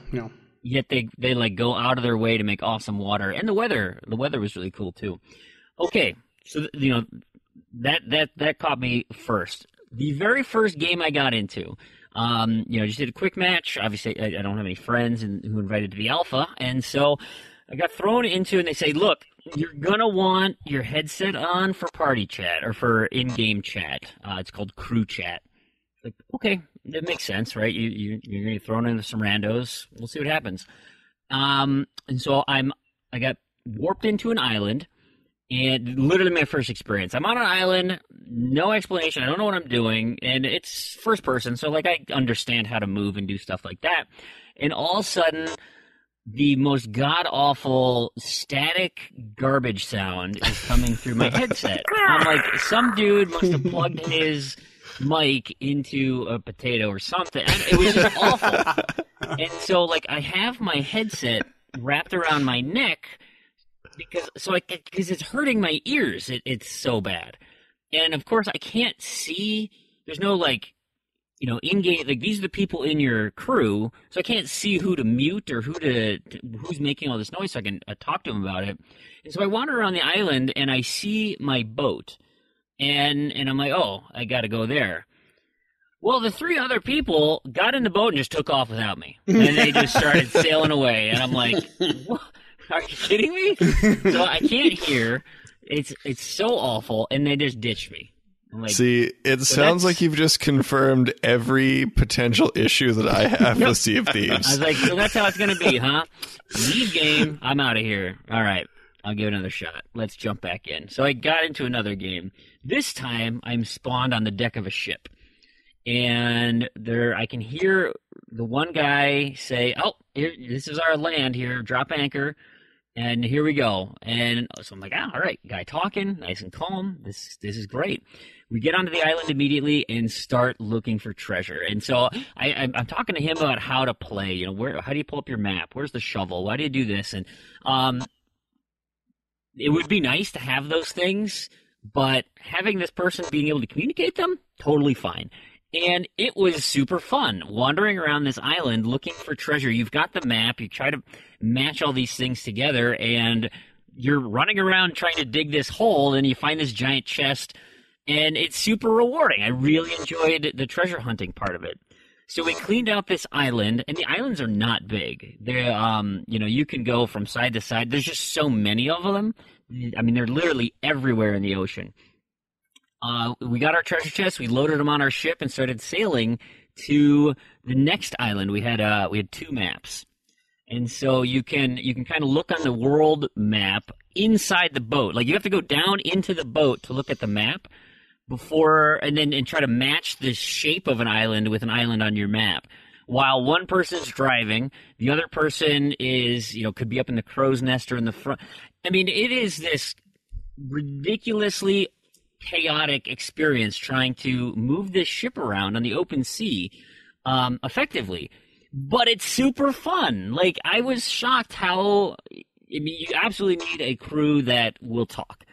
B: Yet they like go out of their way to make awesome water, and the weather was really cool too. Okay, so that caught me first. The very first game I got into, just did a quick match. Obviously, I don't have any friends who invited to the alpha, and so I got thrown into, and they say, look, you're gonna want your headset on for party chat or for in-game chat. It's called crew chat. Like, okay, that makes sense, right? You're gonna get thrown into some randos. We'll see what happens. And so I got warped into an island, and literally my first experience. I'm on an island, no explanation. I don't know what I'm doing, and it's first person, so like I understand how to move and do stuff like that. And all of a sudden, the most god-awful static garbage sound is coming through my headset. I'm like, some dude must have plugged his mic into a potato or something. It was just awful. And so, like, I have my headset wrapped around my neck because it's hurting my ears. It's so bad. And of course, I can't see. There's no in-game, like these are the people in your crew, so I can't see who to mute or who's making all this noise so I can talk to them about it. And so I wander around the island and I see my boat. And I'm like, oh, I got to go there. Well, the 3 other people got in the boat and just took off without me. And they just started sailing away. And I'm like, what? Are you kidding me? So I can't hear. It's so awful, and they just ditched me. Like,
E: see, it sounds like you've just confirmed every potential issue that I have with Sea of Thieves.
B: I was like, so that's how it's going to be, huh? Leave game, I'm out of here. All right, I'll give it another shot. Let's jump back in. So I got into another game. This time, I'm spawned on the deck of a ship. And I can hear the one guy say, oh, this is our land here, drop anchor. And here we go. And so I'm like, all right, guy talking, nice and calm. This is great. We get onto the island immediately and start looking for treasure. And so I'm talking to him about how to play. You know, how do you pull up your map? Where's the shovel? Why do you do this? And it would be nice to have those things, but having this person being able to communicate them, totally fine. And it was super fun, wandering around this island looking for treasure. You've got the map, you try to match all these things together, and you're running around trying to dig this hole, and you find this giant chest, and it's super rewarding. I really enjoyed the treasure hunting part of it. So we cleaned out this island, and the islands are not big. They're, you can go from side to side. There's just so many of them. I mean, they're literally everywhere in the ocean. We got our treasure chests, we loaded them on our ship, and started sailing to the next island. We had 2 maps, and so you can kind of look on the world map inside the boat. Like, you have to go down into the boat to look at the map and try to match the shape of an island with an island on your map. While one person's driving, the other person is, could be up in the crow's nest or in the front. I mean, it is this ridiculously chaotic experience trying to move this ship around on the open sea effectively, but it's super fun. Like, I was shocked how, you absolutely need a crew that will talk.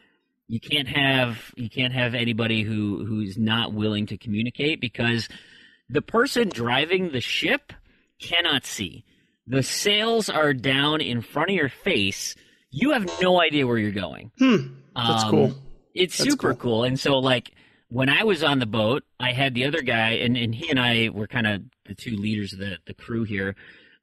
B: You can't have anybody who's not willing to communicate, because the person driving the ship cannot see. The sails are down in front of your face. You have no idea where you're going.
D: That's cool.
B: It's super cool. And so, like, when I was on the boat, I had the other guy, and he and I were kind of the 2 leaders of the crew here.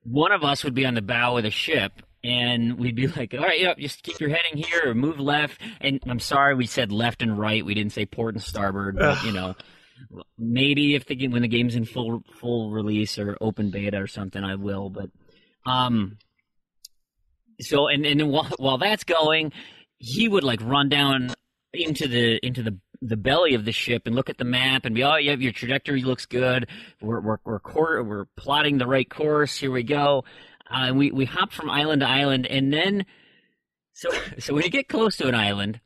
B: One of us would be on the bow of the ship, and we'd be like, all right, yep, just keep your heading here or move left. And I'm sorry, we said left and right. We didn't say port and starboard, but, maybe when the game's in full release or open beta or something, I will. But so and then while that's going, he would, like, run down into the belly of the ship and look at the map and be, oh, yeah, your trajectory looks good. We're plotting the right course. Here we go. We hop from island to island, and then so when you get close to an island,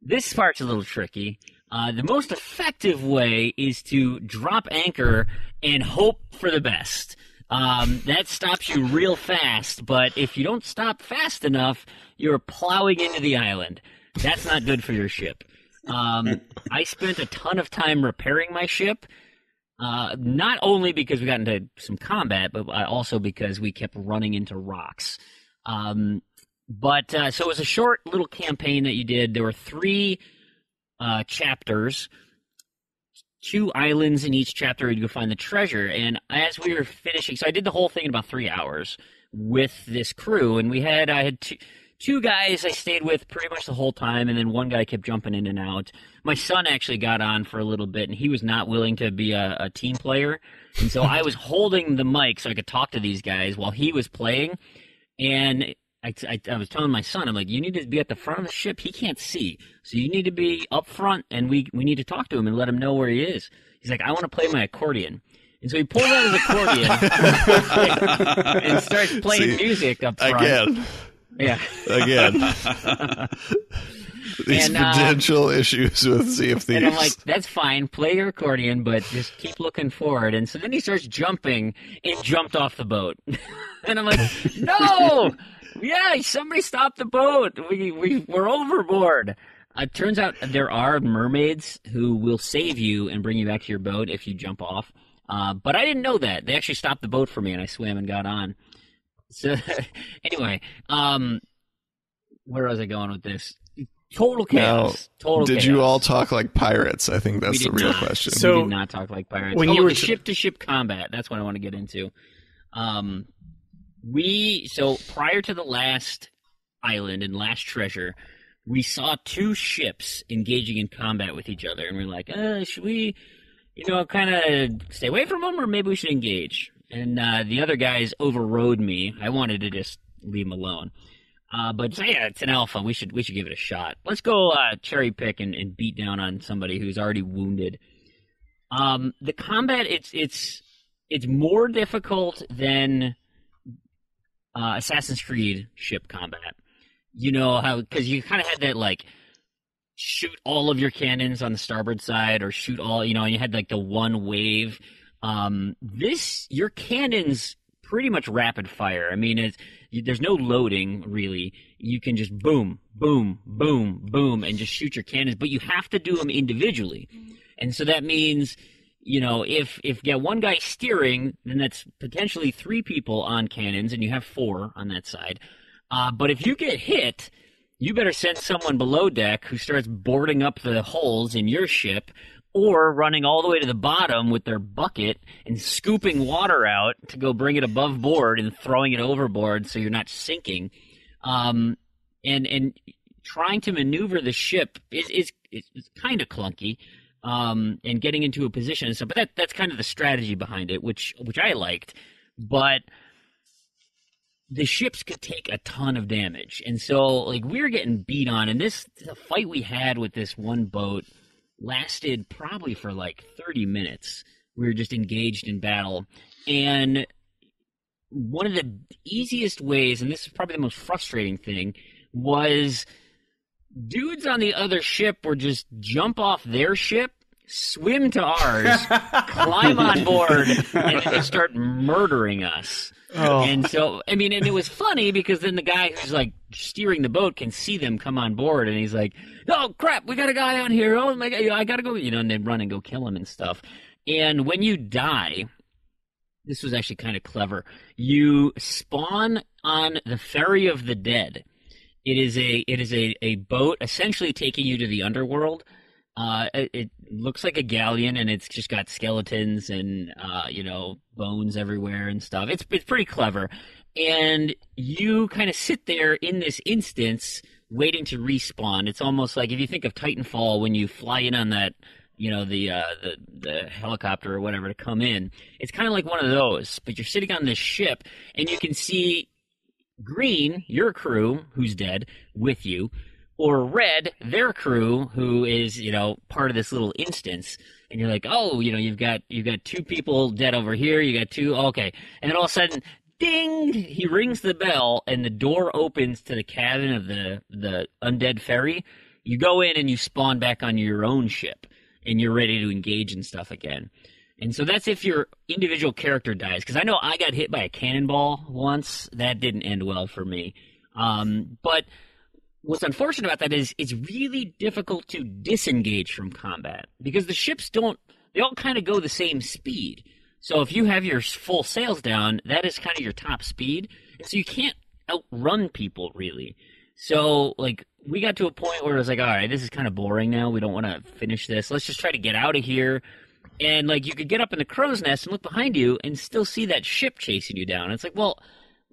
B: this part's a little tricky. The most effective way is to drop anchor and hope for the best. That stops you real fast, but if you don't stop fast enough, you're plowing into the island. That's not good for your ship. I spent a ton of time repairing my ship, not only because we got into some combat, but also because we kept running into rocks. So it was a short little campaign that you did. There were 3 chapters, 2 islands in each chapter. You'd go find the treasure. And as we were finishing, so I did the whole thing in about 3 hours with this crew, and I had 2 guys I stayed with pretty much the whole time, and then one guy kept jumping in and out. My son actually got on for a little bit, and he was not willing to be a team player. And so I was holding the mic so I could talk to these guys while he was playing. And I was telling my son, I'm like, you need to be at the front of the ship. He can't see. So you need to be up front, and we need to talk to him and let him know where he is. He's like, I want to play my accordion. And so he pulls out his accordion and starts playing music up front.
E: Again.
B: Yeah.
E: Again. These potential issues with Sea of Thieves.
B: And I'm like, that's fine. Play your accordion, but just keep looking forward. And so then he starts jumping and jumped off the boat. And I'm like, no! Yeah, somebody stop the boat. We're overboard. It turns out there are mermaids who will save you and bring you back to your boat if you jump off. But I didn't know that. They actually stopped the boat for me, and I swam and got on. So, anyway, where was I going with this? Total chaos.
E: Did you all talk like pirates? I think that's the real question.
B: So, we did not talk like pirates. When you were ship-to-ship combat, that's what I want to get into. So prior to the last island and last treasure, we saw two ships engaging in combat with each other, and we're like, should we, kind of stay away from them, or maybe we should engage? And the other guys overrode me. I wanted to just leave them alone. But yeah, it's an alpha. We should give it a shot. Let's go cherry pick and beat down on somebody who's already wounded. The combat, it's more difficult than Assassin's Creed ship combat. You know how, because you kind of had that, like, shoot all of your cannons on the starboard side, or shoot all, and you had like the one wave. Your cannons pretty much rapid fire. I mean, there's no loading really. You can just boom, boom, boom, boom, and just shoot your cannons, but you have to do them individually. And so that means, if you got one guy steering, then that's potentially 3 people on cannons, and you have 4 on that side. But if you get hit, you better send someone below deck who starts boarding up the holes in your ship, or running all the way to the bottom with their bucket and scooping water out to go bring it above board and throwing it overboard so you're not sinking. And trying to maneuver the ship is kind of clunky, and getting into a position and stuff. But that's kind of the strategy behind it, which I liked. But the ships could take a ton of damage, and so like we were getting beat on. And the fight we had with this one boat lasted probably for like 30 minutes. We were just engaged in battle, and one of the easiest ways, and this is probably the most frustrating thing, was dudes on the other ship would just jump off their ship, swim to ours, climb on board, and just start murdering us. Oh. And so, I mean, and it was funny because then the guy who's like steering the boat can see them come on board, and he's like, "Oh crap, we got a guy on here! Oh my god, I gotta go!" And they run and go kill him and stuff. And when you die, this was actually kind of clever. You spawn on the Ferry of the Dead. It is a boat essentially taking you to the underworld. It looks like a galleon, and it's just got skeletons and bones everywhere and stuff. It's pretty clever, and you kind of sit there in this instance waiting to respawn. It's almost like if you think of Titanfall when you fly in on that, the helicopter or whatever to come in. It's kind of like one of those, but you're sitting on this ship, and you can see green, your crew, who's dead, with you, or red, their crew, who is, part of this little instance. And you're like, oh, you've got 2 people dead over here, you got 2, okay. And then all of a sudden, ding, he rings the bell, and the door opens to the cabin of the undead ferry. You go in and you spawn back on your own ship, and you're ready to engage and stuff again. And so that's if your individual character dies. Because I know I got hit by a cannonball once. That didn't end well for me. But what's unfortunate about that is it's really difficult to disengage from combat. Because the ships they all kind of go the same speed. So if you have your full sails down, that is kind of your top speed. And so you can't outrun people, really. So, like, we got to a point where it was like, all right, this is kind of boring now. We don't want to finish this. Let's just try to get out of here. And, like, you could get up in the crow's nest and look behind you and still see that ship chasing you down. And it's like, well,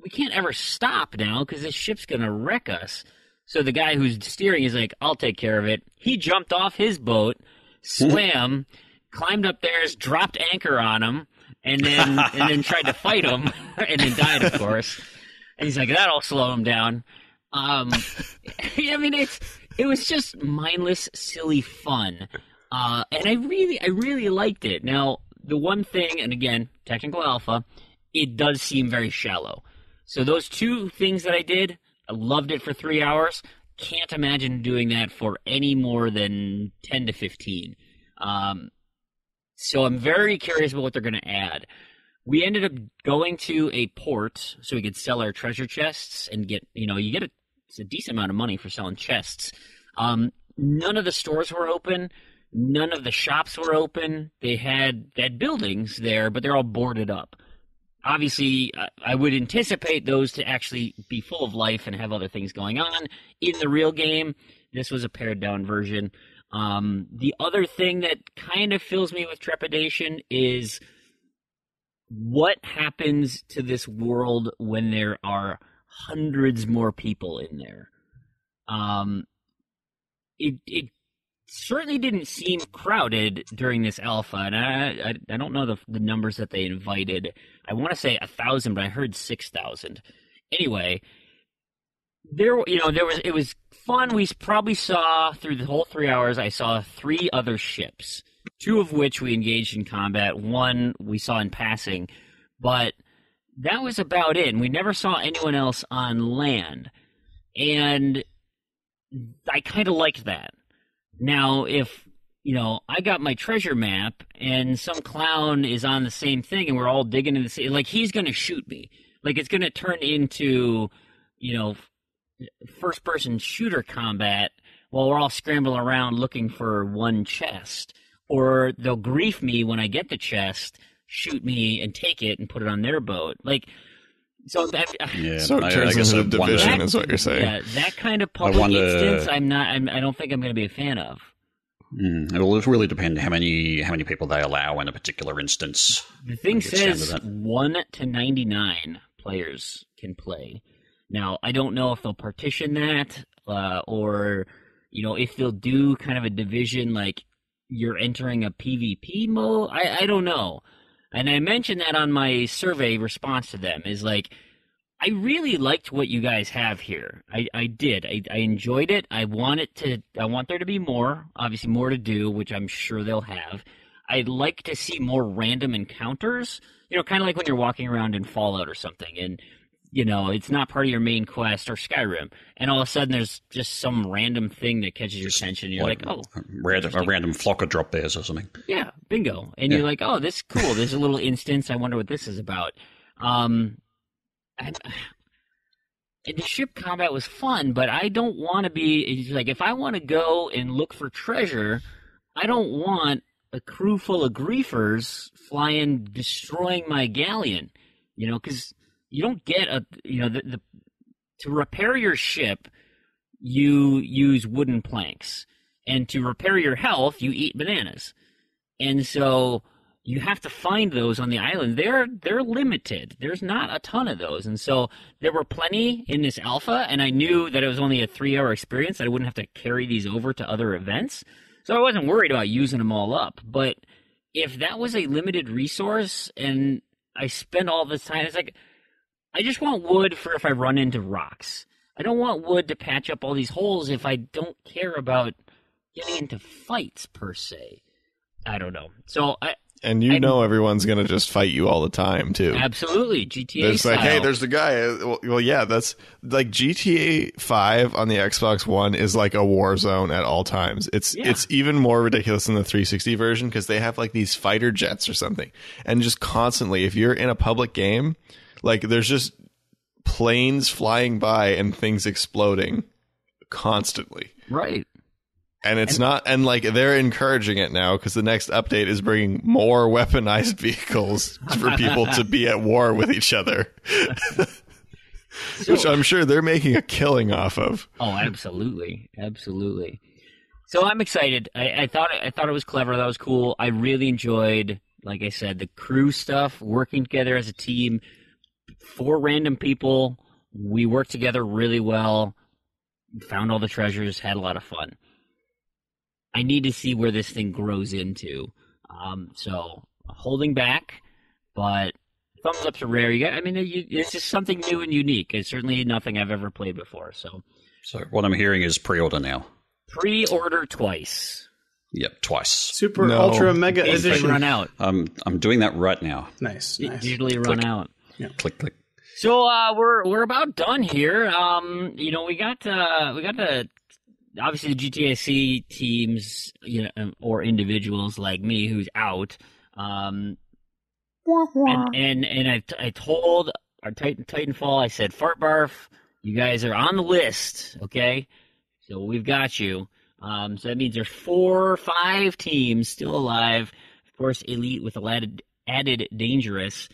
B: we can't ever stop now because this ship's going to wreck us. So the guy who's steering is like, I'll take care of it. He jumped off his boat, swam, climbed up theirs, dropped anchor on him, and then tried to fight him, and then died, of course. And he's like, that'll slow him down. I mean, it was just mindless, silly fun. And I really liked it. Now, the one thing, and again, technical alpha, it does seem very shallow. So those 2 things that I did, I loved it for 3 hours. Can't imagine doing that for any more than 10 to 15. So I'm very curious about what they're going to add. We ended up going to a port so we could sell our treasure chests and get, you get a decent amount of money for selling chests. None of the stores were open. None of the shops were open. They had buildings there, but they're all boarded up. Obviously, I would anticipate those to actually be full of life and have other things going on. In the real game, this was a pared-down version. The other thing that kind of fills me with trepidation is what happens to this world when there are hundreds more people in there. it certainly didn't seem crowded during this alpha, and I don't know the numbers that they invited. I want to say 1,000, but I heard 6,000. Anyway, it was fun. We probably saw through the whole 3 hours. I saw 3 other ships, 2 of which we engaged in combat. 1 we saw in passing, but that was about it. And we never saw anyone else on land, and I kind of liked that. Now, if, I got my treasure map and some clown is on the same thing and we're all digging in the same, like, he's going to shoot me. Like, it's going to turn into, first-person shooter combat while we're all scrambling around looking for one chest. Or they'll grief me when I get the chest, shoot me, and take it and put it on their boat. Like, so that,
E: so it turns into the Division, is what you're saying.
B: Yeah, that kind of public instance, I don't think I'm going to be a fan of.
C: It will really depend how many people they allow in a particular instance.
B: The thing says 1 to 99 players can play. Now, I don't know if they'll partition that, or if they'll do kind of a division like you're entering a PvP mode. I don't know. And I mentioned that on my survey response to them, is like, I really liked what you guys have here. I did. I enjoyed it. I want there to be more, obviously more to do, which I'm sure they'll have. I'd like to see more random encounters, kind of like when you're walking around in Fallout or something, and, it's not part of your main quest, or Skyrim, and all of a sudden there's just some random thing that catches your attention, and you're like, oh.
C: A random flock of drop bears or something.
B: Yeah, bingo. And you're like, oh, this is cool. There's a little instance. I wonder what this is about. And the ship combat was fun, but I don't want to be, like, if I want to go and look for treasure, I don't want a crew full of griefers flying, destroying my galleon, because you don't get to repair your ship, you use wooden planks. And to repair your health, you eat bananas. And so you have to find those on the island. They're limited. There's not a ton of those. And so there were plenty in this alpha, and I knew that it was only a 3-hour experience, that I wouldn't have to carry these over to other events. So I wasn't worried about using them all up. But if that was a limited resource and I spend all this time, it's like, I just want wood for if I run into rocks. I don't want wood to patch up all these holes if I don't care about getting into fights, per se. I don't know. So
E: And everyone's going to just fight you all the time, too.
B: Absolutely. GTA
E: It's
B: style.
E: like, hey, there's the guy. Well, yeah, that's like GTA 5 on the Xbox One is like a war zone at all times. It's even more ridiculous in the 360 version because they have like these fighter jets or something. And just constantly, if you're in a public game, like there's just planes flying by and things exploding constantly.
B: Right.
E: And and like they're encouraging it now because the next update is bringing more weaponized vehicles for people to be at war with each other, which I'm sure they're making a killing off of.
B: Oh, absolutely, absolutely. So I'm excited. I thought it was clever. That was cool. I really enjoyed, like I said, the crew stuff, working together as a team. 4 random people. We worked together really well. Found all the treasures. Had a lot of fun. I need to see where this thing grows into. So holding back, but thumbs up to Rare. It's just something new and unique. It's certainly nothing I've ever played before. So
C: what I'm hearing is pre-order now.
B: Pre-order twice.
C: Yep, twice.
D: Super Ultra Mega Edition.
B: Run out.
C: I'm doing that right now.
D: Nice.
B: Usually run out.
D: Yeah.
C: Click.
B: So we're about done here. We got the obviously the GTAC teams, or individuals like me who's out. And I told our Titanfall, I said, Fart Barf, you guys are on the list, okay? So we've got you. So that means there's 4 or 5 teams still alive. Of course, Elite with added Dangerous.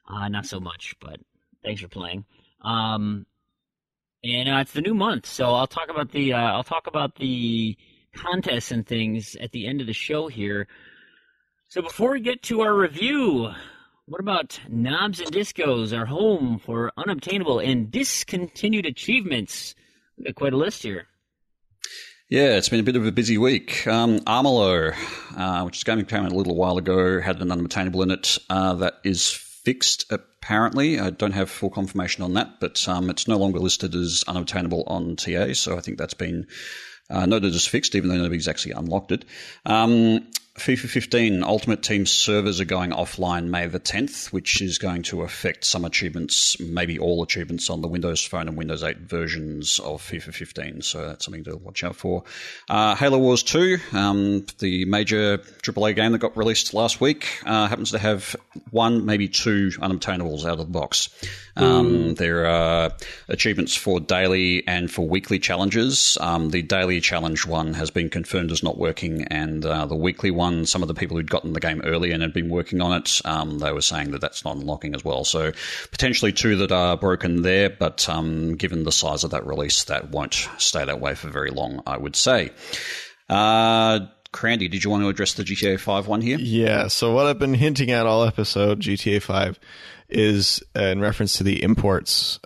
B: Not so much, but thanks for playing. And it's the new month, so I'll talk about the contests and things at the end of the show here. So before we get to our review, what about Knobs and Discos, our home for unobtainable and discontinued achievements? We've got quite a list here.
C: Yeah, it's been a bit of a busy week. Armalo, which is a game that came out a little while ago, had an unobtainable in it that is fixed, apparently. I don't have full confirmation on that, but it's no longer listed as unobtainable on TA, so I think that's been noted as fixed, even though nobody's actually unlocked it. FIFA 15 Ultimate Team servers are going offline May the 10th, which is going to affect some achievements, maybe all achievements on the Windows Phone and Windows 8 versions of FIFA 15. So that's something to watch out for. Halo Wars 2, the major AAA game that got released last week, happens to have one, maybe two unobtainables out of the box. There are achievements for daily and for weekly challenges. The daily challenge one has been confirmed as not working, and the weekly one, some of the people who'd gotten the game early and had been working on it, they were saying that that's not unlocking as well. So potentially two that are broken there, but given the size of that release, that won't stay that way for very long, I would say. Crandy, did you want to address the GTA 5 one here?
E: Yeah, so what I've been hinting at all episode, GTA 5, is in reference to the imports.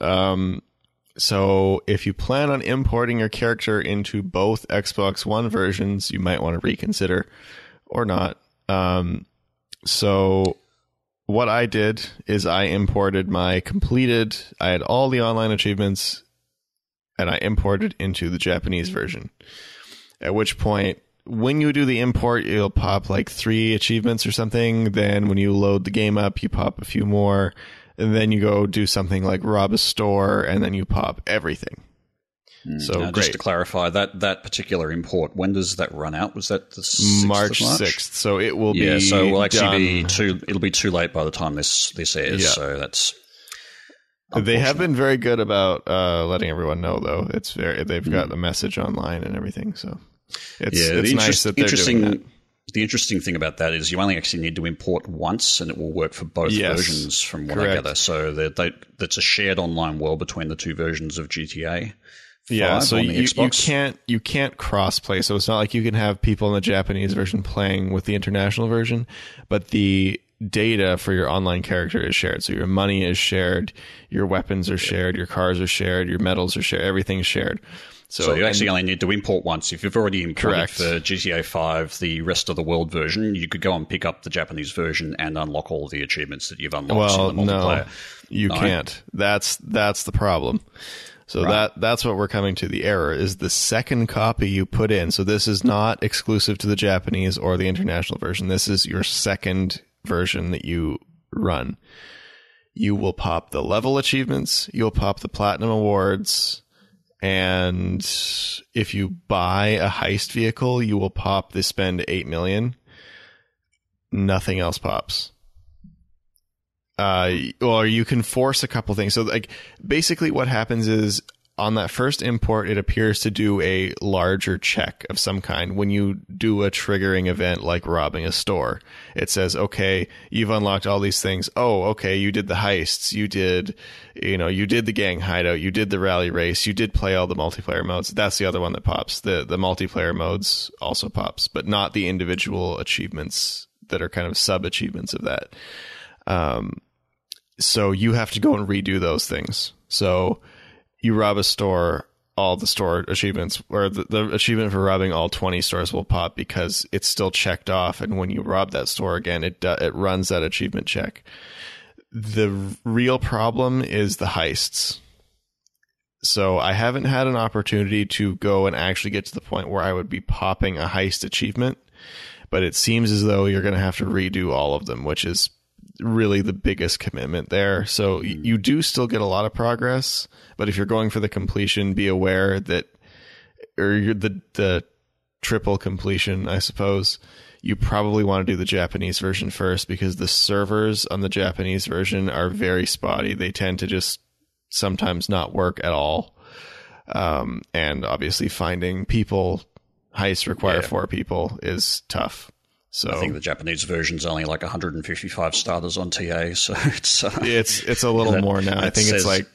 E: So if you plan on importing your character into both Xbox One versions, you might want to reconsider or not. So what I did is I imported I had all the online achievements, and I imported into the Japanese version. At which point, when you do the import, you'll pop like 3 achievements or something. Then when you load the game up, you pop a few more. And then you go do something like rob a store, and then you pop everything. So
C: now, just to clarify, that particular import, when does that run out? Was that the 6th
E: March
C: of March?
E: 6th. So it will be
C: Yeah, so it will actually
E: done.
C: it'll be too late by the time this airs.
E: Yeah.
C: So that's
E: They have been very good about letting everyone know, though. They've got the message online and everything. So it's nice that they're doing that.
C: The interesting thing about that is you only actually need to import once, and it will work for both versions, from what I gather. So that's a shared online world between the two versions of GTA 5
E: so
C: on the Xbox.
E: you can't cross play. So it's not like you can have people in the Japanese version playing with the international version, but the data for your online character is shared. So your money is shared, your weapons are shared, your cars are shared, your medals are shared, everything's shared.
C: So you actually only need to import once. If you've already imported for GTA 5 the rest of the world version, you could go and pick up the Japanese version and unlock all the achievements that you've unlocked in the multiplayer.
E: No, you can't. That's the problem. So that's what we're coming to. The error is the second copy you put in. So this is not exclusive to the Japanese or the international version. This is your second version that you run. You will pop the level achievements. You'll pop the platinum awards. And if you buy a heist vehicle, you will pop the spend 8 million. Nothing else pops. Or you can force a couple things. So like basically what happens is on that first import, it appears to do a larger check of some kind. When you do a triggering event like robbing a store, it says, okay, you've unlocked all these things. Oh, okay, you did the heists. You did the gang hideout. You did the rally race. You did play all the multiplayer modes. That's the other one that pops. The multiplayer modes also pops, but not the individual achievements that are kind of sub-achievements of that. So you have to go and redo those things. So you rob a store, all the store achievements, or the achievement for robbing all 20 stores will pop because it's still checked off. And when you rob that store again, it runs that achievement check. The real problem is the heists. So I haven't had an opportunity to go and actually get to the point where I would be popping a heist achievement, but it seems as though you're going to have to redo all of them, which is really the biggest commitment there. So you do still get a lot of progress, but if you're going for the completion, be aware that, or you're the triple completion, I suppose, you probably want to do the Japanese version first, because the servers on the Japanese version are very spotty. They tend to just sometimes not work at all. And obviously finding people, heists require 4 people, is tough. So
C: I think the Japanese version's only like 155 starters on TA, so
E: it's a little more now. I think it's like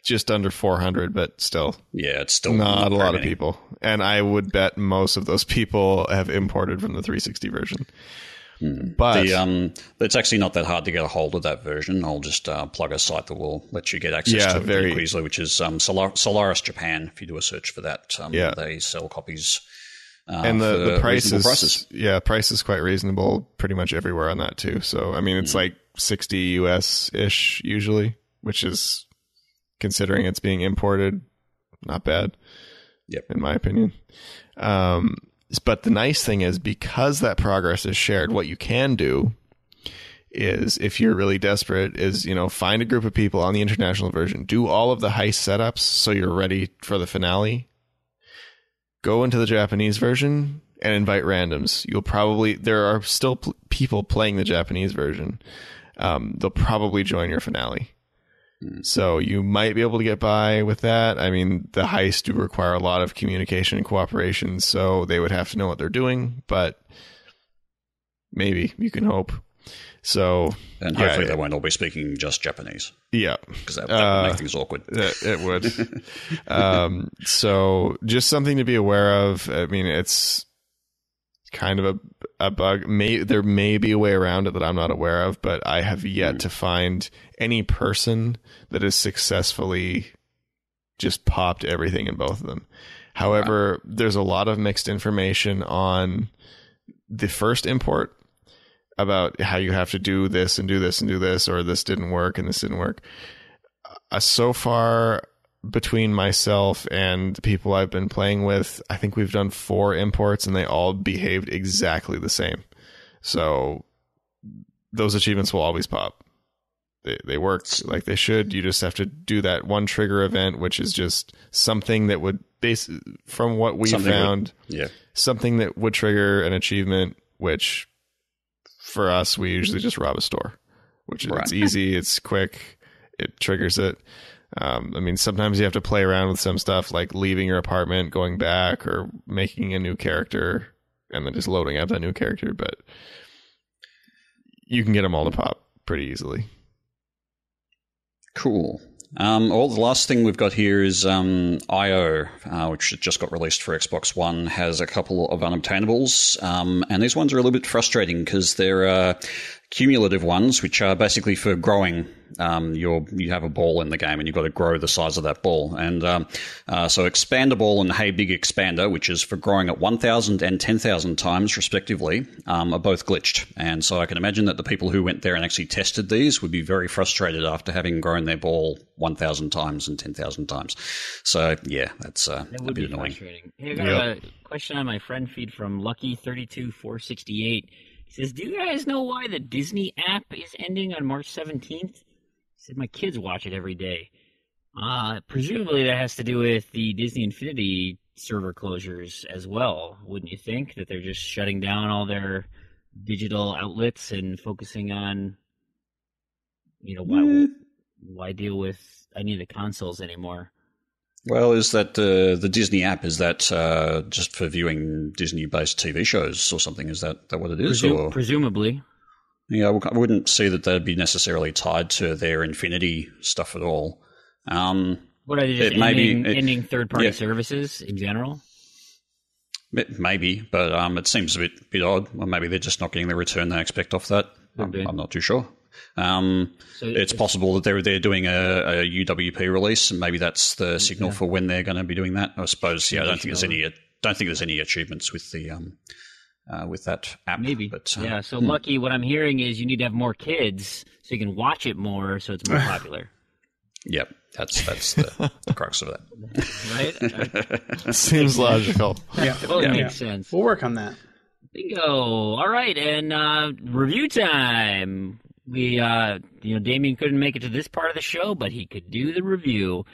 E: just under 400, but still,
C: it's still
E: not a lot of people. And I would bet most of those people have imported from the 360 version. But
C: it's actually not that hard to get a hold of that version. I'll just plug a site that will let you get access to it very easily, which is Solaris Japan. If you do a search for that, they sell copies.
E: And the price is quite reasonable pretty much everywhere on that too. So, I mean, it's like 60 US-ish usually, which is, considering it's being imported, not bad.
C: Yep.
E: In my opinion. But the nice thing is, because that progress is shared, what you can do is, if you're really desperate, is, find a group of people on the international version, do all of the heist setups so you're ready for the finale, go into the Japanese version and invite randoms. There are still people playing the Japanese version. They'll probably join your finale. So you might be able to get by with that. I mean, the heists do require a lot of communication and cooperation, so they would have to know what they're doing, but maybe you can hope. So,
C: and hopefully they won't all be speaking just Japanese.
E: Yeah.
C: Because that would make things awkward.
E: It would. So just something to be aware of. I mean, it's kind of a bug. There may be a way around it that I'm not aware of, but I have yet to find any person that has successfully just popped everything in both of them. However, there's a lot of mixed information on the first import about how you have to do this and do this and do this, or this didn't work and this didn't work. So far, between myself and the people I've been playing with, I think we've done 4 imports and they all behaved exactly the same. So those achievements will always pop. They worked like they should. You just have to do that one trigger event, which is just something that would from what we found, something that would trigger an achievement, which for us, we usually just rob a store, which is it's easy, it's quick, it triggers it. I mean, sometimes you have to play around with some stuff like leaving your apartment, going back, or making a new character, and then just loading up that new character. But you can get them all to pop pretty easily.
C: Cool. The last thing we've got here is IO, which just got released for Xbox One, has a couple of unobtainables. And these ones are a little bit frustrating because they're cumulative ones, which are basically for growing. You have a ball in the game and you've got to grow the size of that ball. And so Expandable and Hey Big Expander, which is for growing at 1,000 and 10,000 times respectively, are both glitched. And so I can imagine that the people who went there and actually tested these would be very frustrated after having grown their ball 1,000 times and 10,000 times. So yeah, that's a bit annoying.
B: Hey, I got a question on my friend feed from Lucky32468. He says, do you guys know why the Disney app is ending on March 17th? He said, my kids watch it every day. Presumably that has to do with the Disney Infinity server closures as well, wouldn't you think? That they're just shutting down all their digital outlets and focusing on, why deal with any of the consoles anymore?
C: Well, is that the Disney app, is that just for viewing Disney-based TV shows or something? Is that what it is?
B: Presumably.
C: Yeah, I wouldn't see that that'd be necessarily tied to their Infinity stuff at all.
B: What are they just ending third-party services in general?
C: Maybe, but it seems a bit odd. Or maybe they're just not getting the return they expect off that. I'm not too sure. So it's possible that they're doing a UWP release, and maybe that's the signal for when they're going to be doing that. I suppose. Yeah, I don't think there's any achievements with the with that app.
B: Maybe, but So Lucky, what I'm hearing is you need to have more kids so you can watch it more, so it's more popular.
C: Yep, that's the crux of that.
B: Right?
E: Seems logical.
D: Yeah,
B: totally makes sense.
D: We'll work on that.
B: Bingo. All right, and review time. We, Damien couldn't make it to this part of the show, but he could do the review.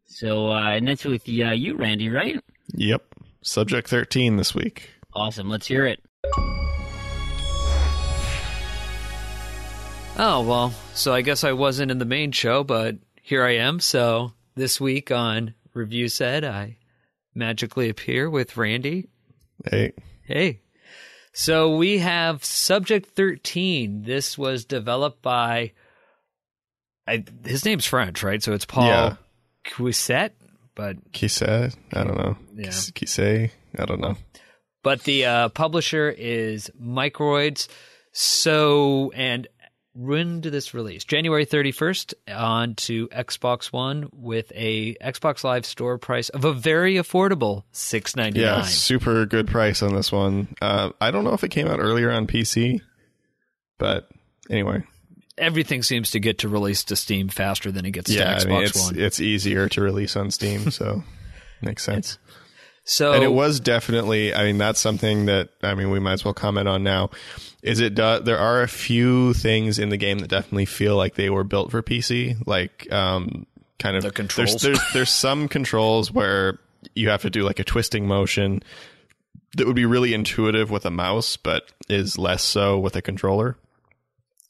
B: So, and that's with you, Randy, right?
E: Yep. Subject 13 this week.
B: Awesome. Let's hear it.
F: Oh, well, so I guess I wasn't in the main show, but here I am. So this week on Review Said, I magically appear with Randy. Hey. So we have Subject 13. This was developed by, his name's French, right? So it's Paul Cuisset, but...
E: Cuisset? I don't know.
F: Yeah.
E: Cuisset? I don't know.
F: But the publisher is Microids. So, and when did this release? January 31st on to Xbox One with a Xbox Live store price of a very affordable $6.99.
E: Yeah, super good price on this one. I don't know if it came out earlier on PC, but anyway.
F: Everything seems to get to release to Steam faster than it gets to Xbox One.
E: It's easier to release on Steam, so makes sense.
F: And
E: it was definitely, that's something that, we might as well comment on now, there are a few things in the game that definitely feel like they were built for PC, like kind of
F: the controls.
E: There's some controls where you have to do like a twisting motion that would be really intuitive with a mouse, but is less so with a controller.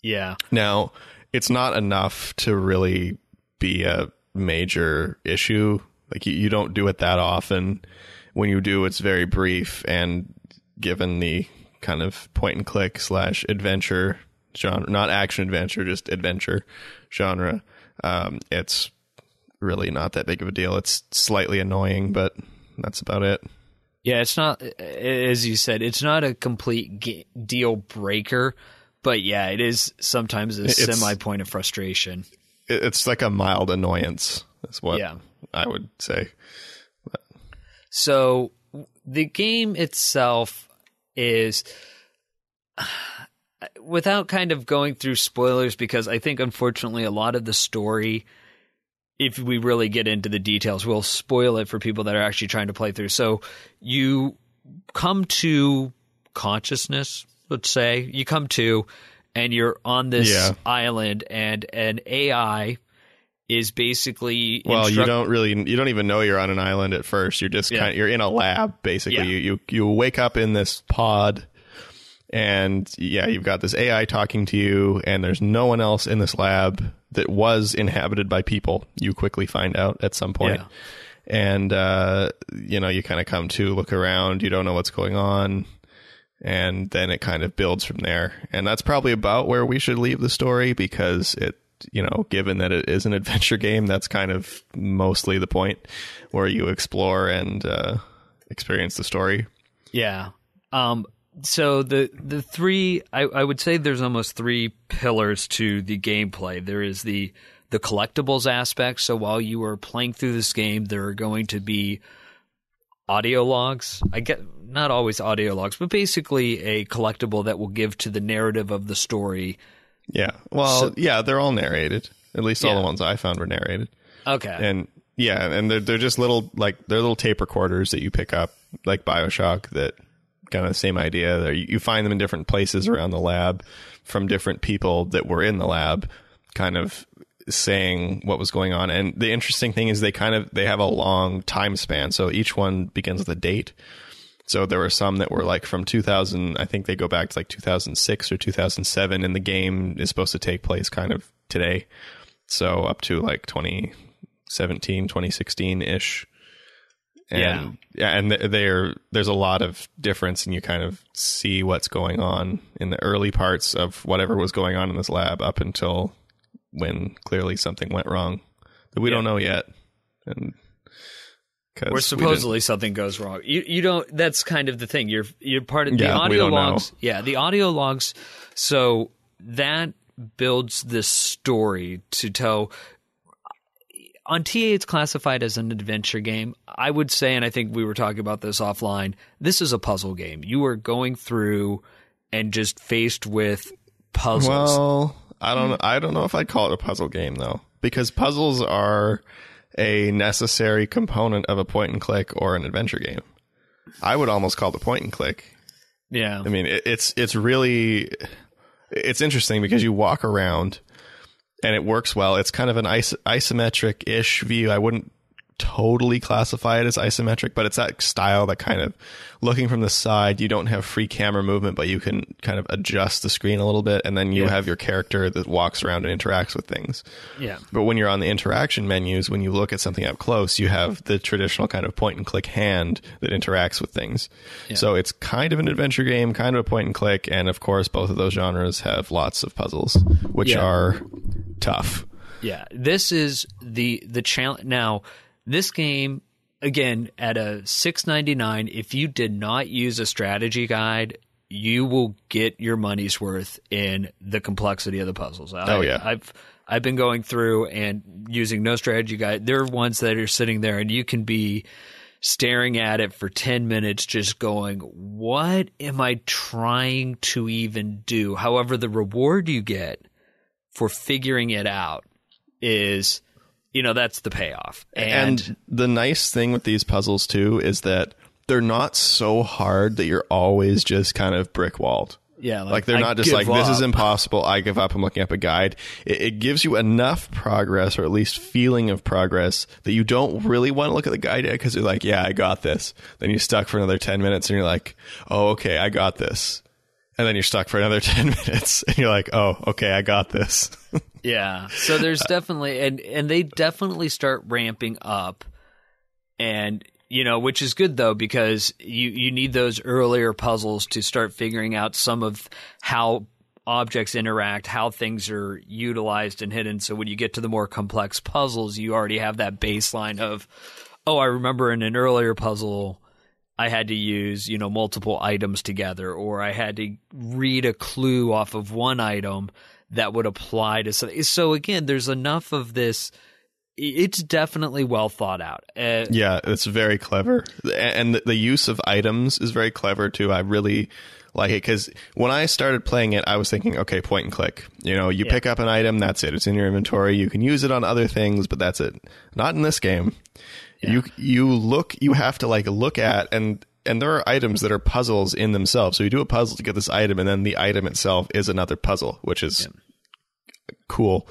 F: Yeah.
E: Now, it's not enough to really be a major issue. Like you don't do it that often. When you do, it's very brief, and given the kind of point and click / adventure genre, not action adventure, just adventure genre, it's really not that big of a deal. It's slightly annoying, but that's about it.
F: Yeah, it's not, as you said, it's not a complete deal breaker, but yeah, it is sometimes a semi-point of frustration.
E: It's like a mild annoyance, is what I would say.
F: So the game itself is, without kind of going through spoilers, because I think unfortunately a lot of the story, if we really get into the details, will spoil it for people that are actually trying to play through. So you come to consciousness, let's say. You come to, and you're on this island, and an AI is basically
E: you don't even know you're on an island at first. You're just you're in a lab basically. You wake up in this pod, and you've got this AI talking to you, and there's no one else in this lab that was inhabited by people. You quickly find out at some point. And you kind of come to look around, you don't know what's going on, and then it kind of builds from there. And that's probably about where we should leave the story, because it, given that it is an adventure game, that's kind of mostly the point, where you explore and experience the story.
F: Yeah. So the three, I would say there's almost three pillars to the gameplay. There is the collectibles aspect. So while you are playing through this game, there are going to be audio logs. I get not always audio logs, but basically a collectible that will give to the narrative of the story.
E: Yeah. Well, they're all narrated. At least all the ones I found were narrated.
F: Okay.
E: And they're just little tape recorders that you pick up, like BioShock, that kind of the same idea. You find them in different places around the lab from different people that were in the lab, kind of saying what was going on. And the interesting thing is they have a long time span. So each one begins with a date. So there were some that were like from 2000, I think they go back to like 2006 or 2007, and the game is supposed to take place kind of today. So up to like 2017, 2016-ish. And there's a lot of difference, and you kind of see what's going on in the early parts of whatever was going on in this lab up until when clearly something went wrong that we don't know yet. And
F: or supposedly something goes wrong. You don't. That's kind of the thing. You're part of the audio logs.
E: Know.
F: Yeah, the audio logs. So that builds this story to tell. On TA, it's classified as an adventure game. I would say, and I think we were talking about this offline, this is a puzzle game. You are going through and just faced with puzzles.
E: Well, I don't know if I'd call it a puzzle game though, because puzzles are a necessary component of a point and click or an adventure game. I would almost call it a point and click.
F: Yeah.
E: I mean, it's interesting because you walk around and it works well. It's kind of an isometric-ish view. I wouldn't totally classify it as isometric, but it's that style that kind of looking from the side, you don't have free camera movement, but you can kind of adjust the screen a little bit, and then you have your character that walks around and interacts with things.
F: Yeah.
E: But when you're on the interaction menus, when you look at something up close, you have the traditional kind of point and click hand that interacts with things. Yeah. So it's kind of an adventure game, kind of a point and click, and of course both of those genres have lots of puzzles, which are tough.
F: Yeah. This is the challenge. Now, this game, again, at a $6.99, if you did not use a strategy guide, you will get your money's worth in the complexity of the puzzles. I've been going through and using no strategy guide. There are ones that are sitting there and you can be staring at it for 10 minutes just going, what am I trying to even do? However, the reward you get for figuring it out is, that's the payoff.
E: And the nice thing with these puzzles, too, is that they're not so hard that you're always just kind of brick-walled.
F: Yeah,
E: like they're not just like, this is impossible, I give up, I'm looking up a guide. It gives you enough progress, or at least feeling of progress, that you don't really want to look at the guide yet, because you're like, yeah, I got this. Then you're stuck for another 10 minutes, and you're like, oh, okay, I got this. And then you're stuck for another 10 minutes, and you're like, oh, okay, I got this.
F: Yeah, so there's definitely, and they definitely start ramping up, and which is good though, because you need those earlier puzzles to start figuring out some of how objects interact, how things are utilized and hidden. So when you get to the more complex puzzles, you already have that baseline of, oh, I remember in an earlier puzzle, I had to use, multiple items together, or I had to read a clue off of one item that would apply to something. So again, there's enough of this. It's definitely well thought out.
E: Yeah, it's very clever. And the use of items is very clever, too. I really like it, because when I started playing it, I was thinking, okay, point and click. You pick up an item, that's it. It's in your inventory. You can use it on other things, but that's it. Not in this game. Yeah. You have to look at, and there are items that are puzzles in themselves. So you do a puzzle to get this item, and then the item itself is another puzzle, which is cool.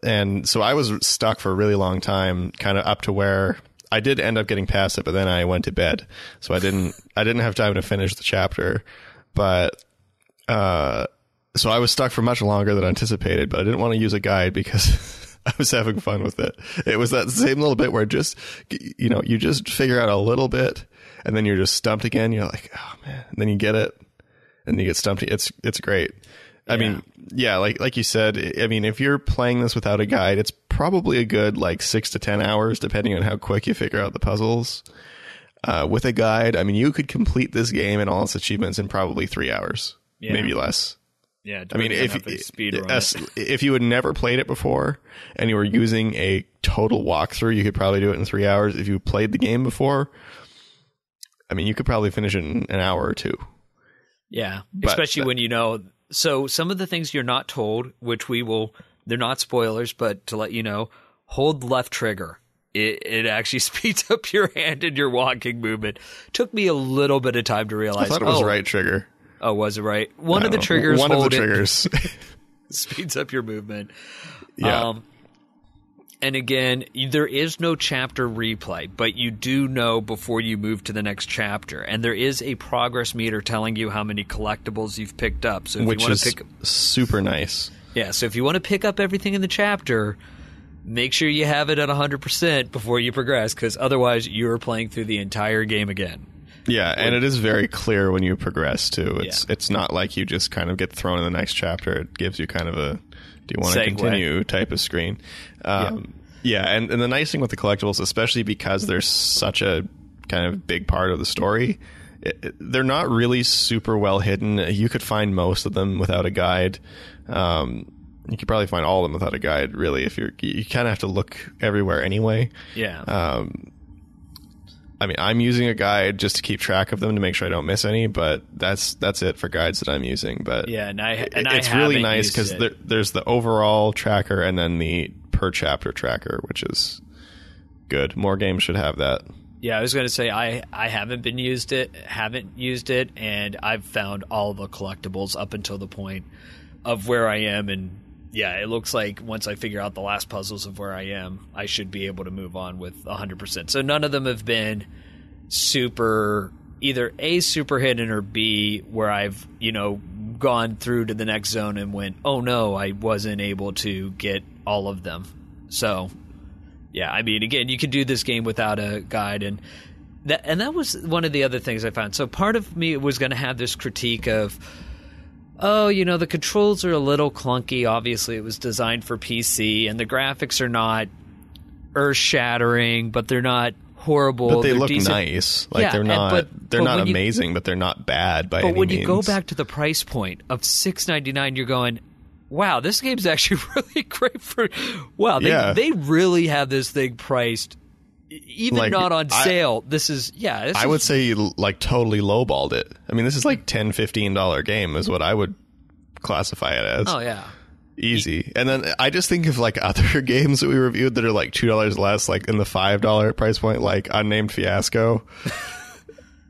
E: And so I was stuck for a really long time, kind of up to where I did end up getting past it, but then I went to bed, so I didn't have time to finish the chapter. But so I was stuck for much longer than anticipated, but I didn't want to use a guide because I was having fun with it. It was that same little bit where you just figure out a little bit, and then you're just stumped again. You're like, oh man, and then you get it, and you get stumped. It's great. I mean, yeah, like you said, I mean, if you're playing this without a guide, it's probably a good 6 to 10 hours, depending on how quick you figure out the puzzles. With a guide, I mean, you could complete this game and all its achievements in probably 3 hours, maybe less.
F: Yeah,
E: I mean, if you had never played it before and you were using a total walkthrough, you could probably do it in 3 hours. If you played the game before, I mean, you could probably finish it in an hour or two.
F: Yeah, especially when So some of the things you're not told, which they're not spoilers, but to let you know, hold left trigger. It actually speeds up your hand and your walking movement. Took me a little bit of time to realize.
E: I thought it was right trigger.
F: Oh, was it right? One of the triggers.
E: Speeds
F: up your movement.
E: Yeah.
F: And again, there is no chapter replay, but you do know before you move to the next chapter. And there is a progress meter telling you how many collectibles you've picked up. So if
E: Which
F: you want
E: is super nice.
F: Yeah, so if you want to pick up everything in the chapter, make sure you have it at 100% before you progress, because otherwise you're playing through the entire game again.
E: Yeah, and it is very clear when you progress, too. It's not like you just kind of get thrown in the next chapter. It gives you kind of a... do you want to continue type of screen. Yeah, and the nice thing with the collectibles, especially because they're such a kind of big part of the story, they're not really super well hidden. You could find most of them without a guide. You could probably find all of them without a guide, really. If you kind of have to look everywhere anyway.
F: Yeah.
E: I mean, I'm using a guide just to keep track of them to make sure I don't miss any, but that's it for guides that I'm using. But
F: yeah,
E: it's really nice because there's the overall tracker and then the per chapter tracker, which is good. More games should have that.
F: Yeah, I was going to say I haven't used it, and I've found all the collectibles up until the point of where I am, and yeah, it looks like once I figure out the last puzzles of where I am, I should be able to move on with 100%. So none of them have been either A, super hidden, or B, where I've, gone through to the next zone and went, oh no, I wasn't able to get all of them. So, yeah, I mean, again, you could do this game without a guide, and that was one of the other things I found. So part of me was going to have this critique of, oh, the controls are a little clunky. Obviously, it was designed for PC, and the graphics are not earth-shattering, but they're not horrible.
E: But they look
F: decent.
E: Nice. Like
F: Yeah,
E: they're not they're
F: but
E: not
F: when you-
E: amazing, but they're not bad by
F: But
E: any
F: when
E: means.
F: you go back to the price point of $6.99, you're going, wow, this game's actually really great for. Wow, they really have this thing priced, even
E: Like,
F: not on sale. This is
E: I would say you like totally lowballed it. I mean, this is like $10-15 game is what I would classify it as.
F: Oh yeah.
E: Easy. And then I just think of like other games that we reviewed that are like $2 less, like in the $5 price point, like Unnamed Fiasco.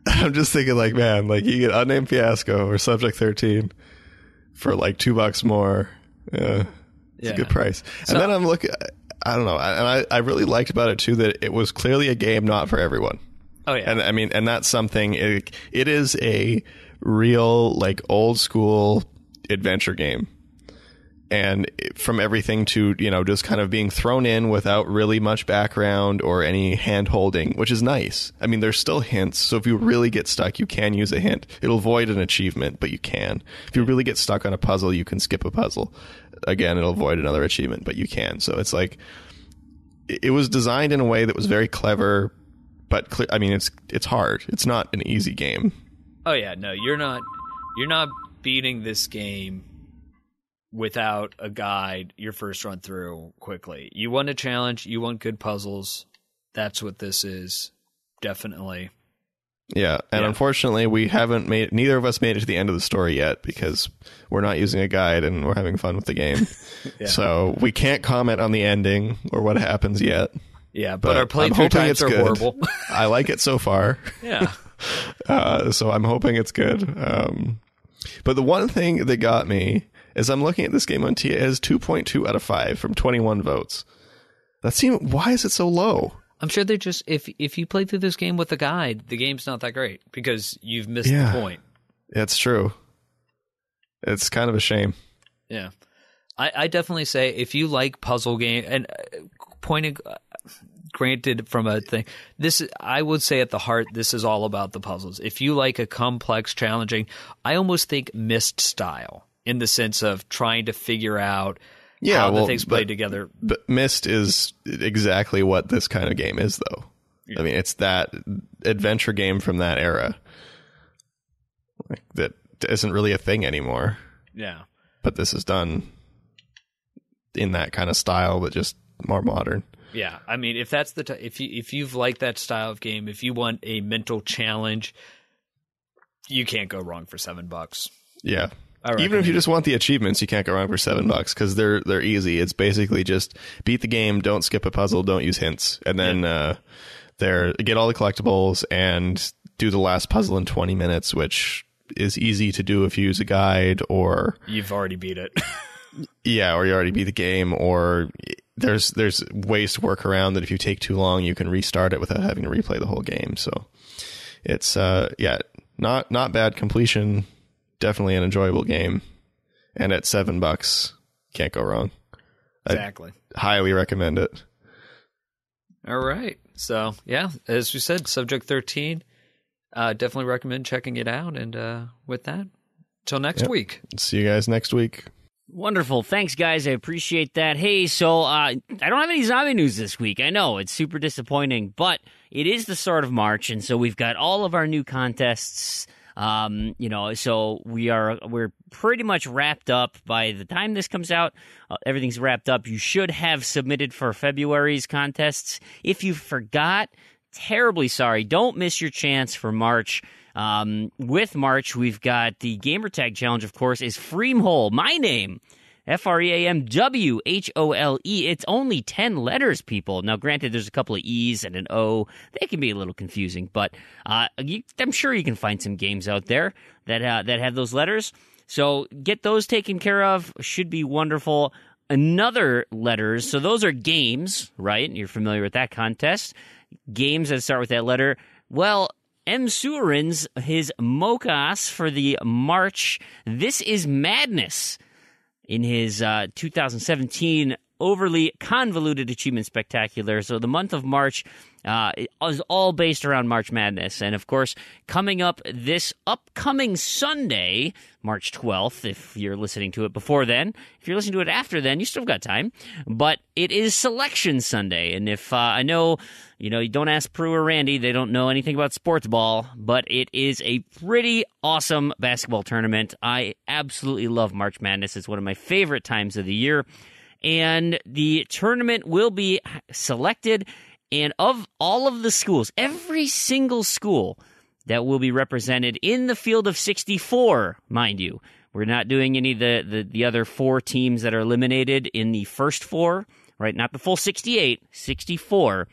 E: I'm just thinking like, man, like you get Unnamed Fiasco or Subject 13 for like $2 more. It's a good price. And then I'm looking, I don't know. And I really liked about it too that it was clearly a game not for everyone.
F: Oh yeah.
E: And I mean, and that's something, it is a real like old school adventure game. And from everything to, just kind of being thrown in without really much background or any hand holding, which is nice. I mean, there's still hints. So if you really get stuck, you can use a hint. It'll void an achievement, but you can. If you really get stuck on a puzzle, you can skip a puzzle. Again, it'll void another achievement, but you can. So it's like, it was designed in a way that was very clever, but I mean, it's hard. It's not an easy game.
F: Oh yeah, no, you're not beating this game without a guide your first run through quickly. You want a challenge, you want good puzzles. That's what this is. Definitely.
E: Yeah, and unfortunately neither of us made it to the end of the story yet because we're not using a guide and we're having fun with the game. So we can't comment on the ending or what happens yet.
F: Yeah, but our playthrough times are horrible.
E: I like it so far.
F: Yeah.
E: So I'm hoping it's good. But the one thing that got me is I'm looking at this game on TA, it has 2.2 out of 5 from 21 votes. Why is it so low?
F: I'm sure they just, if you play through this game with a guide, the game's not that great because you've missed the point.
E: It's true. It's kind of a shame.
F: Yeah. I definitely say if you like puzzle game and granted from a thing, I would say at the heart, this is all about the puzzles. If you like a complex, challenging, I almost think Myst style in the sense of trying to figure out how the things play together.
E: But Myst is exactly what this kind of game is, though. Yeah. I mean, it's that adventure game from that era. Like, that isn't really a thing anymore.
F: Yeah.
E: But this is done in that kind of style, but just more modern.
F: Yeah, I mean, if that's if you've liked that style of game, if you want a mental challenge, you can't go wrong for $7.
E: Yeah. Even if you just want the achievements, you can't go wrong for $7 because they're easy. It's basically just beat the game, don't skip a puzzle, don't use hints, and then get all the collectibles and do the last puzzle in 20 minutes, which is easy to do if you use a guide or
F: you've already beat it.
E: Yeah, or you already beat the game, or there's ways to work around that if you take too long, you can restart it without having to replay the whole game. So it's not bad completion. Definitely an enjoyable game, and at $7, can't go wrong.
F: Exactly.
E: I highly recommend it.
F: All right. So yeah, as we said, Subject 13. Definitely recommend checking it out. And with that, till next week.
E: See you guys next week.
B: Wonderful. Thanks, guys. I appreciate that. Hey, so I don't have any zombie news this week. I know, it's super disappointing, but it is the start of March, and so we've got all of our new contests. So we're pretty much wrapped up by the time this comes out. Everything's wrapped up. You should have submitted for February's contests. If you forgot, terribly sorry. Don't miss your chance for March. With March, we've got the Gamertag Challenge, of course, is Fream, my name. Freamwhole. It's only 10 letters, people. Now, granted, there's a couple of E's and an O. They can be a little confusing, but I'm sure you can find some games out there that have those letters. So get those taken care of. Should be wonderful. Another letters. So those are games, right? You're familiar with that contest. Games that start with that letter. Well, M. Surin's, his Mokas for the March This Is Madness. In his 2017 overly convoluted achievement spectacular. So the month of March is all based around March Madness. And, of course, coming up this upcoming Sunday, March 12th, if you're listening to it before then. If you're listening to it after then, you still got time. But it is Selection Sunday. And if I know, you don't ask Proulx or Randy, they don't know anything about sports ball, but it is a pretty awesome basketball tournament. I absolutely love March Madness. It's one of my favorite times of the year. And the tournament will be selected, and of all of the schools, every single school that will be represented in the field of 64, mind you. We're not doing any of the other 4 teams that are eliminated in the first 4, right? Not the full 68, 64.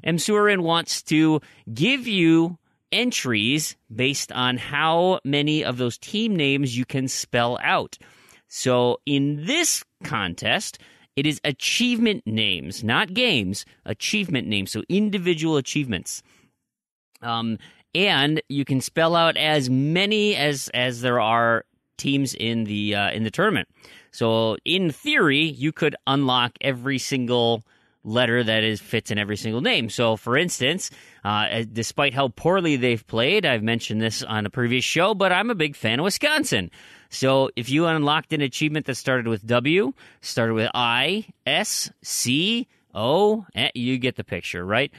B: MSURN wants to give you entries based on how many of those team names you can spell out. So in this contest, it is achievement names, not games, achievement names, so individual achievements. And you can spell out as many as there are teams in the tournament. So in theory, you could unlock every single letter that fits in every single name. So for instance, despite how poorly they've played, I've mentioned this on a previous show, but I'm a big fan of Wisconsin. So if you unlocked an achievement that started with W, started with I, S, C, O, you get the picture, right?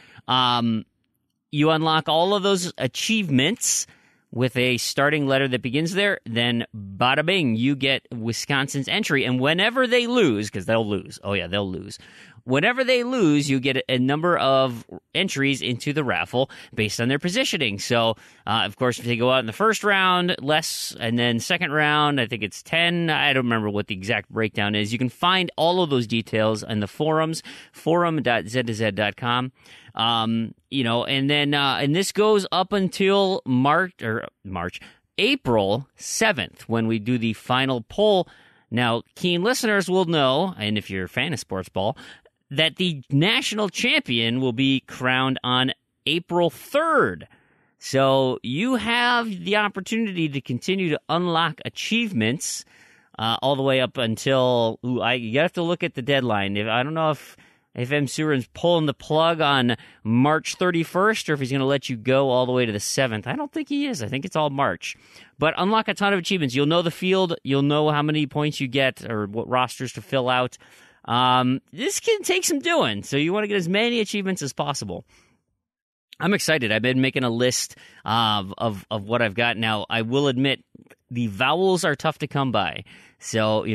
B: You unlock all of those achievements with a starting letter that begins there, then bada bing, you get Wisconsin's entry. And whenever they lose, because they'll lose. Oh, yeah, they'll lose. Whenever they lose, you get a number of entries into the raffle based on their positioning. So, of course, if they go out in the first round, less, and then second round, I think it's 10. I don't remember what the exact breakdown is. You can find all of those details in the forums, forum.z2z.com. And then, and this goes up until April 7th, when we do the final poll. Now, keen listeners will know, and if you're a fan of sports ball, that the national champion will be crowned on April 3rd. So you have the opportunity to continue to unlock achievements all the way up until you have to look at the deadline. I don't know if MSURN's pulling the plug on March 31st or if he's going to let you go all the way to the 7th. I don't think he is. I think it's all March. But unlock a ton of achievements. You'll know the field. You'll know how many points you get or what rosters to fill out. This can take some doing, so you want to get as many achievements as possible. I'm excited. I've been making a list of what I've got now. I will admit the vowels are tough to come by. So,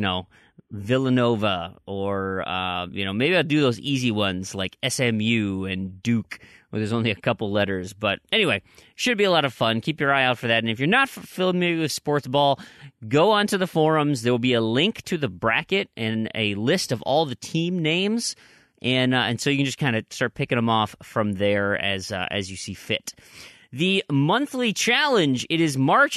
B: Villanova or, maybe I'll do those easy ones like SMU and Duke, where there's only a couple letters. But anyway, should be a lot of fun. Keep your eye out for that. And if you're not familiar with sports ball, go onto the forums. There will be a link to the bracket and a list of all the team names. And so you can just kind of start picking them off from there as you see fit. The monthly challenge, it is March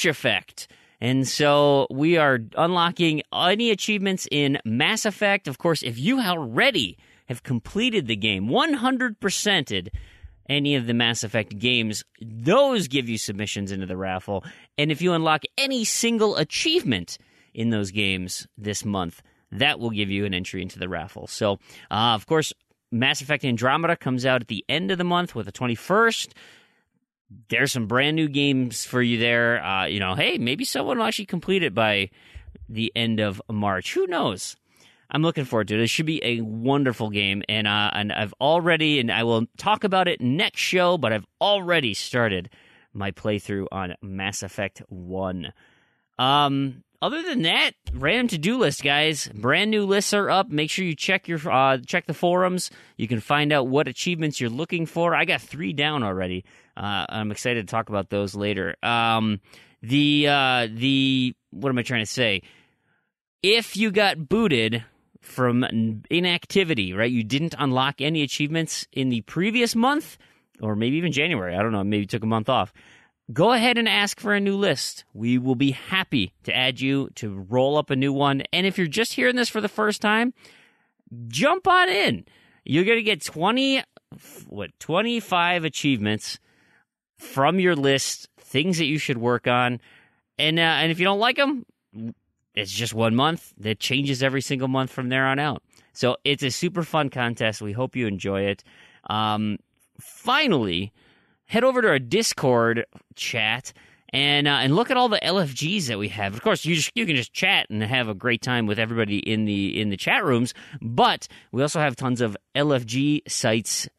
B: Effect. And so we are unlocking any achievements in Mass Effect. Of course, if you already have completed the game, 100%ed any of the Mass Effect games, those give you submissions into the raffle. And if you unlock any single achievement in those games this month, that will give you an entry into the raffle. So, of course, Mass Effect Andromeda comes out at the end of the month with the 21st. There's some brand new games for you there. Hey, maybe someone will actually complete it by the end of March. Who knows? I'm looking forward to it. It should be a wonderful game, and I've already, and I will talk about it next show, but I've already started my playthrough on Mass Effect 1. Other than that, random to-do list, guys. Brand new lists are up. Make sure you check the forums. You can find out what achievements you're looking for. I got 3 down already. I'm excited to talk about those later. What am I trying to say? If you got booted from inactivity, right? You didn't unlock any achievements in the previous month, or maybe even January. I don't know. Maybe you took a month off. Go ahead and ask for a new list. We will be happy to add you to roll up a new one. And if you're just hearing this for the first time, jump on in. You're going to get 25 achievements from your list, things that you should work on. And if you don't like them, it's just 1 month. That changes every single month from there on out. So it's a super fun contest. We hope you enjoy it. Finally, head over to our Discord chat and look at all the LFGs that we have. Of course, you can just chat and have a great time with everybody in the chat rooms, but we also have tons of LFG sites,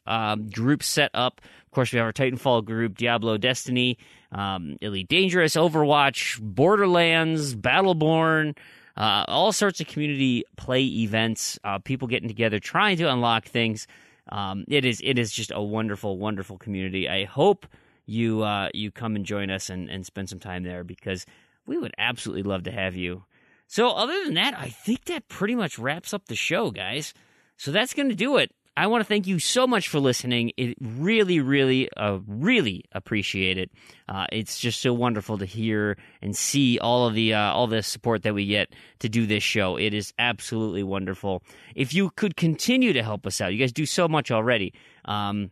B: groups set up. Of course, we have our Titanfall group, Diablo, Destiny, Elite Dangerous, Overwatch, Borderlands, Battleborn, all sorts of community play events, people getting together, trying to unlock things. It is just a wonderful, wonderful community. I hope you come and join us and spend some time there, because we would absolutely love to have you. So other than that, I think that pretty much wraps up the show, guys. So that's going to do it. I want to thank you so much for listening. It really, really, really appreciate it. It's just so wonderful to hear and see all the support that we get to do this show. It is absolutely wonderful. If you could continue to help us out, you guys do so much already. A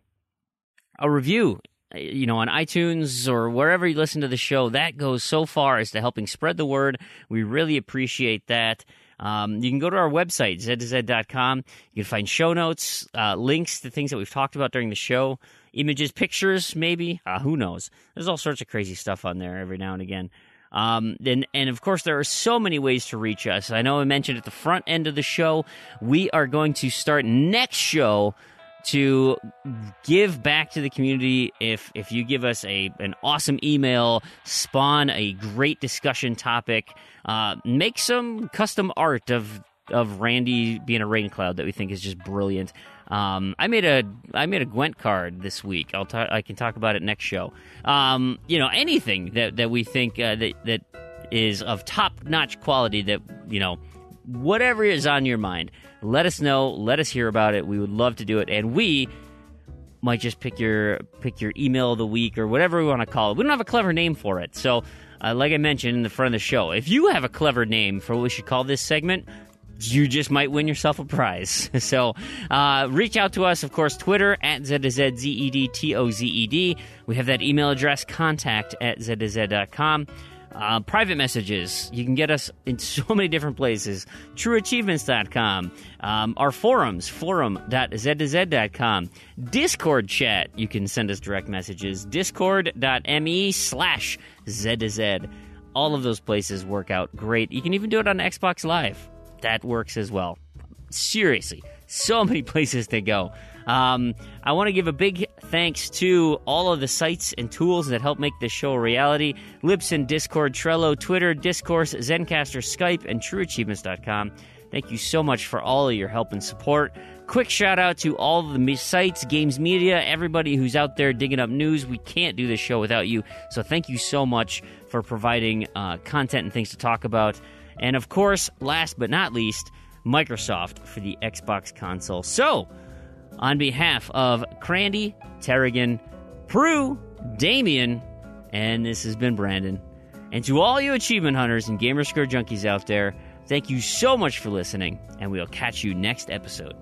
B: review, on iTunes or wherever you listen to the show, that goes so far as to helping spread the word. We really appreciate that. You can go to our website, z2z.com. You can find show notes, links to things that we've talked about during the show, images, pictures, maybe. Who knows? There's all sorts of crazy stuff on there every now and again. And of course, there are so many ways to reach us. I know I mentioned at the front end of the show, we are going to start next show to give back to the community. If you give us an awesome email, spawn a great discussion topic, make some custom art of Randy being a rain cloud that we think is just brilliant. I made a Gwent card this week. I can talk about it next show. Anything that we think that is of top-notch quality, that whatever is on your mind, let us know. Let us hear about it. We would love to do it, and we might just pick your email of the week or whatever we want to call it. We don't have a clever name for it, so like I mentioned in the front of the show, if you have a clever name for what we should call this segment, you just might win yourself a prize. So reach out to us, of course, Twitter at ZZZEDTOZED. We have that email address, contact@ZZ.com. Private messages, you can get us in so many different places. TrueAchievements.com. Our forums, forum.z2z.com. Discord chat, you can send us direct messages. Discord.me/Z2Z. All of those places work out great. You can even do it on Xbox Live. That works as well. Seriously, so many places to go. I want to give a big thanks to all of the sites and tools that help make this show a reality. Libsyn, Discord, Trello, Twitter, Discourse, Zencastr, Skype, and TrueAchievements.com. Thank you so much for all of your help and support. Quick shout out to all of the sites, Games Media, everybody who's out there digging up news. We can't do this show without you, so thank you so much for providing content and things to talk about. And of course, last but not least, Microsoft for the Xbox console. So, on behalf of Crandy, Tarragon, Proulx, Damien, and this has been Brandon, and to all you achievement hunters and Gamerscore junkies out there, thank you so much for listening, and we'll catch you next episode.